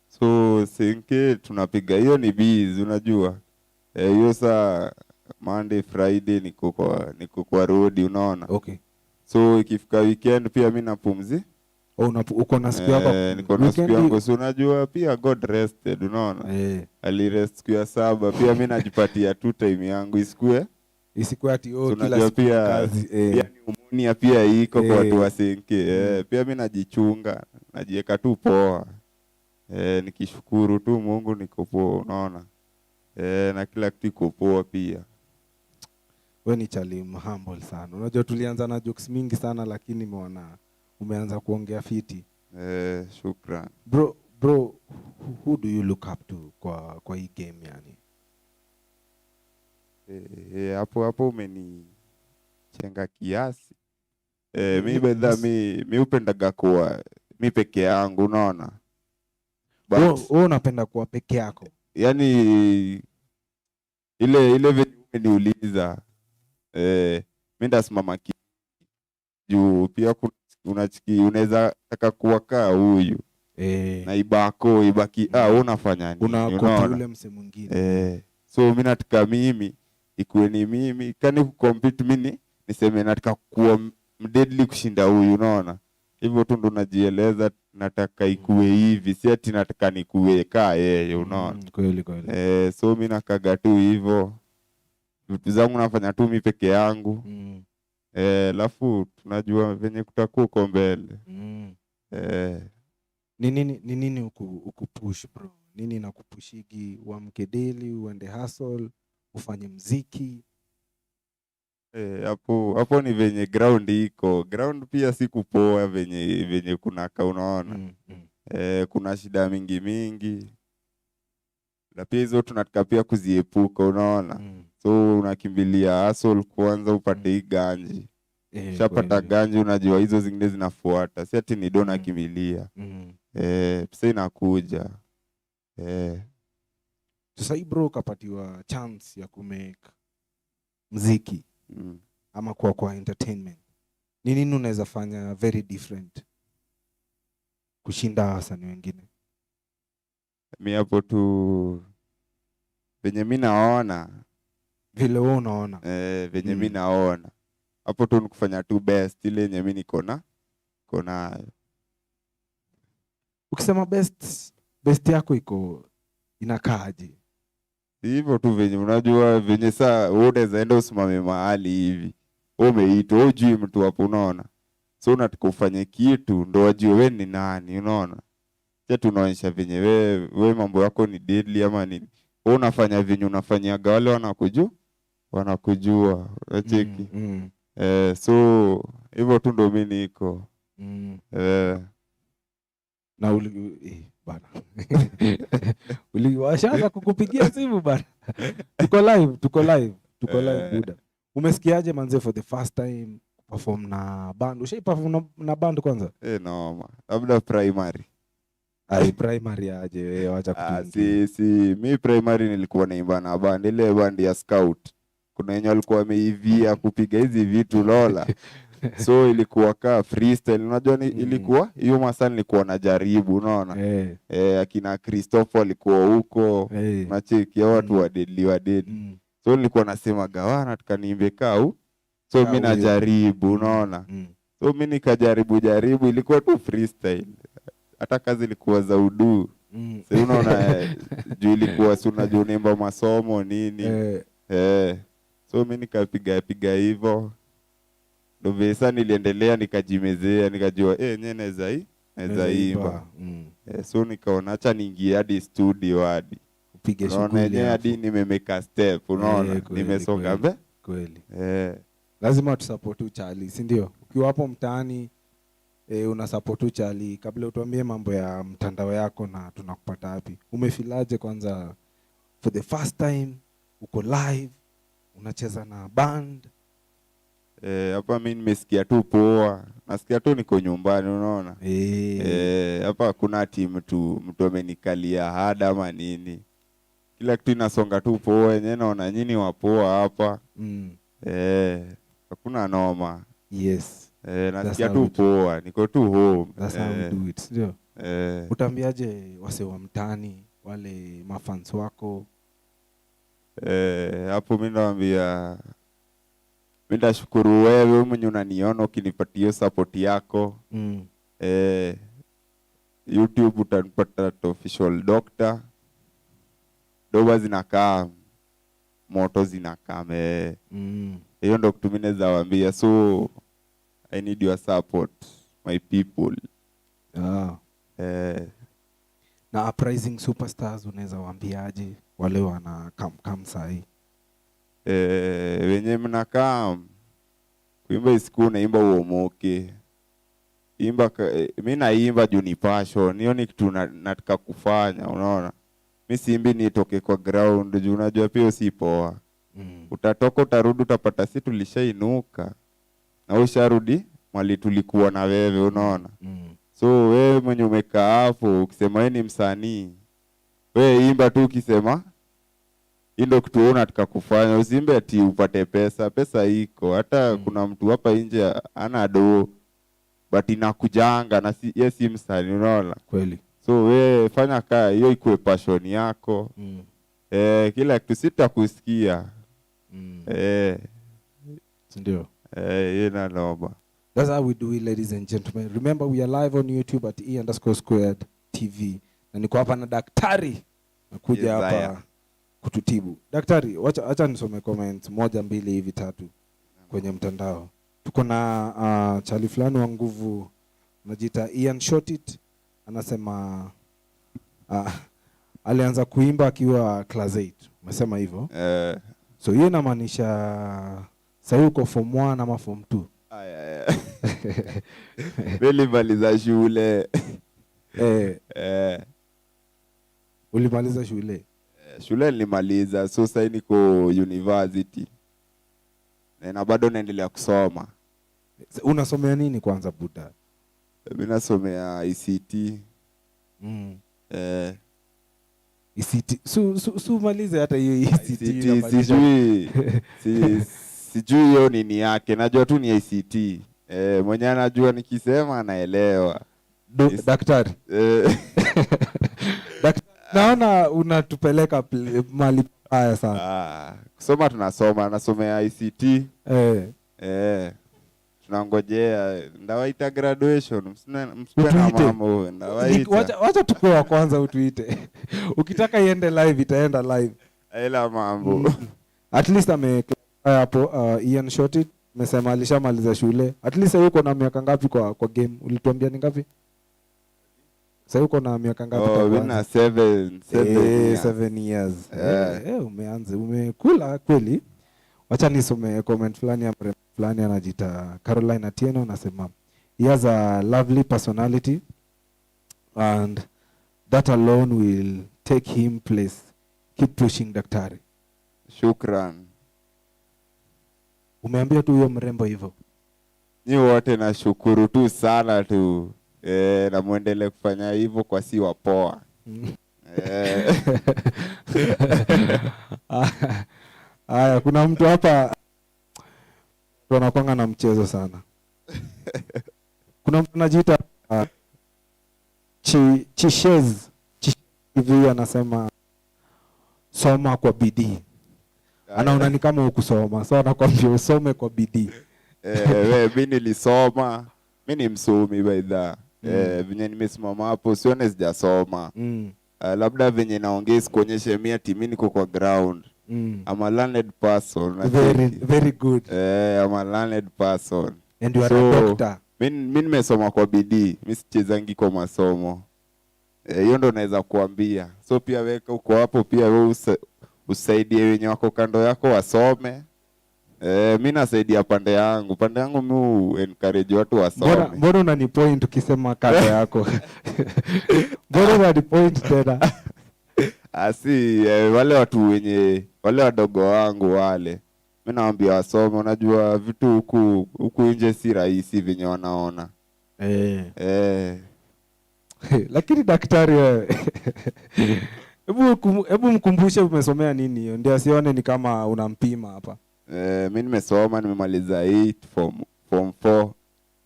So senke tunapiga, hiyo ni busy, unajua? Hiyo saa Monday, Friday niko kwa road, unaona? So ikifika weekend pia mimi napumzi. Uko na siku yako? Niko na siku yangu, so unajua pia God rested, unaona? Alirest siku ya 7, pia mimi najipatia tu time yangu isikue ati kila siku kazi. Pia umunia pia iko kwa watu wa senke. Pia mimi najichunga, najiweka tu poa. Nikishukuru tu Mungu niko poa, unaona? Na kila kitu iko poa pia. Wewe ni chali humble sana. Unajua tulianza na jokes mingi sana, lakini nimeona umeanza kuongea fiti. Shukran. Bro, who do you look up to kwa hii game yani? Hapo umenichenga kiasi. Mimi upendaga kuwa mimi peke yangu, unaona? Wewe unapenda kuwa peke yako? Yaani ile video umeniuliza, mimi ndasimama juu pia unaweza taka kuwa kaa huyu. Na ibaki unafanya nini? Unakopi ule mse mwingine. So mimi nataka mimi ikuwe ni mimi, kani kucompete mimi niseme nataka kuwa mdeadly kushinda huyu, unaona? Hivyo tu ndo najieleza, nataka ikuwe hivi, si ati nataka nikuwe kaa yeye, unaona? Kweli. So mimi nakaga tu hivyo. Vitu zangu nafanya tu mimi peke yangu. Alafu tunajua venye kutakuwa uko mbele. Ni nini ukupush bro? Nini nakupushigi uamke daily, uende hustle, ufanye muziki? Hapo ni venye ground iko. Ground pia si kupoa venye kunaka, unaona? Kuna shida mingi. Na pia hizo tunataka pia kuziepuka, unaona? So unakimbilia hustle kwanza upate hii ganji. Shapata ganji, unajua hizo zingine zinafuata. Si ati ni dona kimbilia. Pesa inakuja. Sasa hii bro kapatiwa chance ya kumake muziki ama kwa entertainment. Ni nini unaweza fanya very different kushinda wasanii wengine? Mimi hapo tu venye mimi naona, vile wewe unaona. Venye mimi naona. Hapo tu ni kufanya tu best ile yenye mimi niko nayo. Ukisema best yako inakaaje? Hivyo tu venye unajua venye saa wote zaenda usimame mahali hivi. Umeitwa hujui mtu hapo unaona. So unataka ufanye kitu ndo wajue wewe ni nani unaona. Sasa tunaonyesha venye wewe mambo yako ni deadly ama nini. Wewe unafanya venye unafanyaga wale wanakujua. Unacheki. So hivyo tu ndo mimi niko. Na bana. Uliwashaanza kukupigia simu bana. Tuko live buda. Umesikiaje manze for the first time perform na band? Ushai perform na band kwanza? No, labda primary. Primary aje wewe acha kutuingia. Mi primary nilikuwa naimba na band ile band ya scout. Kuna wenye walikuwa wameivia kupiga hizi vitu lola. So ilikuwa ka freestyle. Unajua ilikuwa hiyo masaa nilikuwa najaribu unaona. Akina Christopher alikuwa huko. Nacheki watu wa deadly. So nilikuwa nasema gawana tukaniimbe kau. So mimi najaribu unaona. So mimi nikajaribu ilikuwa tu freestyle. Hata kazi ilikuwa za udu. Sasa unaona juu ilikuwa si unajua unaimba masomo nini. So mimi nikapiga hivyo. Ndio vesa niliendelea nikajimezea nikajua nyenye naweza imba. So nikaona acha niingie hadi studio hadi upige shughuli hadi nimemeka step unaona nimesonga mbele kweli. Lazima tusupport Charlie, si ndio? Ukiwa hapo mtaani una support Charlie. Kabla utuambie mambo ya mtandao yako na tunakupata wapi. Umefilaje kwanza for the first time uko live unacheza na band? Hapa mimi nimesikia tu poa. Nasikia tu niko nyumbani unaona. Hapa kuna team tu mtu amenikalia hada ama nini. Kila kitu inasonga tu poa yenyewe naona nyinyi wapoa hapa. Hakuna noma. Yes. Nasikia tu poa, niko tu home. That's how we do it. Ndio. Utaambiaje wase wa mtaani wale mafans wako? Hapo mimi naambia mimi nashukuru wewe mwenye unaniona ukinipatia support yako. YouTube utanipata official doctor. Doba zinakaa moto zinakaa hiyo ndo kitu mimi naweza waambia. So I need your support my people. Na uprising superstars unaweza waambiaje wale wana come sahi? Wenye mnakaa kuimba isiku naimba uomoke. Imba mimi naimba juu ni passion. Hiyo ni kitu nataka kufanya unaona. Mimi siimbi nitoke kwa ground juu unajua pia si poa. Utatoka utarudi utapata si tulishainuka. Na usharudi mali tulikuwa na wewe unaona. So wewe mwenye umekaa hapo ukisema wewe ni msanii. Wewe imba tu ukisema ndio kitu unataka kufanya. Usimbe ati upate pesa. Pesa iko. Hata kuna mtu hapa nje ana do but inakujanga na si msanii unaona. Kweli. So wewe fanya kaa hiyo ikuwe passion yako. Kila kitu sitakusikia. Ndio. Ina noma. That's how we do it, ladies and gentlemen. Remember we are live on YouTube at E_squared TV. Na niko hapa na daktari. Nakuja hapa kututibu. Daktari, acha nisome comments 1 2 hivi 3 kwenye mtandao. Tuko na Charlie fulani wa nguvu anajiita Ian Shotit anasema alianza kuimba akiwa class 8. Umesema hivyo? So hiyo inamaanisha sasa uko form 1 ama form 2? Nilimaliza shule. Ulimaliza shule? Shule nilimaliza. So sasa niko university. Na bado naendelea kusoma. Unasomea nini kwanza buda? Mimi nasomea ICT. ICT. Malize hata hiyo ICT. Sijui hiyo nini yake. Najua tu ni ICT. Mwenye anajua nikisema anaelewa. Daktari. Naona unatupeleka mali haya sana. Kusoma tunasoma, nasomea ICT. Tunangojea ndawaita graduation. Msipe na mambo ndawaita. Wacha tukue wa kwanza utuite. Ukitaka iende live itaenda live. Ila mambo. At least hapo Ian Shorty mesema alishamaliza shule. At least yuko na miaka ngapi kwa game? Ulituambia ni ngapi? Sasa yuko na miaka ngapi? Wina 7 years. Umeanza umekula kweli. Wacha nisome comment fulani ya mrembo fulani anajiita Caroline Atieno, anasema he has a lovely personality and that alone will take him place. Keep pushing daktari. Shukran. Umeambia tu huyo mrembo hivyo? Ni wote na shukuru tu sana tu. Na muendelee kufanya hivyo kwa si wapoa. Aya, kuna mtu hapa tunakwanga na mchezo sana. Kuna mtu anajiita Chishez TV, anasema soma kwa bidii. Anaona ni kama ukusoma, so anakuambia usome kwa bidii. Mimi nilisoma, mimi ni msomi baidha. Venye nimesimama hapo sione sijasoma. Labda venye naongea sikuonyeshe mimi ati mimi niko kwa ground. I'm a learned person. Very good. I'm a learned person. And you are a doctor. Mimi nimesoma kwa bidii, mimi sichezangi kwa masomo. Hiyo ndo naweza kuambia. So pia weka uko hapo pia wewe usaidie wenye wako kando yako wasome. Mimi nasaidia pande yangu. Pande yangu mimi encourage watu wasome. Mbona unani point ukisema kando yako? Mbona unani point tena? Asi wale watu wenye wale wadogo wangu wale. Mimi naambia wasome, unajua vitu huku nje si rahisi venye wanaona. Lakini daktari wewe. Hebu mkumbushe umesomea nini hiyo? Ndio asione ni kama unampima hapa. Mimi nimesoma, nimemaliza 8 form 4.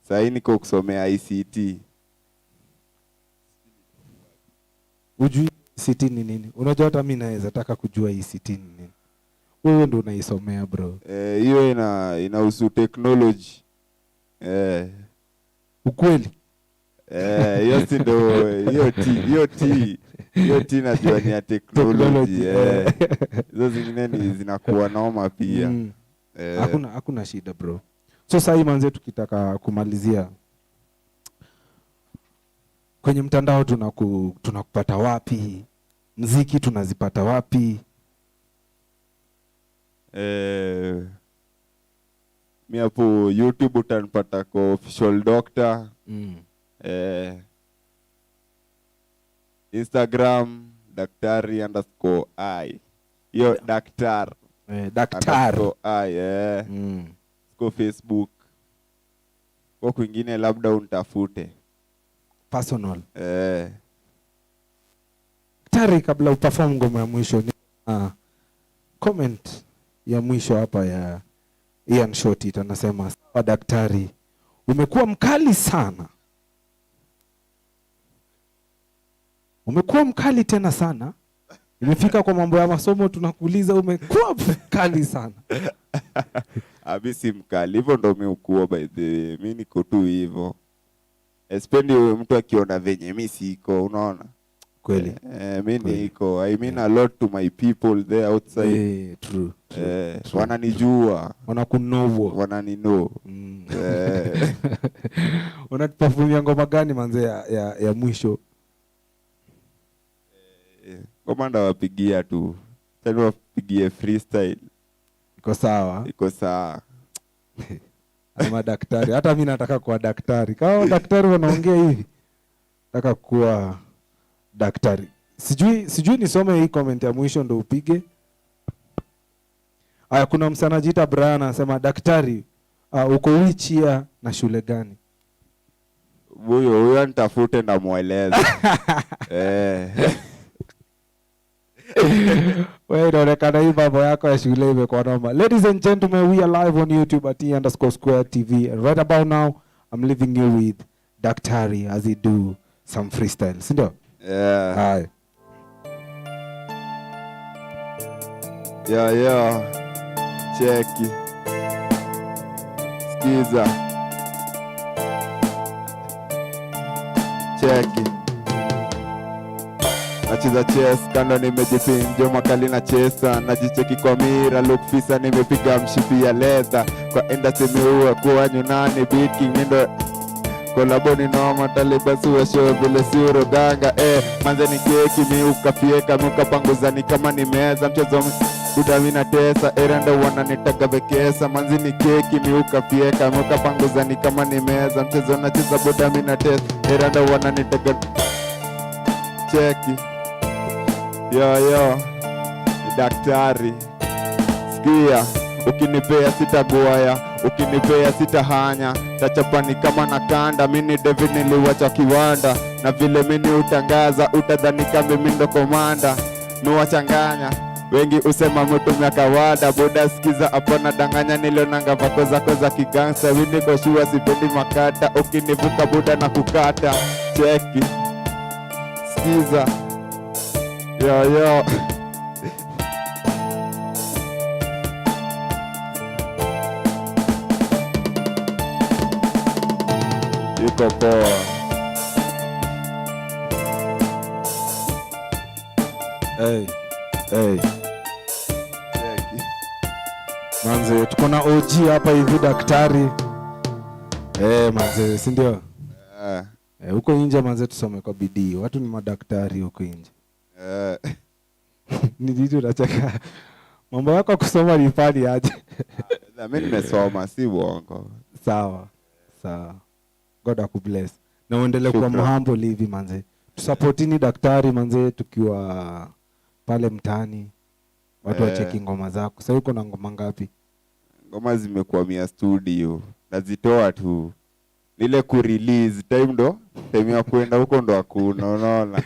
Sasa niko kusomea ICT. Ujui ICT ni nini? Unajua hata mimi naweza taka kujua ICT ni nini. Wewe ndio unaisomea bro. Hiyo inahusu technology. Ukweli? Hiyo si ndo hiyo T najua ni ya technology. Hizo zingine ni zinakuwa noma pia. Hakuna shida bro. So sasa hii manze tukitaka kumalizia, kwenye mtandao tunakupata wapi? Muziki tunazipata wapi? Mi hapo YouTube utanipata kwa official doctor. Instagram daktari_I. Hiyo daktar. Daktar. Kwa Facebook. Kwa kwingine labda untafute. Personal. Daktari, kabla uperform ngoma ya mwisho ni comment ya mwisho hapa ya Ian Shorty anasema, sawa daktari, umekuwa mkali sana. Umekuwa mkali tena sana. Imefika kwa mambo ya masomo tunakuuliza umekuwa mkali sana. Abisi mkali, hivyo ndo mimi ukuwa by the way. Mimi niko tu hivyo. Espendi mtu akiona venye mimi siko, unaona? Kweli. Mimi niko. I mean a lot to my people there outside. True. Wananijua. Wanakunovo. Wananino. Unatupafumia ngoma gani manze ya mwisho? Komanda wapigia tu. Tena wapigie freestyle. Iko sawa? Iko sawa. Ama daktari. Hata mimi nataka kuwa daktari. Kama daktari wanaongea hivi, nataka kuwa daktari. Sijui nisome hii comment ya mwisho ndo upige. Aya, kuna msana anajiita Brian anasema, daktari, uko which year na shule gani? Huyo nitafute na mueleza. Wewe inaonekana hii mambo yako ya shule imekuwa noma. Ladies and gentlemen, we are live on YouTube at T_Square TV. And right about now, I'm leaving you with Daktari as he do some freestyle. Sindio? Yeah. Yeah. Cheki. Skiza. Cheki. nacheza chess kando nimejipinjo makali na chesa, najicheki kwa mira look fisa nimepiga mshipi ya leather, kwa industry miua kuwa nyunani beat king mindo kolaboni noma talibasuwa show vile siuro ganga manze ni keki miuka fieka miuka panguzani kama ni meza mchezo Budamina tesa erenda wananitaka vekesa, manzi ni keki miuka fieka miuka panguzani kama ni meza mchezo nacheza budamina tesa erenda wananitaka cheki yo ni daktari sikia ukinipea sitaguaya ukinipea sitahanya tachapani kama nakanda mini David niliwacha kiwanda na vile mini utangaza utadhani kama mimi ndo komanda nuwachanganya wengi usema mtu miakawada boda sikiza hapana danganya nilionanga vako zako za kigangsta wini koshua sipendi makata ukinivuka boda na kukata cheki sikiza yo iko poa. Hey. Manze, tuko na OG hapa hivi daktari. Manze, si ndio? Huko nje manze tusome kwa bidii. Watu ni madaktari huko nje. Ni jitu unacheka. Mambo yako kusoma ni fani aje. Mimi nimesoma si uongo. Sawa. God akubless. Na uendelee kuwa humble hivi manze. Tusupportini daktari manze tukiwa pale mtaani. Watu wacheki ngoma zako. Sasa uko na ngoma ngapi? Ngoma zimekuwa mia studio. Nazitoa tu. Nile ku-release time ya kwenda huko ndo hakuna unaona.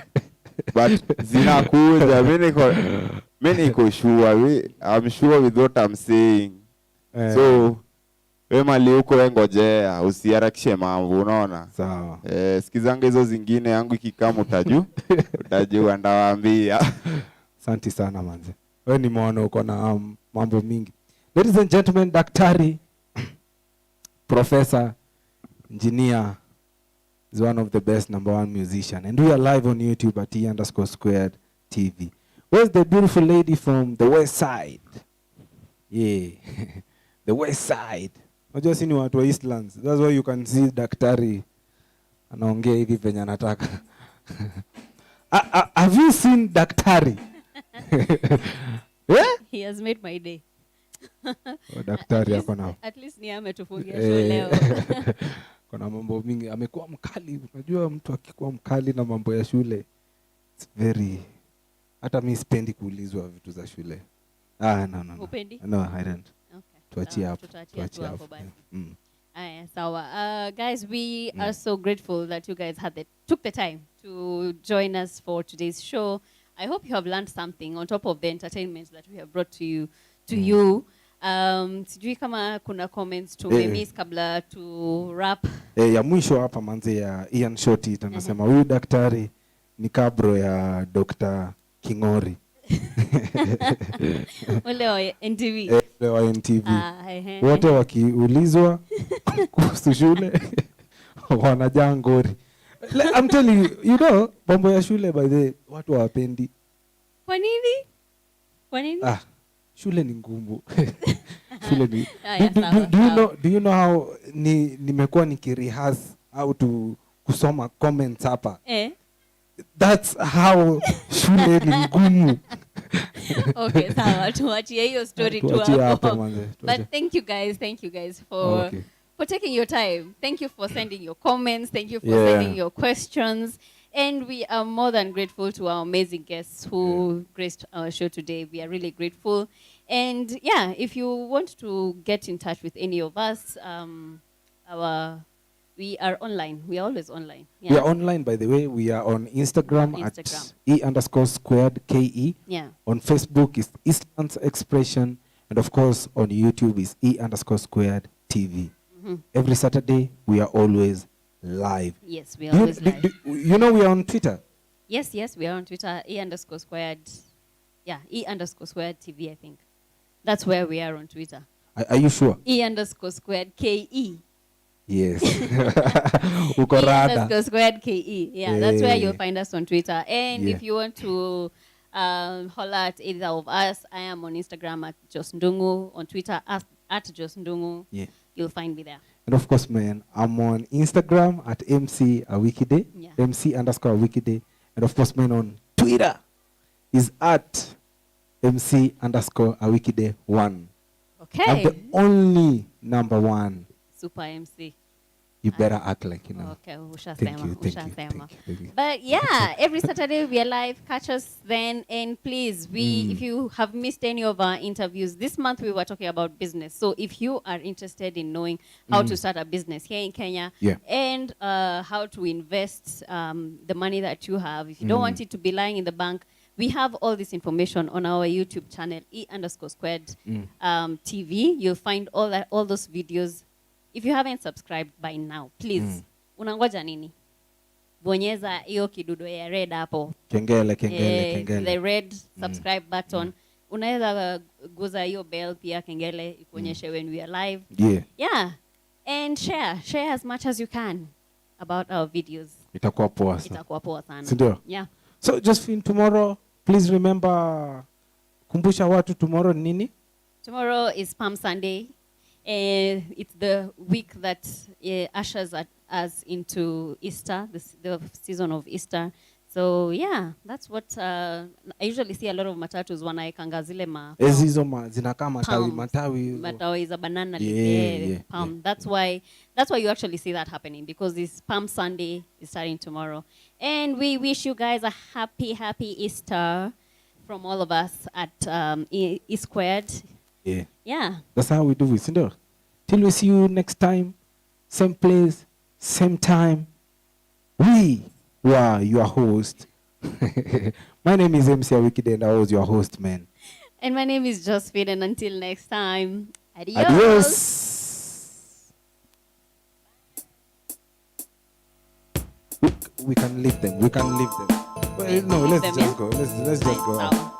But zinakuja mimi niko sure. I'm sure with what I'm saying. So wewe mali huko ngojea usiharakishe mambo unaona. Sawa. Sikizanga hizo zingine yangu ikikama utajua ndawaambia. Asante sana manze. Wewe ni mwana uko na mambo mingi. Ladies and gentlemen, daktari, professor, engineer is one of the best #1 musician. And we are live on YouTube at E_squared TV. Where's the beautiful lady from the west side? Yeah, the west side. Unajua si ni watu wa Eastlands. That's why you can see daktari anaongea hivi venye anataka. Have you seen daktari? Yeah? He has made my day. Daktari yako na. At least ni ametufungia show leo. Kuna mambo mingi amekuwa mkali. Unajua mtu akikuwa mkali na mambo ya shule. It's very hata mimi sipendi kuulizwa vitu za shule. No. Upendi? No, I don't. Okay. Tuachie hapo. So, guys, we are so grateful that you guys took the time to join us for today's show. I hope you have learned something on top of the entertainment that we have brought to you. Sijui kama kuna comments miss kabla to wrap. Ya mwisho hapa manze ya Ian Shoti tunasema huyu daktari ni kabro ya Dr. Kingori. Wale wa NTV. Wale wa NTV. Wote wakiulizwa kuhusu shule wanajaa ngori. I'm telling you know, mambo ya shule by the watu hawapendi. Kwa nini? Shule ni ngumu. Shule ni. Do you know how nimekuwa nikirehearse how to kusoma comments hapa? That's how shule ni ngumu. Okay, sawa. Tuachie hiyo story tu hapo. But thank you guys for taking your time. Thank you for sending your comments. Thank you for sending your questions. And we are more than grateful to our amazing guests who graced our show today. We are really grateful. And if you want to get in touch with any of us, we are online. We are always online. Yeah. We are online, by the way. We are on Instagram at E_squared KE. Yeah. On Facebook is Eastlands Expression. And of course, on YouTube is E_squared TV. Every Saturday, we are always live. Yes, we are always live. You know we are on Twitter? Yes, we are on Twitter, E_squared. Yeah, E_squared TV, I think. That's where we are on Twitter. Are you sure? E_squared KE. Yes. Uko rada. _squared KE. Yeah, that's where you'll find us on Twitter. And if you want to holler at either of us, I am on Instagram at Josndungu, on Twitter at Josndungu. Yeah. You'll find me there. And of course, man, I'm on Instagram at MC_Awikide, MC_Awikide. And of course, man, on Twitter is at MC_Awikide1. Okay. I'm the only number one. Super MC. You better act like you know. Okay, Thank you. But yeah, every Saturday we are live. Catch us then, and please, if you have missed any of our interviews this month, we were talking about business. So if you are interested in knowing how to start a business here in Kenya, and how to invest the money that you have, if you don't want it to be lying in the bank, we have all this information on our YouTube channel, E_squared TV. You'll find all those videos. If you haven't subscribed by now, please, unangoja nini? Bonyeza hiyo kidudo ya red hapo. Kengele. The red subscribe button. Unaweza guza hiyo bell pia kengele ikuonyeshe when we are live. Yeah. And share as much as you can about our videos. Itakuwa poa sana. Sindio? Yeah. So Josephine, tomorrow, please remember, kumbusha watu tomorrow nini? Tomorrow is Palm Sunday. It's the week that ushers us into Easter, the season of Easter. So yeah, that's what I usually see a lot of matatus wanaekanga zile zinakaa matawi za banana palm. That's why you actually see that happening, because this Palm Sunday is starting tomorrow. And we wish you guys a happy Easter from all of us at E_squared. Yeah. That's how we do it. Till we see you next time, same place, same time. We were your host. My name is MC_Awikide and I was your host, man. And my name is Josephine, and until next time, adios. Adios. We can leave them. Well, no, let's just go. Let's just go.